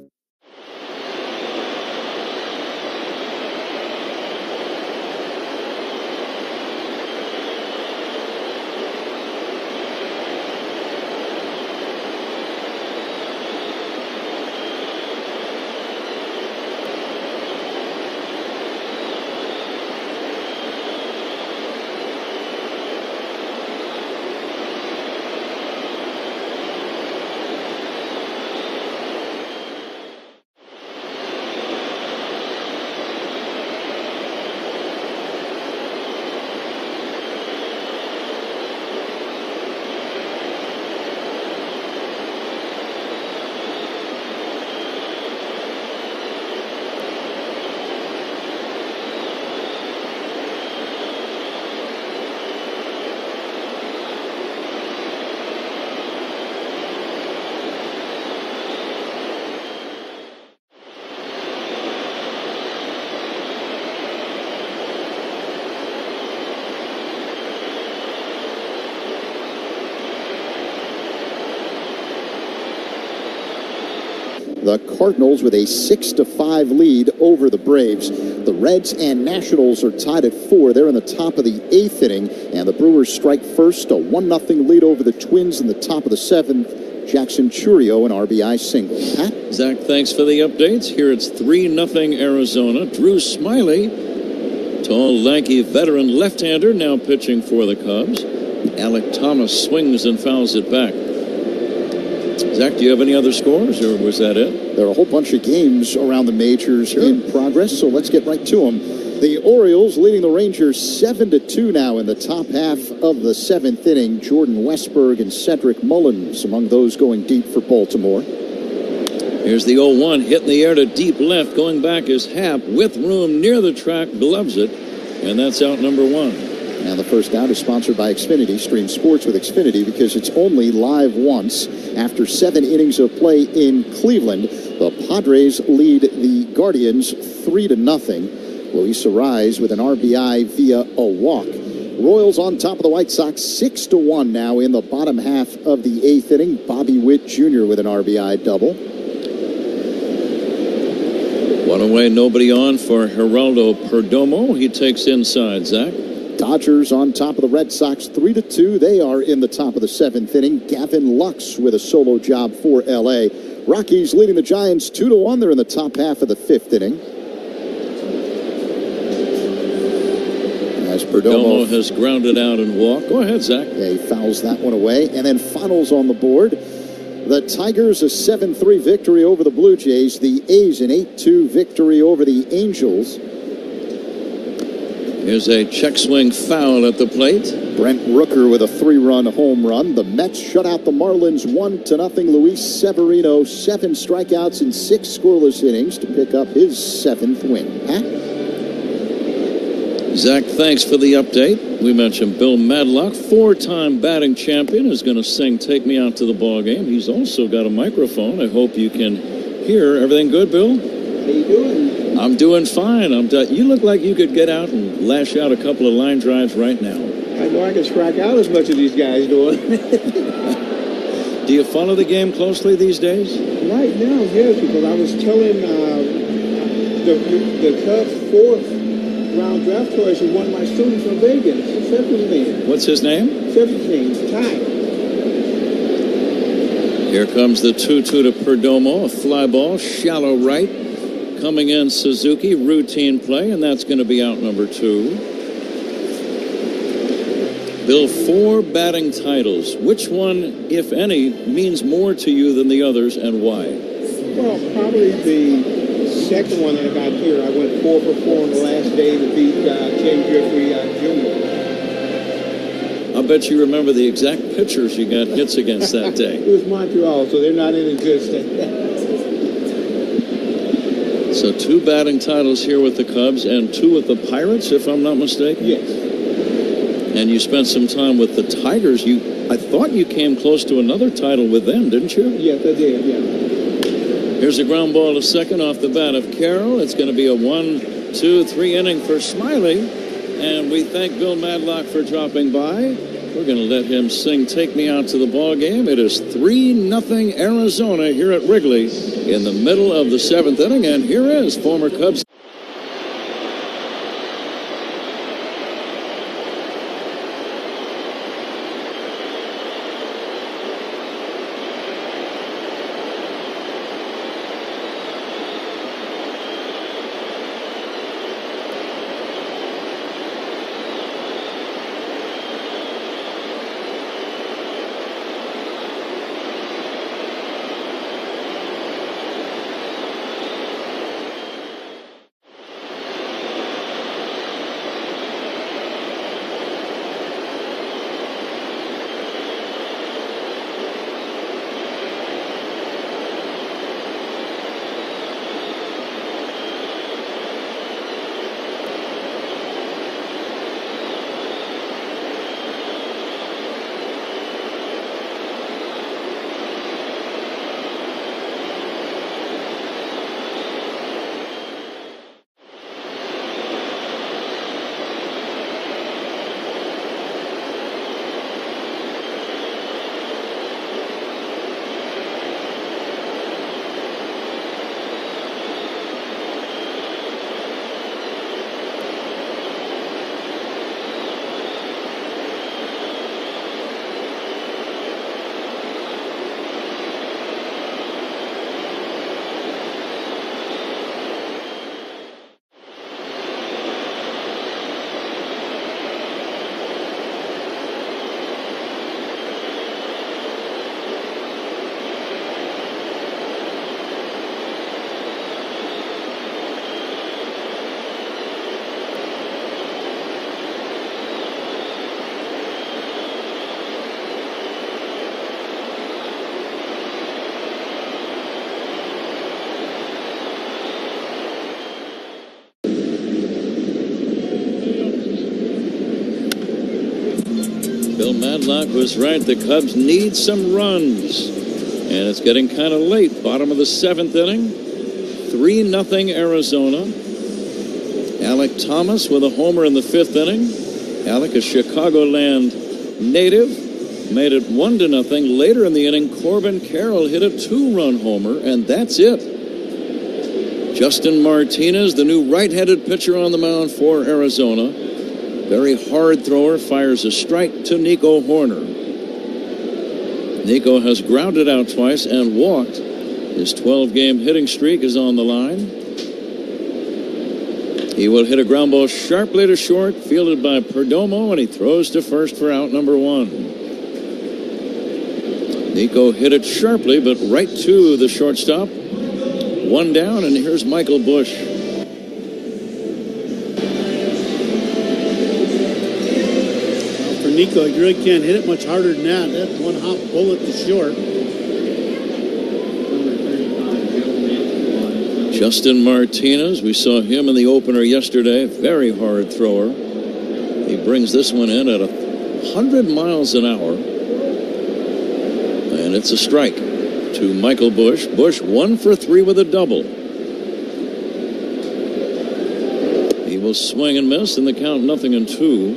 Speaker 8: the Cardinals with a 6-5 lead over the Braves. The Reds and Nationals are tied at 4. They're in the top of the 8th inning, and the Brewers strike first. A 1-0 lead over the Twins in the top of the 7th. Jackson Churio, an RBI single. Pat?
Speaker 4: Zach, thanks for the updates. Here it's 3-0 Arizona. Drew Smiley, tall, lanky veteran left-hander, now pitching for the Cubs. Alec Thomas swings and fouls it back. Zach, do you have any other scores, or was that it?
Speaker 8: There are a whole bunch of games around the majors in progress, so let's get right to them. The Orioles leading the Rangers 7-2 now in the top half of the 7th inning. Jordan Westburg and Cedric Mullins among those going deep for Baltimore.
Speaker 4: Here's the 0-1, hit in the air to deep left. Going back is Happ with room near the track, gloves it, and that's out number 1.
Speaker 8: And the first out is sponsored by Xfinity. Stream sports with Xfinity because it's only live once. After 7 innings of play in Cleveland, the Padres lead the Guardians 3-0. Luis Arraez with an RBI via a walk. Royals on top of the White Sox 6-1 now in the bottom half of the 8th inning. Bobby Witt Jr. with an RBI double.
Speaker 4: 1 away, nobody on for Geraldo Perdomo. He takes inside, Zach.
Speaker 8: Dodgers on top of the Red Sox 3-2. They are in the top of the 7th inning. Gavin Lux with a solo job for L.A. Rockies leading the Giants 2-1. They're in the top half of the 5th inning. As
Speaker 4: Perdomo has grounded out and walked. Go ahead, Zach.
Speaker 8: Yeah, he fouls that one away. And then finals on the board. The Tigers a 7-3 victory over the Blue Jays. The A's an 8-2 victory over the Angels.
Speaker 4: Here's a check swing foul at the plate.
Speaker 8: Brent Rooker with a 3-run home run. The Mets shut out the Marlins 1-0. Luis Severino 7 strikeouts in 6 scoreless innings to pick up his 7th win. Pat?
Speaker 4: Zach, thanks for the update. We mentioned Bill Madlock, 4-time batting champion, is going to sing "Take Me Out to the Ball Game." He's also got a microphone. I hope you can hear. Everything good, Bill?
Speaker 5: How you doing?
Speaker 4: I'm doing fine. You look like you could get out and lash out a couple of line drives right now.
Speaker 5: I know I can strike out as much as these guys doing.
Speaker 4: Do you follow the game closely these days?
Speaker 5: Right now, yes, because I was telling the Cubs' 4th round draft choice is one of my students from Vegas.
Speaker 4: What's his name?
Speaker 5: Ty.
Speaker 4: Here comes the 2-2 to Perdomo. A fly ball, shallow right. Coming in Suzuki, routine play, and that's going to be out number 2. Bill, 4 batting titles. Which one, if any, means more to you than the others, and why?
Speaker 5: Well, probably the second one that I got here. I went 4 for 4 on the last day to beat Ken Griffey Jr.
Speaker 4: I bet you remember the exact pitchers you got hits against that day.
Speaker 5: It was Montreal, so they're not in a good state.
Speaker 4: So 2 batting titles here with the Cubs and 2 with the Pirates, if I'm not mistaken?
Speaker 5: Yes.
Speaker 4: And you spent some time with the Tigers. I thought you came close to another title with them, didn't you?
Speaker 5: Yes, I did, yeah.
Speaker 4: Here's a ground ball to second off the bat of Carroll. It's going to be a 1-2-3 inning for Smiley. And we thank Bill Madlock for dropping by. We're going to let him sing "Take Me Out to the Ball Game." It is 3-0 Arizona here at Wrigley in the middle of the 7th inning. And here is former Cubs. Bill Madlock was right. The Cubs need some runs. And it's getting kind of late. Bottom of the 7th inning. 3-0 Arizona. Alec Thomas with a homer in the 5th inning. Alec, a Chicagoland native, made it 1-0. Later in the inning, Corbin Carroll hit a 2-run homer, and that's it. Justin Martinez, the new right-handed pitcher on the mound for Arizona. Very hard thrower, fires a strike to Nico Horner. Nico has grounded out twice and walked. His 12-game hitting streak is on the line. He will hit a ground ball sharply to short, fielded by Perdomo, and he throws to first for out number 1. Nico hit it sharply, but right to the shortstop. 1 down, and here's Michael Busch.
Speaker 24: For Nico, you really can't hit it much harder than that. That's one hop bullet to short.
Speaker 4: Justin Martinez, we saw him in the opener yesterday. Very hard thrower. He brings this one in at 100 miles an hour. And it's a strike to Michael Busch. Busch 1 for 3 with a double. He will swing and miss, and the count 0-2.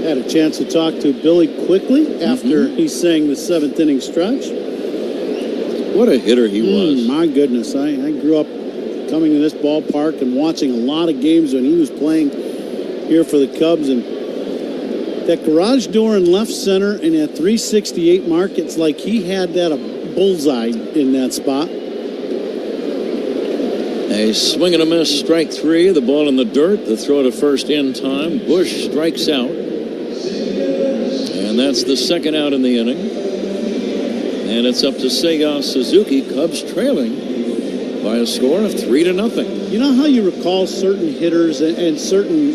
Speaker 24: Had a chance to talk to Billy quickly after he sang the 7th inning stretch.
Speaker 4: What a hitter he was.
Speaker 24: My goodness. I grew up coming to this ballpark and watching a lot of games when he was playing here for the Cubs. And that garage door in left center and that 368 mark, it's like he had that a bullseye in that spot.
Speaker 4: A swing and a miss, strike 3. The ball in the dirt. The throw to first in time. Busch strikes out. And that's the 2nd out in the inning. And it's up to Seiya Suzuki, Cubs trailing by a score of 3-0.
Speaker 24: You know how you recall certain hitters and certain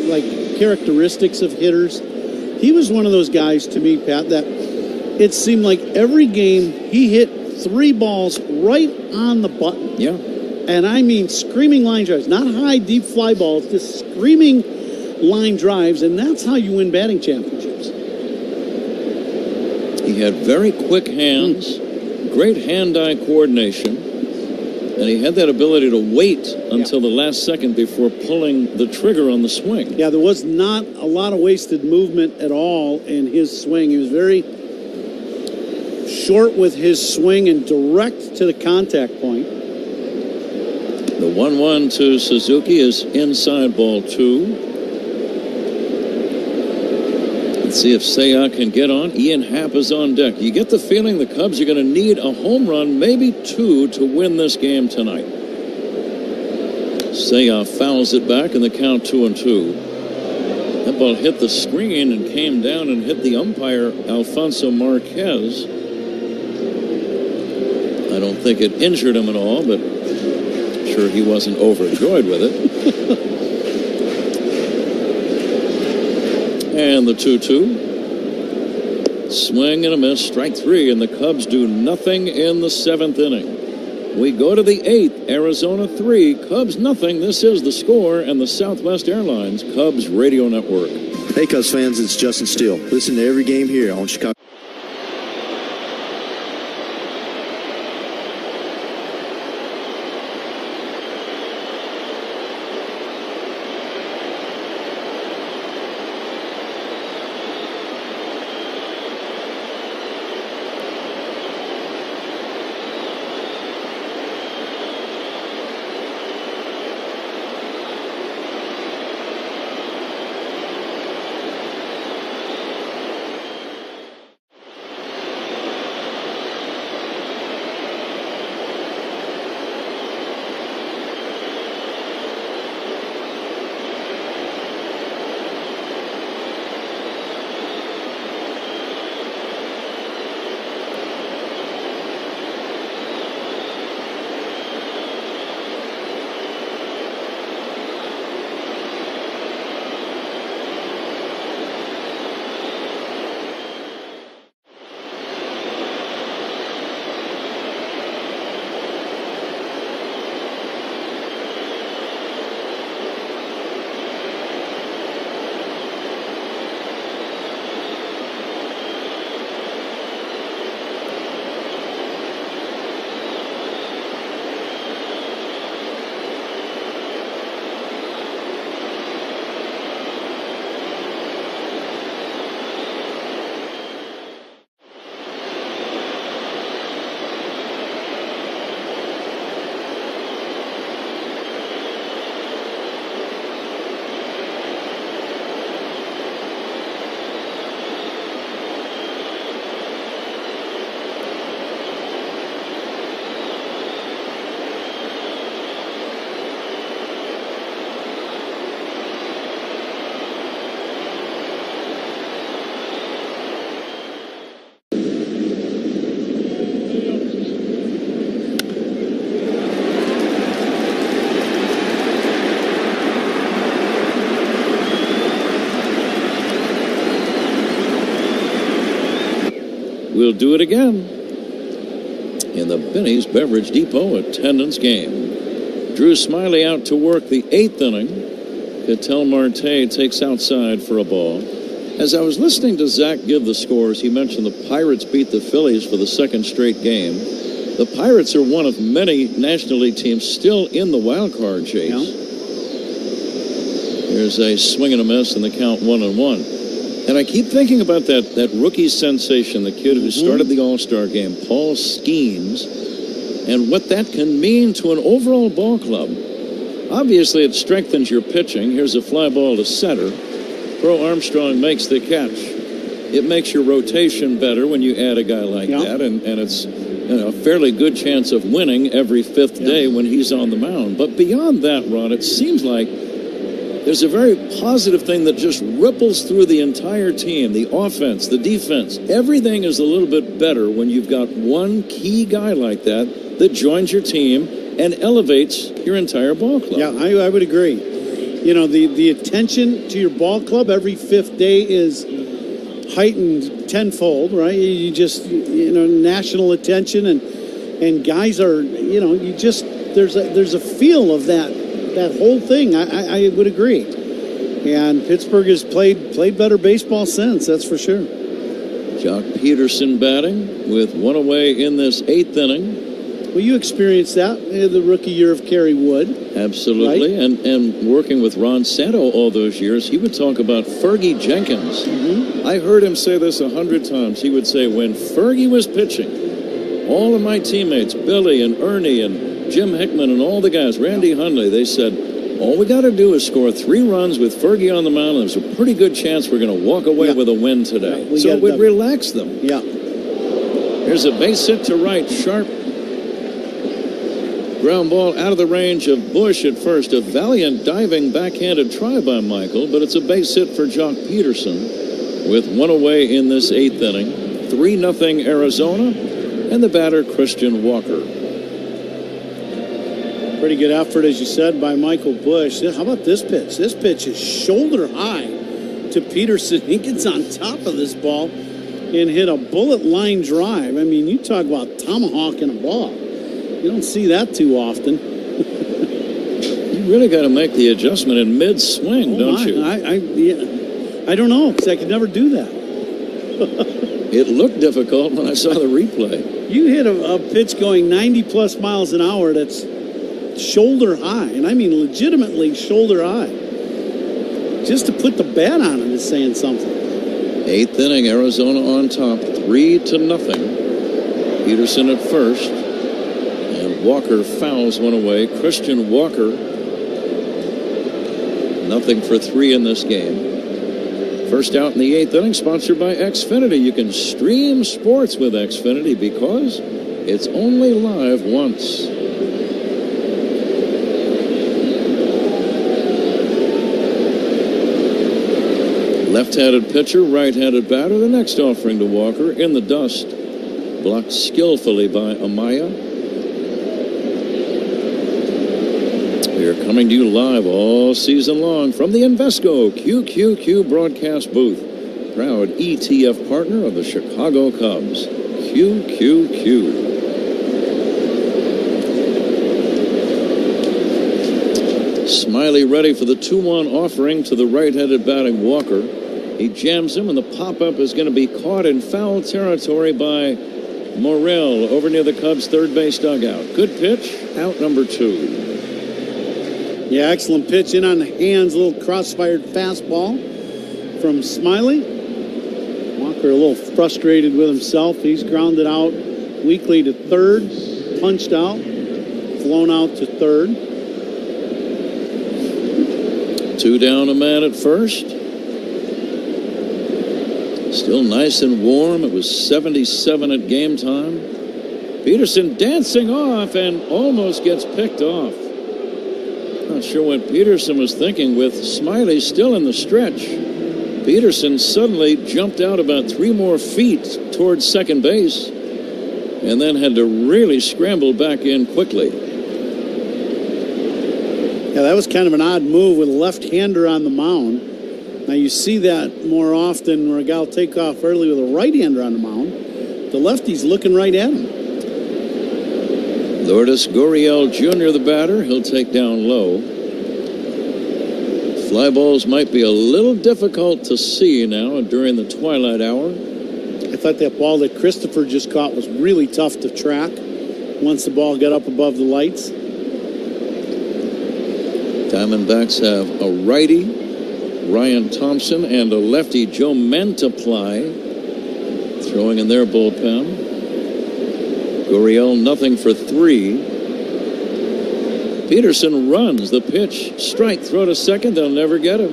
Speaker 24: characteristics of hitters? He was one of those guys to me, Pat, that it seemed like every game he hit 3 balls right on the button.
Speaker 4: Yeah.
Speaker 24: And I mean screaming line drives, not high, deep fly balls, just screaming line drives, and that's how you win batting championships.
Speaker 4: He had very quick hands, great hand-eye coordination, and he had that ability to wait until the last second before pulling the trigger on the swing.
Speaker 24: Yeah, there was not a lot of wasted movement at all in his swing. He was very short with his swing and direct to the contact point.
Speaker 4: The 1-1 to Suzuki is inside ball 2. Let's see if Seiya can get on. Ian Happ is on deck. You get the feeling the Cubs are going to need a home run, maybe 2, to win this game tonight. Seiya fouls it back in the count 2-2. That ball hit the screen and came down and hit the umpire, Alfonso Marquez. I don't think it injured him at all, but I'm sure he wasn't overjoyed with it. And the 2-2. Swing and a miss, strike 3, and the Cubs do nothing in the 7th inning. We go to the 8th, Arizona 3, Cubs nothing. This is The Score and the Southwest Airlines Cubs Radio Network.
Speaker 15: Hey, Cubs fans, it's Justin Steele. Listen to every game here on Chicago.
Speaker 4: we'll do it again in the Benny's Beverage Depot attendance game. Drew Smiley out to work the 8th inning. Ketel Marte takes outside for a ball. As I was listening to Zach give the scores, he mentioned the Pirates beat the Phillies for the second straight game. The Pirates are one of many National League teams still in the wild card chase. Yeah. There's a swing and a miss, and the count 1-1. And I keep thinking about that rookie sensation, the kid who started the All-Star game, Paul Skeens, and what that can mean to an overall ball club. Obviously, it strengthens your pitching. Here's a fly ball to center. Crow Armstrong makes the catch. It makes your rotation better when you add a guy like that, and it's a fairly good chance of winning every 5th day when he's on the mound. But beyond that, Ron, it seems like there's a very positive thing that just ripples through the entire team, the offense, the defense. Everything is a little bit better when you've got one key guy like that joins your team and elevates your entire ball club.
Speaker 24: Yeah, I would agree. You know, the attention to your ball club every 5th day is heightened tenfold, right? You just, national attention, and guys are, there's a feel of that whole thing. I would agree. And Pittsburgh has played better baseball since, that's for sure.
Speaker 4: Jock Peterson batting with one away in this 8th inning.
Speaker 24: Well, you experienced that in the rookie year of Kerry Wood.
Speaker 4: Absolutely. Right? And working with Ron Santo all those years, he would talk about Fergie Jenkins. I heard him say this 100 times. He would say, when Fergie was pitching, all of my teammates, Billy and Ernie and Jim Hickman and all the guys, Randy Hundley, they said, all we got to do is score 3 runs with Fergie on the mound, and there's a pretty good chance we're going to walk away with a win today. So it would relax them.
Speaker 24: Yeah.
Speaker 4: Here's a base hit to right, sharp ground ball out of the range of Bush at first. A valiant diving backhanded try by Michael, but it's a base hit for Jock Peterson with one away in this 8th inning. 3-0 Arizona, and the batter Christian Walker.
Speaker 24: Pretty good effort, as you said, by Michael Bush. How about this pitch? This pitch is shoulder high to Peterson. He gets on top of this ball and hit a bullet line drive. I mean, you talk about tomahawking a ball. You don't see that too often.
Speaker 4: You really got to make the adjustment in mid-swing, don't you?
Speaker 24: I don't know, because I could never do that.
Speaker 4: It looked difficult when I saw the replay.
Speaker 24: You hit a pitch going 90-plus miles an hour that's shoulder high, and I mean legitimately shoulder high. Just to put the bat on it is saying something.
Speaker 4: 8th inning, Arizona on top, 3-0. Peterson at first. Walker fouls one away. Christian Walker, 0 for 3 in this game. First out in the 8th inning, sponsored by Xfinity. You can stream sports with Xfinity because it's only live once. Left-handed pitcher, right-handed batter. The next offering to Walker in the dust. Blocked skillfully by Amaya. We are coming to you live all season long from the Invesco QQQ broadcast booth. Proud ETF partner of the Chicago Cubs. QQQ. Smiley ready for the 2-1 offering to the right-handed batting Walker. He jams him, and the pop-up is going to be caught in foul territory by Morrell over near the Cubs' third base dugout. Good pitch, out number 2.
Speaker 24: Yeah, excellent pitch in on the hands, a little cross-fired fastball from Smiley. Walker a little frustrated with himself. He's grounded out weakly to third, punched out, flown out to third.
Speaker 4: 2 down, a man at first. Still nice and warm. It was 77 at game time. Peterson dancing off and almost gets picked off. Not sure what Peterson was thinking with Smiley still in the stretch. Peterson suddenly jumped out about 3 more feet towards second base and then had to really scramble back in quickly.
Speaker 24: Yeah, that was kind of an odd move with a left-hander on the mound. Now you see that more often where a guy will take off early with a right-hander on the mound. The lefty's looking right at him.
Speaker 4: Lourdes Gurriel Jr., the batter, he'll take down low. Fly balls might be a little difficult to see now during the twilight hour.
Speaker 24: I thought that ball that Christopher just caught was really tough to track once the ball got up above the lights.
Speaker 4: Diamondbacks have a righty, Ryan Thompson, and a lefty, Joe Mantiply, throwing in their bullpen. Gurriel nothing for 3. Peterson runs the pitch. Strike, throw to second. They'll never get him.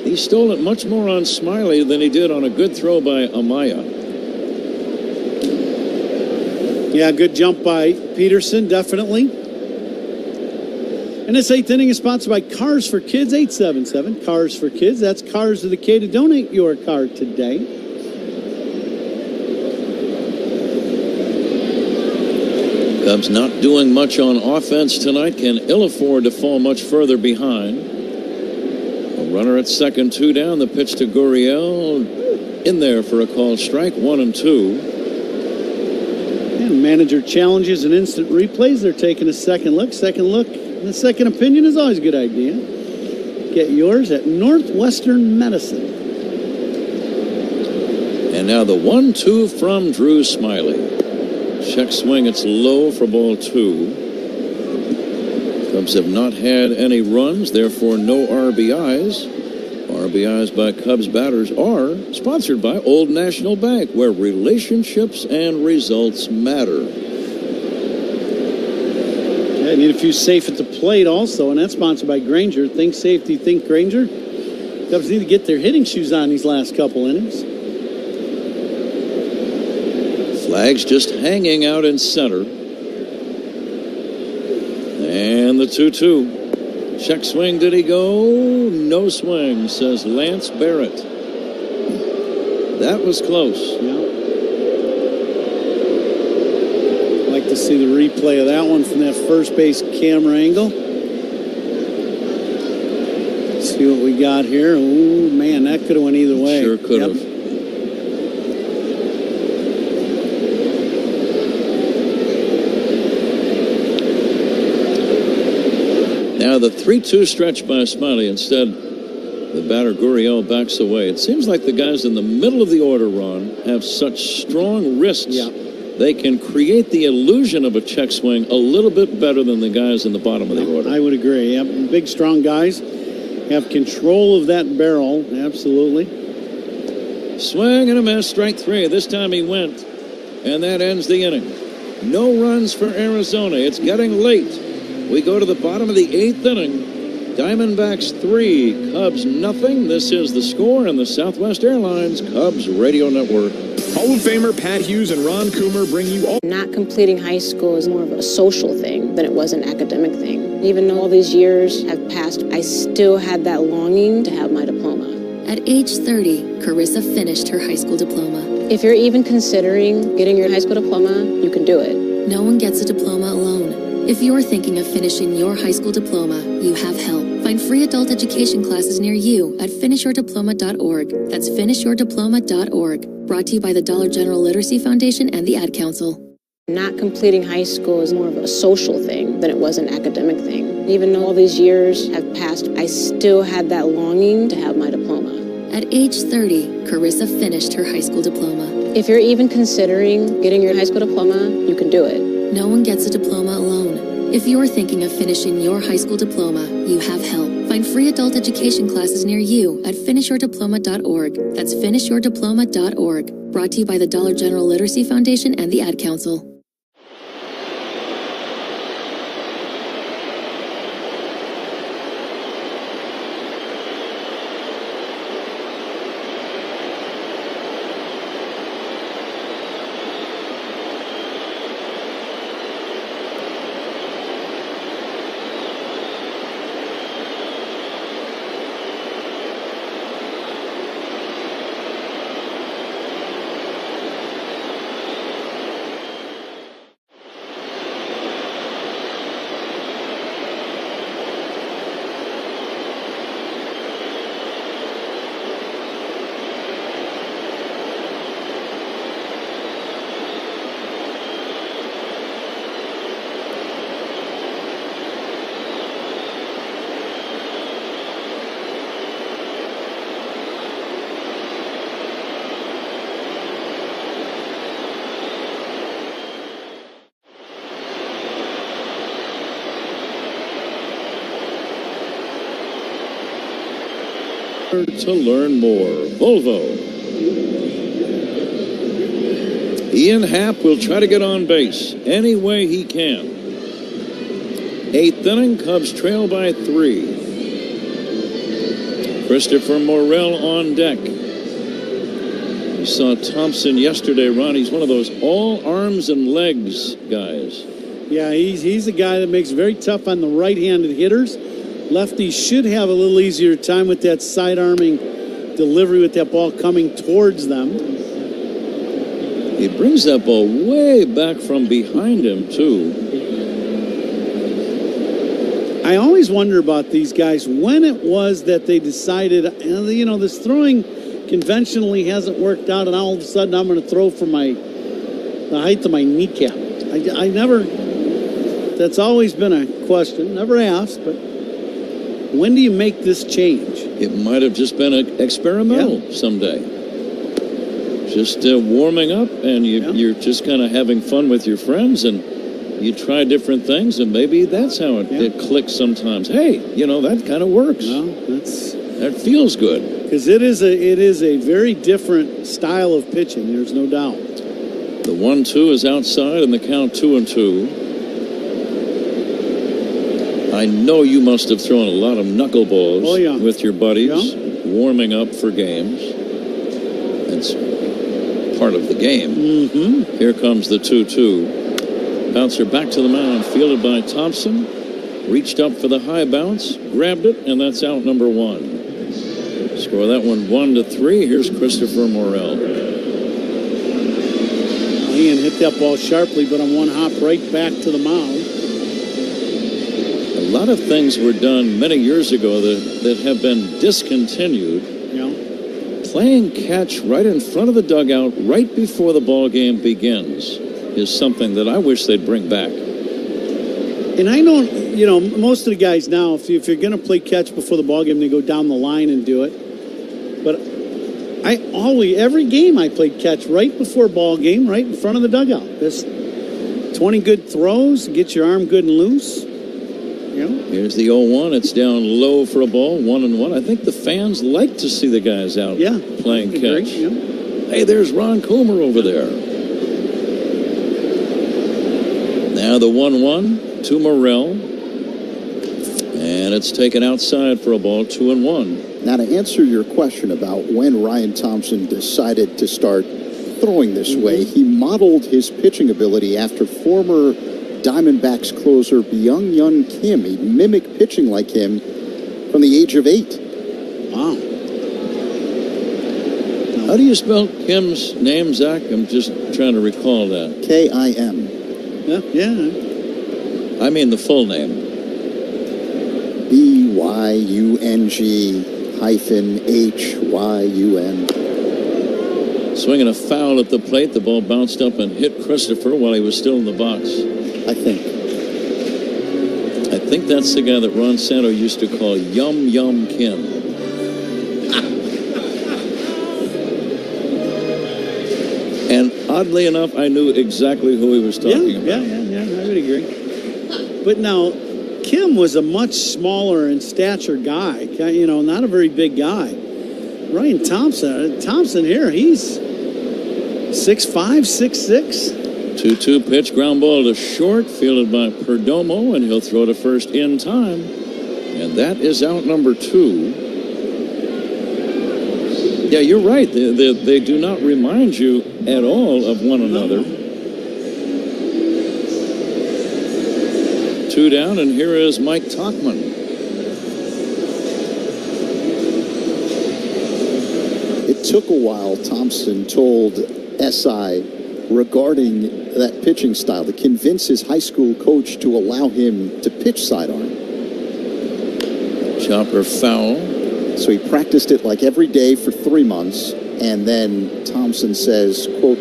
Speaker 4: He stole it much more on Smiley than he did on a good throw by Amaya.
Speaker 24: Yeah, good jump by Peterson, definitely. And this 8th inning is sponsored by Cars for Kids, 877 Cars for Kids. That's Cars to the K to donate your car today.
Speaker 4: Cubs not doing much on offense tonight, can ill afford to fall much further behind. A runner at second, 2 down. The pitch to Gurriel in there for a called strike, 1-2.
Speaker 24: And manager challenges and instant replays. They're taking a second look. And a second opinion is always a good idea. Get yours at Northwestern Medicine.
Speaker 4: And now the 1-2 from Drew Smiley. Check swing, it's low for ball 2. Cubs have not had any runs, therefore no RBIs. RBIs by Cubs batters are sponsored by Old National Bank, where relationships and results matter.
Speaker 24: Yeah, I need a few safe at the plate also, and that's sponsored by Granger. Think safety, think Granger. Cubs need to get their hitting shoes on these last couple innings.
Speaker 4: Flags just hanging out in center. And the 2-2. Check swing, did he go? No swing, says Lance Barrett. That was close.
Speaker 24: Yeah. I'd like to see the replay of that one from that first base camera angle. Let's see what we got here. Oh, man, that could have went either way.
Speaker 4: Sure could have. Now the 3-2 stretch by Smiley. Instead, the batter Gurriel backs away. It seems like the guys in the middle of the order, Ron, have such strong wrists.
Speaker 24: Yeah.
Speaker 4: They can create the illusion of a check swing a little bit better than the guys in the bottom of the order.
Speaker 24: I would agree. Yep. Big, strong guys have control of that barrel. Absolutely.
Speaker 4: Swing and a miss. Strike 3. This time he went. And that ends the inning. No runs for Arizona. It's getting late. We go to the bottom of the 8th inning. Diamondbacks 3, Cubs nothing. This is the score in the Southwest Airlines Cubs Radio Network.
Speaker 19: Hall of Famer Pat Hughes and Ron Coomer bring you all.
Speaker 14: Not completing high school is more of a social thing than it was an academic thing. Even though all these years have passed, I still had that longing to have my diploma.
Speaker 17: At age 30, Carissa finished her high school diploma.
Speaker 14: If you're even considering getting your high school diploma, you can do it.
Speaker 17: No one gets a diploma alone. If you're thinking of finishing your high school diploma, you have help. Find free adult education classes near you at finishyourdiploma.org. That's finishyourdiploma.org. Brought to you by the Dollar General Literacy Foundation and the Ad Council.
Speaker 14: Not completing high school is more of a social thing than it was an academic thing. Even though all these years have passed, I still had that longing to have my diploma.
Speaker 17: At age 30, Carissa finished her high school diploma.
Speaker 14: If you're even considering getting your high school diploma, you can do it.
Speaker 17: No one gets a diploma alone. If you're thinking of finishing your high school diploma, you have help. Find free adult education classes near you at finishyourdiploma.org. That's finishyourdiploma.org. Brought to you by the Dollar General Literacy Foundation and the Ad Council.
Speaker 4: To learn more, Volvo. Ian Happ will try to get on base any way he can. 8th inning, Cubs trail by 3. Christopher Morel on deck. You saw Thompson yesterday, Ron. He's one of those all arms and legs guys.
Speaker 24: Yeah, he's a guy that makes it very tough on the right-handed hitters. Lefties should have a little easier time with that side-arming delivery with that ball coming towards them.
Speaker 4: He brings that ball way back from behind him, too.
Speaker 24: I always wonder about these guys, when it was that they decided, this throwing conventionally hasn't worked out, and all of a sudden I'm going to throw for the height of my kneecap. I never, that's always been a question, never asked, but when do you make this change?
Speaker 4: It might have just been experimental someday. Just warming up, and you're just kind of having fun with your friends, and you try different things, and maybe that's how it clicks sometimes. Hey, that kind of works.
Speaker 24: Well,
Speaker 4: that feels good.
Speaker 24: Because it is a very different style of pitching. There's no doubt.
Speaker 4: The 1-2 is outside, and the count 2-2. I know you must have thrown a lot of knuckleballs with your buddies, warming up for games. That's part of the game.
Speaker 24: Mm-hmm.
Speaker 4: Here comes the 2-2. Bouncer back to the mound, fielded by Thompson. Reached up for the high bounce, grabbed it, and that's out number 1. Score that one 1-3. Here's Christopher Morel.
Speaker 24: Ian hit that ball sharply, but on one hop right back to the mound.
Speaker 4: A lot of things were done many years ago that have been discontinued. Playing catch right in front of the dugout right before the ball game begins is something that I wish they'd bring back.
Speaker 24: And I don't, most of the guys now, if you're going to play catch before the ball game, they go down the line and do it. But every game I played catch right before ball game, right in front of the dugout. Just 20 good throws, get your arm good and loose.
Speaker 4: Here's the 0-1. It's down low for a ball, 1-1. I think the fans like to see the guys out playing catch. Hey, there's Ron Comer over there. Now the 1-1 to Morel. And it's taken outside for a ball, 2-1.
Speaker 8: Now, to answer your question about when Ryan Thompson decided to start throwing this way, he modeled his pitching ability after former Diamondbacks closer Byung-Hyun Kim. He mimicked pitching like him from the age of 8.
Speaker 24: Wow.
Speaker 4: How do you spell Kim's name, Zach? I'm just trying to recall that.
Speaker 8: K-I-M.
Speaker 24: Yeah.
Speaker 4: I mean the full name.
Speaker 8: B-Y-U-N-G-H-Y-U-N.
Speaker 4: Swinging a foul at the plate. The ball bounced up and hit Christopher while he was still in the box.
Speaker 8: I
Speaker 4: think that's the guy that Ron Santo used to call Yum Yum Kim. And oddly enough, I knew exactly who he was talking about.
Speaker 24: Yeah, I would agree. But now, Kim was a much smaller in stature guy, not a very big guy. Ryan Thompson here, he's 6'5", 6'6".
Speaker 4: 2-2 pitch, ground ball to short, fielded by Perdomo, and he'll throw to first in time. And that is out number 2. Yeah, you're right. They do not remind you at all of one another. 2 down, and here is Mike Tauchman.
Speaker 8: It took a while, Thompson told SI, regarding that pitching style, to convince his high school coach to allow him to pitch sidearm.
Speaker 4: Chopper foul.
Speaker 8: So he practiced it like every day for 3 months, and then Thompson says, quote,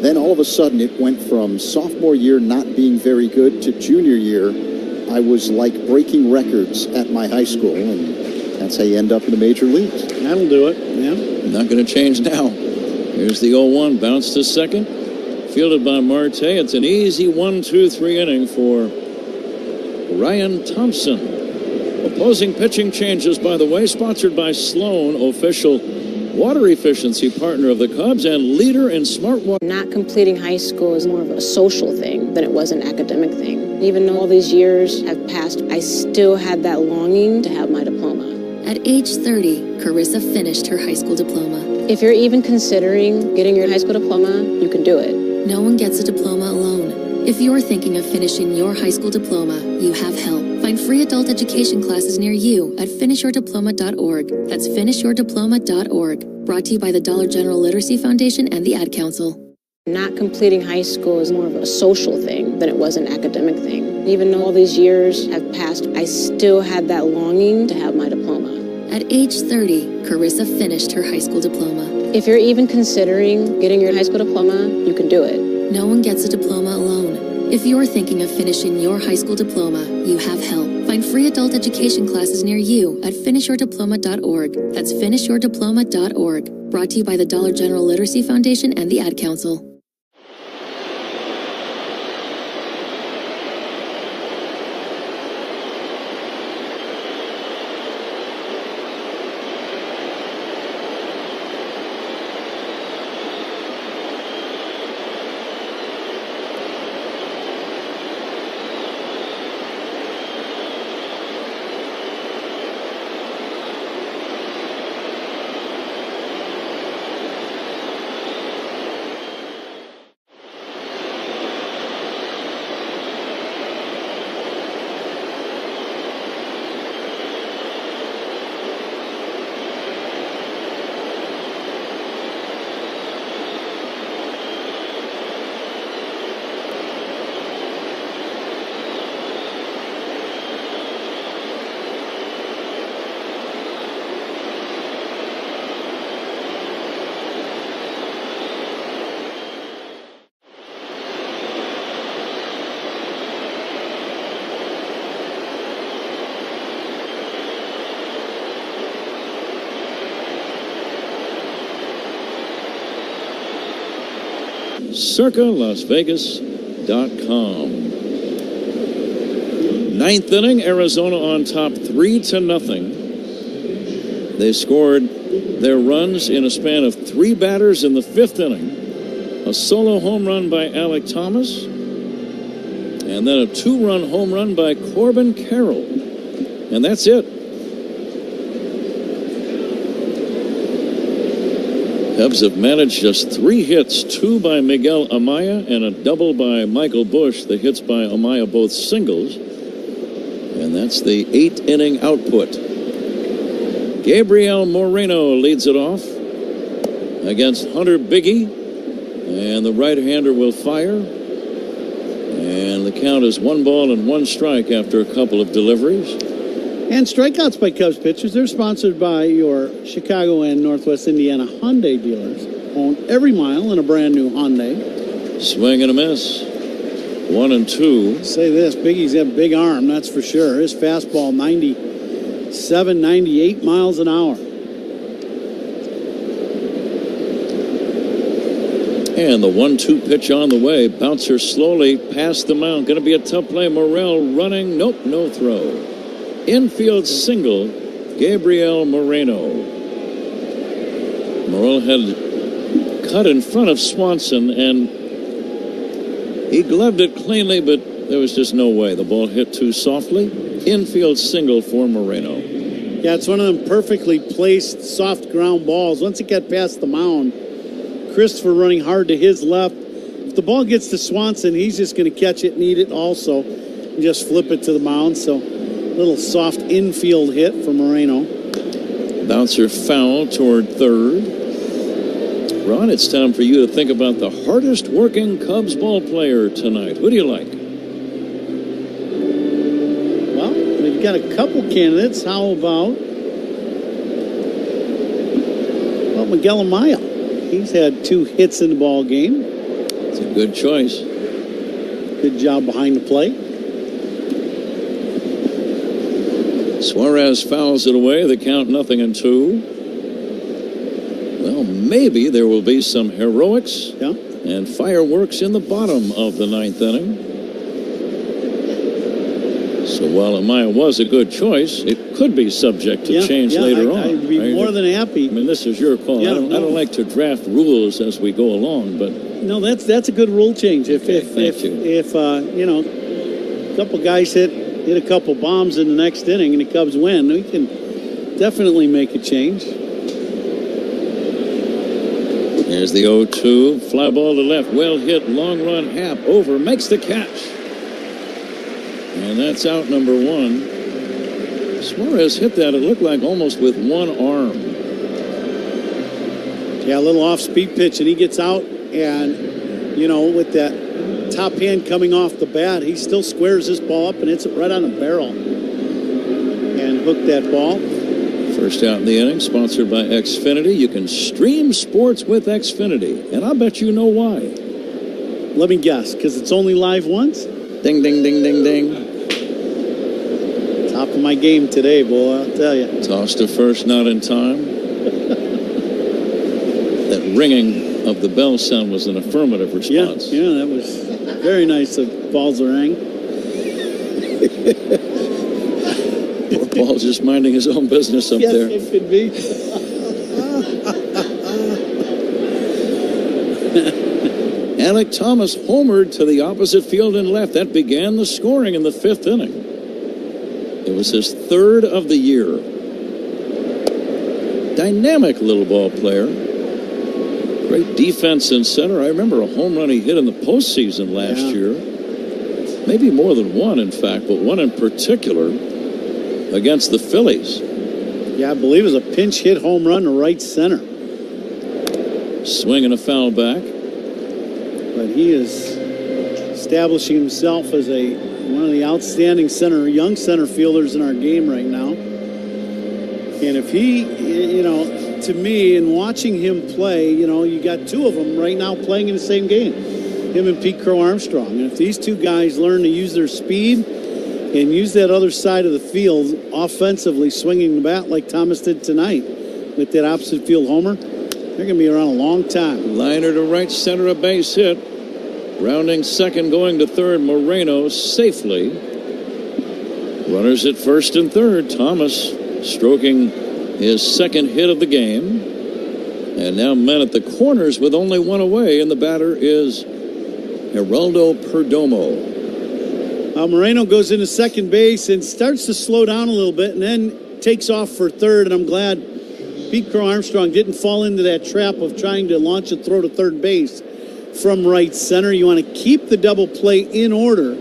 Speaker 8: then all of a sudden it went from sophomore year not being very good to junior year. I was like breaking records at my high school, and that's how you end up in the major leagues.
Speaker 24: That'll do it, yeah.
Speaker 4: Not going to change now. Here's the 0-1, bounce to second. Fielded by Marte. It's an easy 1-2-3 inning for Ryan Thompson. Opposing pitching changes, by the way, sponsored by Sloan, official water efficiency partner of the Cubs and leader in smart water.
Speaker 14: Not completing high school is more of a social thing than it was an academic thing. Even though all these years have passed, I still had that longing to have my diploma.
Speaker 17: At age 30, Carissa finished her high school diploma.
Speaker 14: If you're even considering getting your high school diploma, you can do it.
Speaker 17: No one gets a diploma alone. If you're thinking of finishing your high school diploma, you have help. Find free adult education classes near you at finishyourdiploma.org. That's finishyourdiploma.org. Brought to you by the Dollar General Literacy Foundation and the Ad Council.
Speaker 14: Not completing high school is more of a social thing than it was an academic thing. Even though all these years have passed, I still had that longing to have my diploma.
Speaker 17: At age 30, Carissa finished her high school diploma.
Speaker 14: If you're even considering getting your high school diploma, you can do it.
Speaker 17: No one gets a diploma alone. If you're thinking of finishing your high school diploma, you have help. Find free adult education classes near you at finishyourdiploma.org. That's finishyourdiploma.org. Brought to you by the Dollar General Literacy Foundation and the Ad Council.
Speaker 4: CircaLasVegas.com. Ninth inning, Arizona on top 3-0. They scored their runs in a span of 3 batters in the 5th inning. A solo home run by Alec Thomas, and then a 2-run home run by Corbin Carroll. And that's it. Cubs have managed just 3 hits, 2 by Miguel Amaya and a double by Michael Busch. The hits by Amaya both singles. And that's the 8-inning output. Gabriel Moreno leads it off against Hunter Biggie. And the right-hander will fire. And the count is 1-1 strike after a couple of deliveries.
Speaker 24: And strikeouts by Cubs pitchers. They're sponsored by your Chicago and Northwest Indiana Hyundai dealers. Own every mile in a brand new Hyundai.
Speaker 4: Swing and a miss. 1-2.
Speaker 24: Say this, Biggie's got a big arm, that's for sure. His fastball 97, 98 miles an hour.
Speaker 4: And the 1-2 pitch on the way. Bouncer slowly past the mound. Going to be a tough play. Morel running. Nope, no throw. Infield single, Gabriel Moreno. Morel had cut in front of Swanson, and he gloved it cleanly, but there was just no way. The ball hit too softly. Infield single for Moreno.
Speaker 24: Yeah, it's one of them perfectly placed soft ground balls. Once it got past the mound, Christopher running hard to his left. If the ball gets to Swanson, he's just going to catch it and eat it also and just flip it to the mound. So little soft infield hit for Moreno.
Speaker 4: Bouncer foul toward third. Ron, it's time for you to think about the hardest working Cubs ball player tonight. Who do you like?
Speaker 24: Well, we've got a couple candidates. How about Miguel Amaya? He's had 2 hits in the ball game.
Speaker 4: It's a good choice.
Speaker 24: Good job behind the plate.
Speaker 4: Suarez fouls it away. The count 0-2. Well, maybe there will be some heroics and fireworks in the bottom of the 9th inning. So while Amaya was a good choice, it could be subject to change later on.
Speaker 24: I'd be more than happy.
Speaker 4: I mean, this is your call. I don't like to draft rules as we go along, but
Speaker 24: no, that's a good rule change. If a couple guys hit a couple bombs in the next inning and the Cubs win, we can definitely make a change.
Speaker 4: There's the 0-2. Fly ball to left. Well hit. Long run. Happ over. Makes the catch. And that's out number one. Suarez hit that. It looked like almost with one arm.
Speaker 24: Yeah, a little off-speed pitch, and he gets out. And, with that top hand coming off the bat, he still squares this ball up and hits it right on the barrel. And hooked that ball.
Speaker 4: First out in the inning, sponsored by Xfinity. You can stream sports with Xfinity, and I bet you know why.
Speaker 24: Let me guess, because it's only live once?
Speaker 4: Ding, ding, ding, ding, ding.
Speaker 24: Top of my game today, boy, I'll tell you.
Speaker 4: Toss to first, not in time. That ringing of the bell sound was an affirmative response.
Speaker 24: Yeah, that was very nice of Balzerang.
Speaker 4: Paul's just minding his own business up there.
Speaker 24: Yes, it could be.
Speaker 4: Alec Thomas homered to the opposite field and left. That began the scoring in the fifth inning. It was his third of the year. Dynamic little ball player. Great defense in center. I remember a home run he hit in the postseason last year. Maybe more than one, in fact, but one in particular against the Phillies.
Speaker 24: Yeah, I believe it was a pinch hit home run to right center.
Speaker 4: Swing and a foul back.
Speaker 24: But he is establishing himself as one of the outstanding young center fielders in our game right now. And if he, to me, in watching him play, you got two of them right now playing in the same game, him and Pete Crow Armstrong. And if these two guys learn to use their speed and use that other side of the field offensively, swinging the bat like Thomas did tonight with that opposite field homer, they're going to be around a long time.
Speaker 4: Liner to right center, a base hit. Rounding second, going to third, Moreno safely. Runners at first and third. Thomas stroking his second hit of the game. And now men at the corners with only one away, and the batter is Geraldo Perdomo.
Speaker 24: Moreno goes into second base and starts to slow down a little bit and then takes off for third, and I'm glad Pete Crow Armstrong didn't fall into that trap of trying to launch a throw to third base from right center. You want to keep the double play in order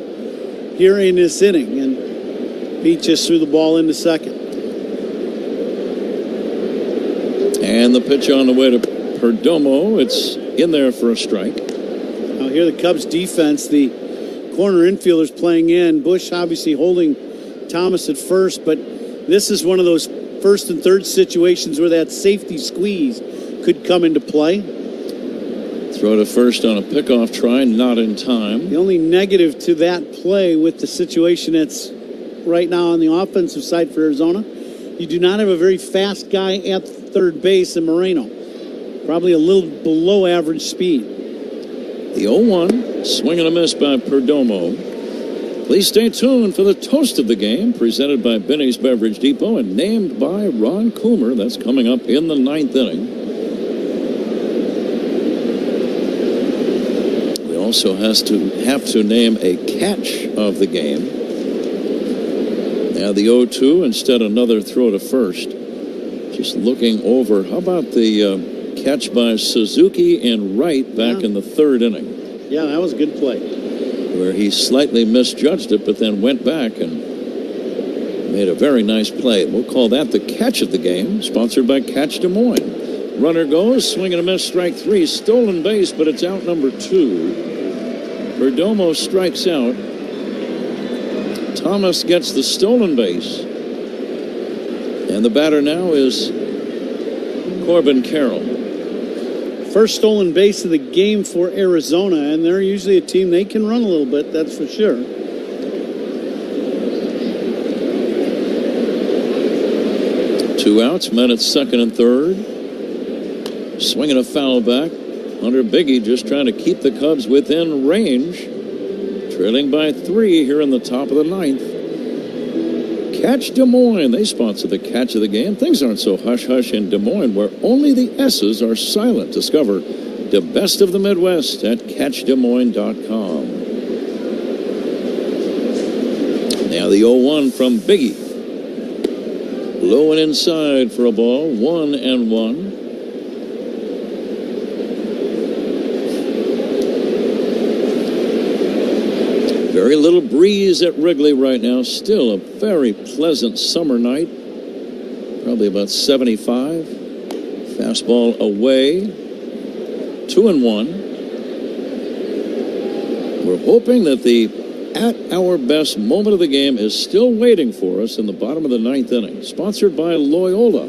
Speaker 24: here in this inning, and Pete just threw the ball into second.
Speaker 4: And the pitch on the way to Perdomo. It's in there for a strike.
Speaker 24: Now here the Cubs defense, the corner infielders playing in. Bush obviously holding Thomas at first, but this is one of those first and third situations where that safety squeeze could come into play.
Speaker 4: Throw to first on a pickoff try, not in time.
Speaker 24: The only negative to that play with the situation that's right now on the offensive side for Arizona, you do not have a very fast guy at third base in Moreno. Probably a little below average speed.
Speaker 4: The 0-1, swing and a miss by Perdomo. Please stay tuned for the toast of the game, presented by Benny's Beverage Depot and named by Ron Coomer. That's coming up in the ninth inning. We also have to name a catch of the game. Now the 0-2, instead another throw to first. Just looking over. How about the catch by Suzuki in right back in the third inning?
Speaker 24: Yeah, that was a good play.
Speaker 4: Where he slightly misjudged it, but then went back and made a very nice play. We'll call that the catch of the game, sponsored by Catch Des Moines. Runner goes, swing and a miss, strike three. Stolen base, but it's out number two. Perdomo strikes out. Thomas gets the stolen base. And the batter now is Corbin Carroll.
Speaker 24: First stolen base of the game for Arizona, and they're usually a team they can run a little bit, that's for sure.
Speaker 4: Two outs, men at second and third. Swinging a foul back. Hunter Biggie just trying to keep the Cubs within range. Trailing by 3 here in the top of the ninth. Catch Des Moines. They sponsor the catch of the game. Things aren't so hush-hush in Des Moines, where only the S's are silent. Discover the best of the Midwest at catchdesmoines.com. Now the 0-1 from Biggie. Low and inside for a ball. 1-1. Very little breeze at Wrigley right now. Still a very pleasant summer night. Probably about 75. Fastball away. 2-1. We're hoping that the at our best moment of the game is still waiting for us in the bottom of the 9th inning. Sponsored by Loyola.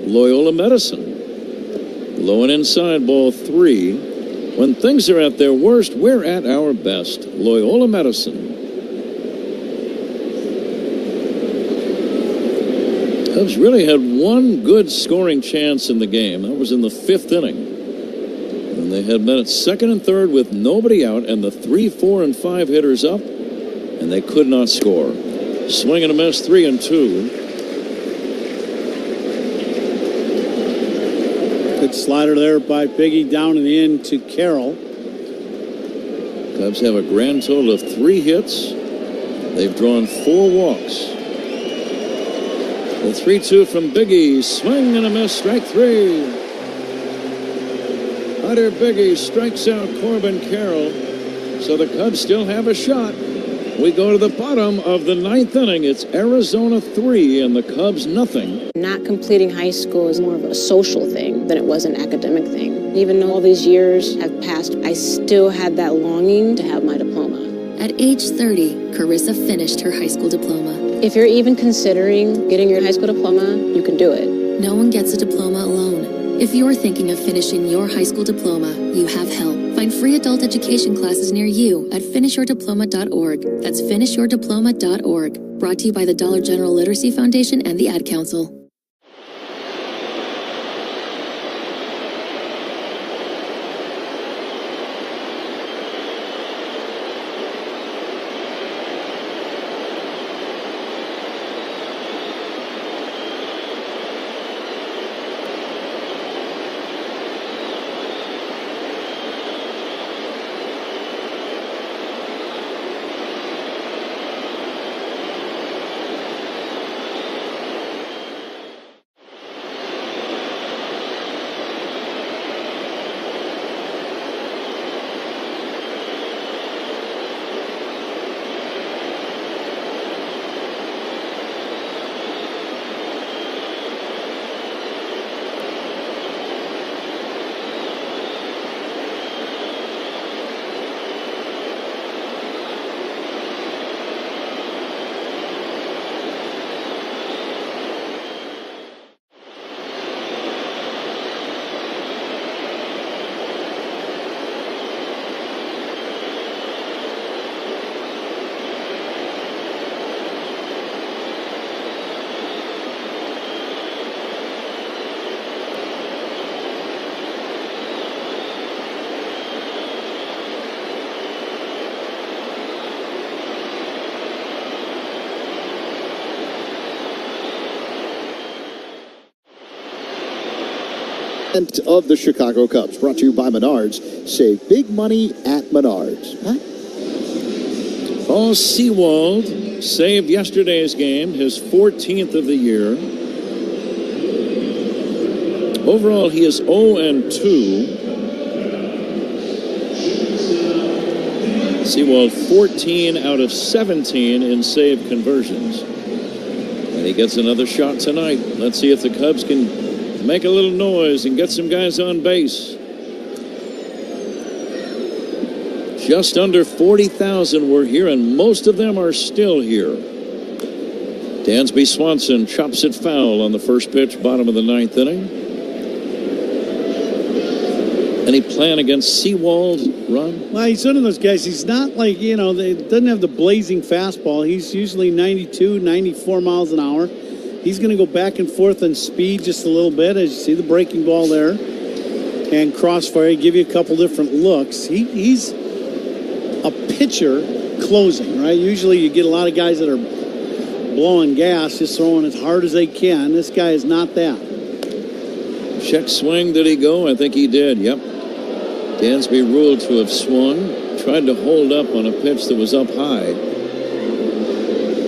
Speaker 4: Loyola Medicine. Low and inside, ball 3. When things are at their worst, we're at our best. Loyola Medicine. Cubs really had one good scoring chance in the game. That was in the 5th inning. And they had men at 2nd and 3rd with nobody out and the 3, 4, and 5 hitters up, and they could not score. Swing and a miss, 3-2.
Speaker 24: Good slider there by Biggie down and in to Carroll.
Speaker 4: Cubs have a grand total of 3 hits. They've drawn 4 walks. The 3-2 from Biggie. Swing and a miss. Strike 3. Hunter Biggie strikes out Corbin Carroll. So the Cubs still have a shot. We go to the bottom of the 9th inning. It's Arizona 3 and the Cubs nothing.
Speaker 14: Not completing high school is more of a social thing than it was an academic thing. Even though all these years have passed, I still had that longing to have my diploma.
Speaker 17: At age 30, Carissa finished her high school diploma.
Speaker 14: If you're even considering getting your high school diploma, you can do it.
Speaker 17: No one gets a diploma alone. If you're thinking of finishing your high school diploma, you have help. Find free adult education classes near you at finishyourdiploma.org. That's finishyourdiploma.org. Brought to you by the Dollar General Literacy Foundation and the Ad Council.
Speaker 8: Of the Chicago Cubs, brought to you by Menards. Save big money at Menards. Huh?
Speaker 4: Paul Sewald saved yesterday's game, his 14th of the year. Overall, he is 0-2. Sewald 14 out of 17 in save conversions. And he gets another shot tonight. Let's see if the Cubs can make a little noise and get some guys on base. Just under 40,000 were here, and most of them are still here. Dansby Swanson chops it foul on the first pitch, bottom of the 9th inning. Any plan against Sewald, Ron?
Speaker 24: Well, he's one of those guys. He's not like, he doesn't have the blazing fastball. He's usually 92, 94 miles an hour. He's going to go back and forth on speed just a little bit, as you see the breaking ball there. And crossfire, give you a couple different looks. He's a pitcher closing, right? Usually you get a lot of guys that are blowing gas, just throwing as hard as they can. This guy is not that.
Speaker 4: Check swing, did he go? I think he did, yep. Dansby ruled to have swung. Tried to hold up on a pitch that was up high.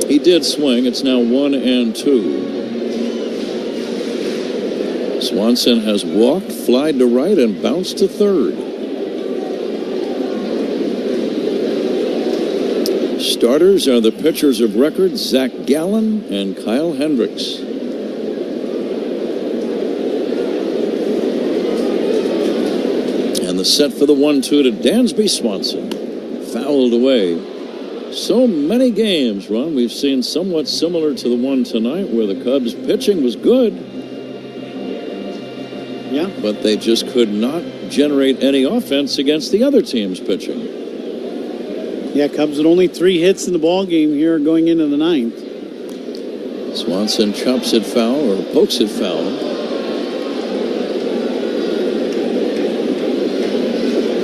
Speaker 4: He did swing. It's now 1-2. Swanson has walked, flied to right, and bounced to third. Starters are the pitchers of record, Zach Gallen and Kyle Hendricks. And the set for the 1-2 to Dansby Swanson. Fouled away. So many games, Ron, we've seen somewhat similar to the one tonight where the Cubs pitching was good.
Speaker 24: Yeah.
Speaker 4: But they just could not generate any offense against the other team's pitching.
Speaker 24: Yeah, Cubs had only 3 hits in the ball game here going into the 9th.
Speaker 4: Swanson chops it foul or pokes it foul.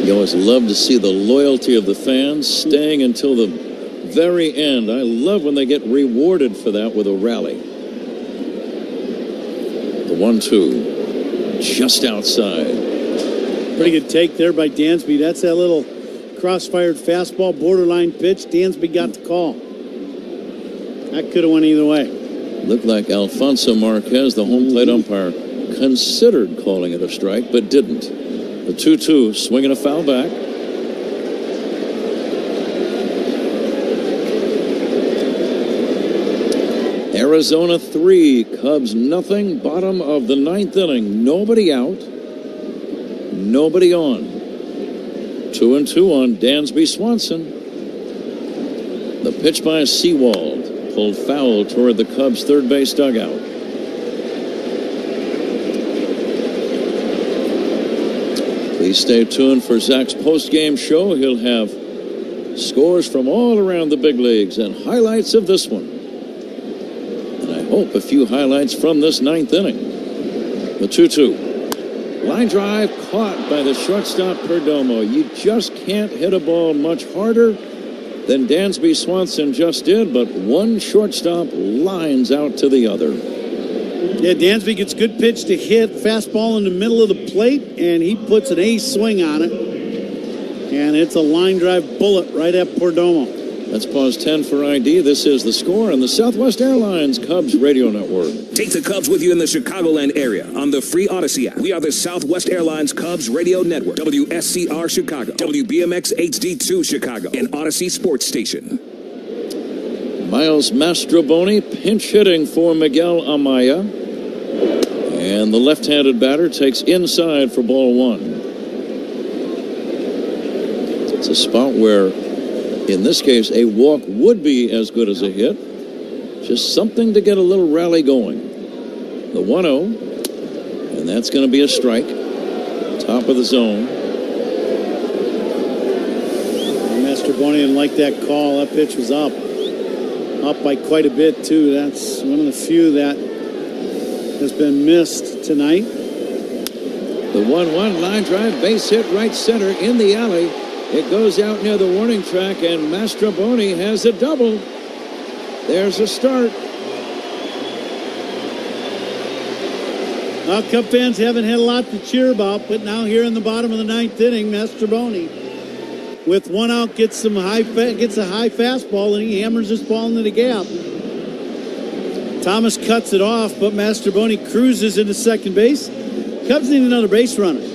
Speaker 4: You always love to see the loyalty of the fans staying until the very end. I love when they get rewarded for that with a rally. The 1-2. Just outside.
Speaker 24: Pretty good take there by Dansby. That's that little cross-fired fastball, borderline pitch. Dansby got the call. That could have went either way.
Speaker 4: Looked like Alfonso Marquez, the home plate umpire, considered calling it a strike, but didn't. The 2-2, swinging a foul back. Arizona 3, Cubs nothing, bottom of the 9th inning. Nobody out, nobody on. 2-2 on Dansby Swanson. The pitch by Sewald, pulled foul toward the Cubs' third base dugout. Please stay tuned for Zach's post-game show. He'll have scores from all around the big leagues and highlights of this one. A few highlights from this 9th inning. The 2-2. Line drive caught by the shortstop Perdomo. You just can't hit a ball much harder than Dansby Swanson just did, but one shortstop lines out to the other.
Speaker 24: Yeah, Dansby gets good pitch to hit, fastball in the middle of the plate, and he puts an ace swing on it. And it's a line drive bullet right at Perdomo.
Speaker 4: Let's pause 10 for ID. This is The Score on the Southwest Airlines Cubs Radio Network.
Speaker 11: Take the Cubs with you in the Chicagoland area on the free Odyssey app. We are the Southwest Airlines Cubs Radio Network, WSCR Chicago, WBMX HD2 Chicago, and Odyssey Sports Station.
Speaker 4: Miles Mastroboni pinch hitting for Miguel Amaya. And the left-handed batter takes inside for ball 1. It's a spot where, in this case, a walk would be as good as a hit. Just something to get a little rally going. The 1-0, and that's going to be a strike. Top of the zone.
Speaker 24: Mastroboni didn't like that call. That pitch was up by quite a bit, too. That's one of the few that has been missed tonight.
Speaker 4: The 1-1 line drive, base hit right center in the alley. It goes out near the warning track, and Mastroboni has a double. There's a start.
Speaker 24: Well, Cub fans haven't had a lot to cheer about, but now here in the bottom of the 9th inning, Mastroboni, with 1 out, gets a high fastball, and he hammers this ball into the gap. Thomas cuts it off, but Mastroboni cruises into second base. Cubs need another base runner.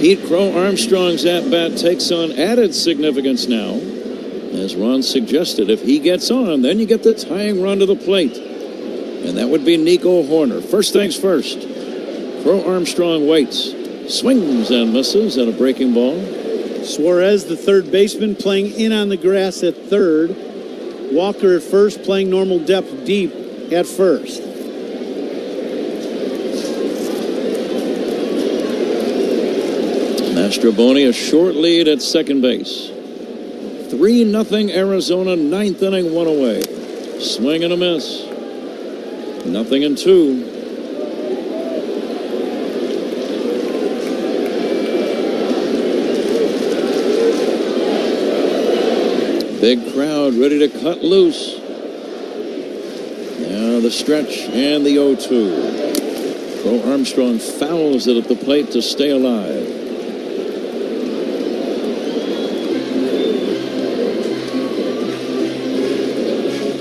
Speaker 4: Pete Crow Armstrong's at-bat takes on added significance now. As Ron suggested, if he gets on, then you get the tying run to the plate. And that would be Nico Horner. First things first. Crow Armstrong waits. Swings and misses at a breaking ball.
Speaker 24: Suarez, the third baseman, playing in on the grass at third. Walker at first, playing normal depth deep at first.
Speaker 4: Mastroboni a short lead at second base. 3-0 Arizona, 9th inning, 1 away. Swing and a miss. 0-2. Big crowd ready to cut loose. Now the stretch and the 0-2. Bo Armstrong fouls it at the plate to stay alive.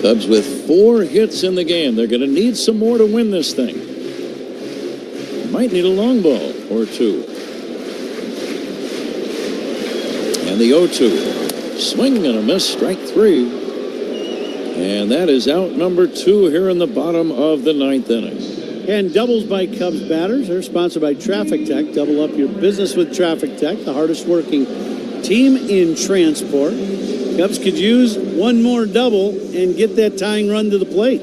Speaker 4: Cubs with 4 hits in the game. They're going to need some more to win this thing. Might need a long ball or 2. And the 0-2. Swing and a miss, strike 3. And that is out number 2 here in the bottom of the 9th inning.
Speaker 24: And doubles by Cubs batters are sponsored by Traffic Tech. Double up your business with Traffic Tech, the hardest working team in transport. Cubs could use one more double and get that tying run to the plate.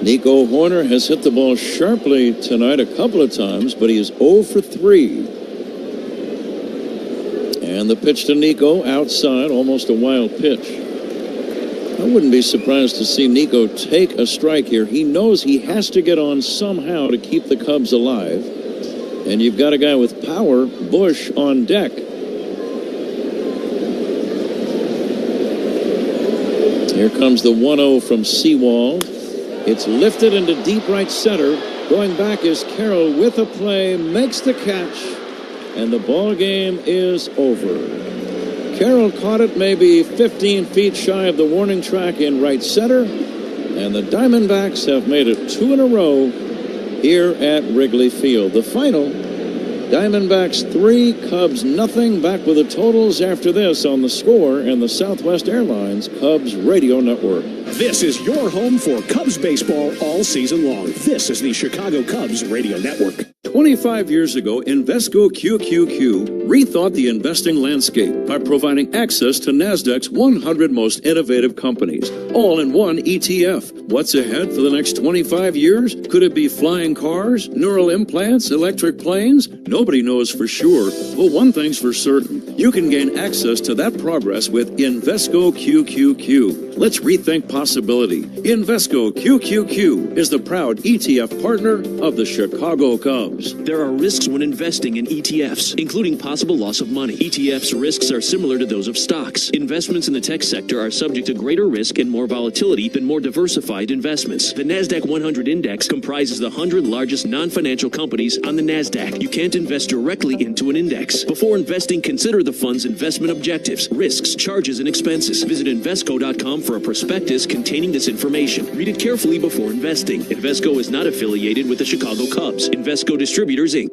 Speaker 4: Nico Horner has hit the ball sharply tonight a couple of times, but he is 0 for 3. And the pitch to Nico outside, almost a wild pitch. I wouldn't be surprised to see Nico take a strike here. He knows he has to get on somehow to keep the Cubs alive. And you've got a guy with power, Bush, on deck. Here comes the 1-0 from Sewald. It's lifted into deep right center. Going back is Carroll with a play, makes the catch, and the ball game is over. Carroll caught it maybe 15 feet shy of the warning track in right center, and the Diamondbacks have made it 2 in a row here at Wrigley Field. The final, Diamondbacks 3, Cubs nothing. Back with the totals after this on The Score and the Southwest Airlines Cubs Radio Network.
Speaker 1: This is your home for Cubs baseball all season long. This is the Chicago Cubs Radio Network.
Speaker 4: 25 years ago, Invesco QQQ rethought the investing landscape by providing access to NASDAQ's 100 most innovative companies, all in one ETF. What's ahead for the next 25 years? Could it be flying cars, neural implants, electric planes? Nobody knows for sure, but one thing's for certain. You can gain access to that progress with Invesco QQQ. Let's rethink possibility. Invesco QQQ is the proud ETF partner of the Chicago Cubs.
Speaker 2: There are risks when investing in ETFs, including possible loss of money. ETFs risks are similar to those of stocks. Investments in the tech sector are subject to greater risk and more volatility than more diversified investments. The NASDAQ 100 Index comprises the 100 largest non-financial companies on the NASDAQ. You can't invest directly into an index. Before investing, consider the fund's investment objectives, risks, charges, and expenses. Visit Invesco.com for a prospectus containing this information. Read it carefully before investing. Invesco is not affiliated with the Chicago Cubs. Invesco Distributors, Inc.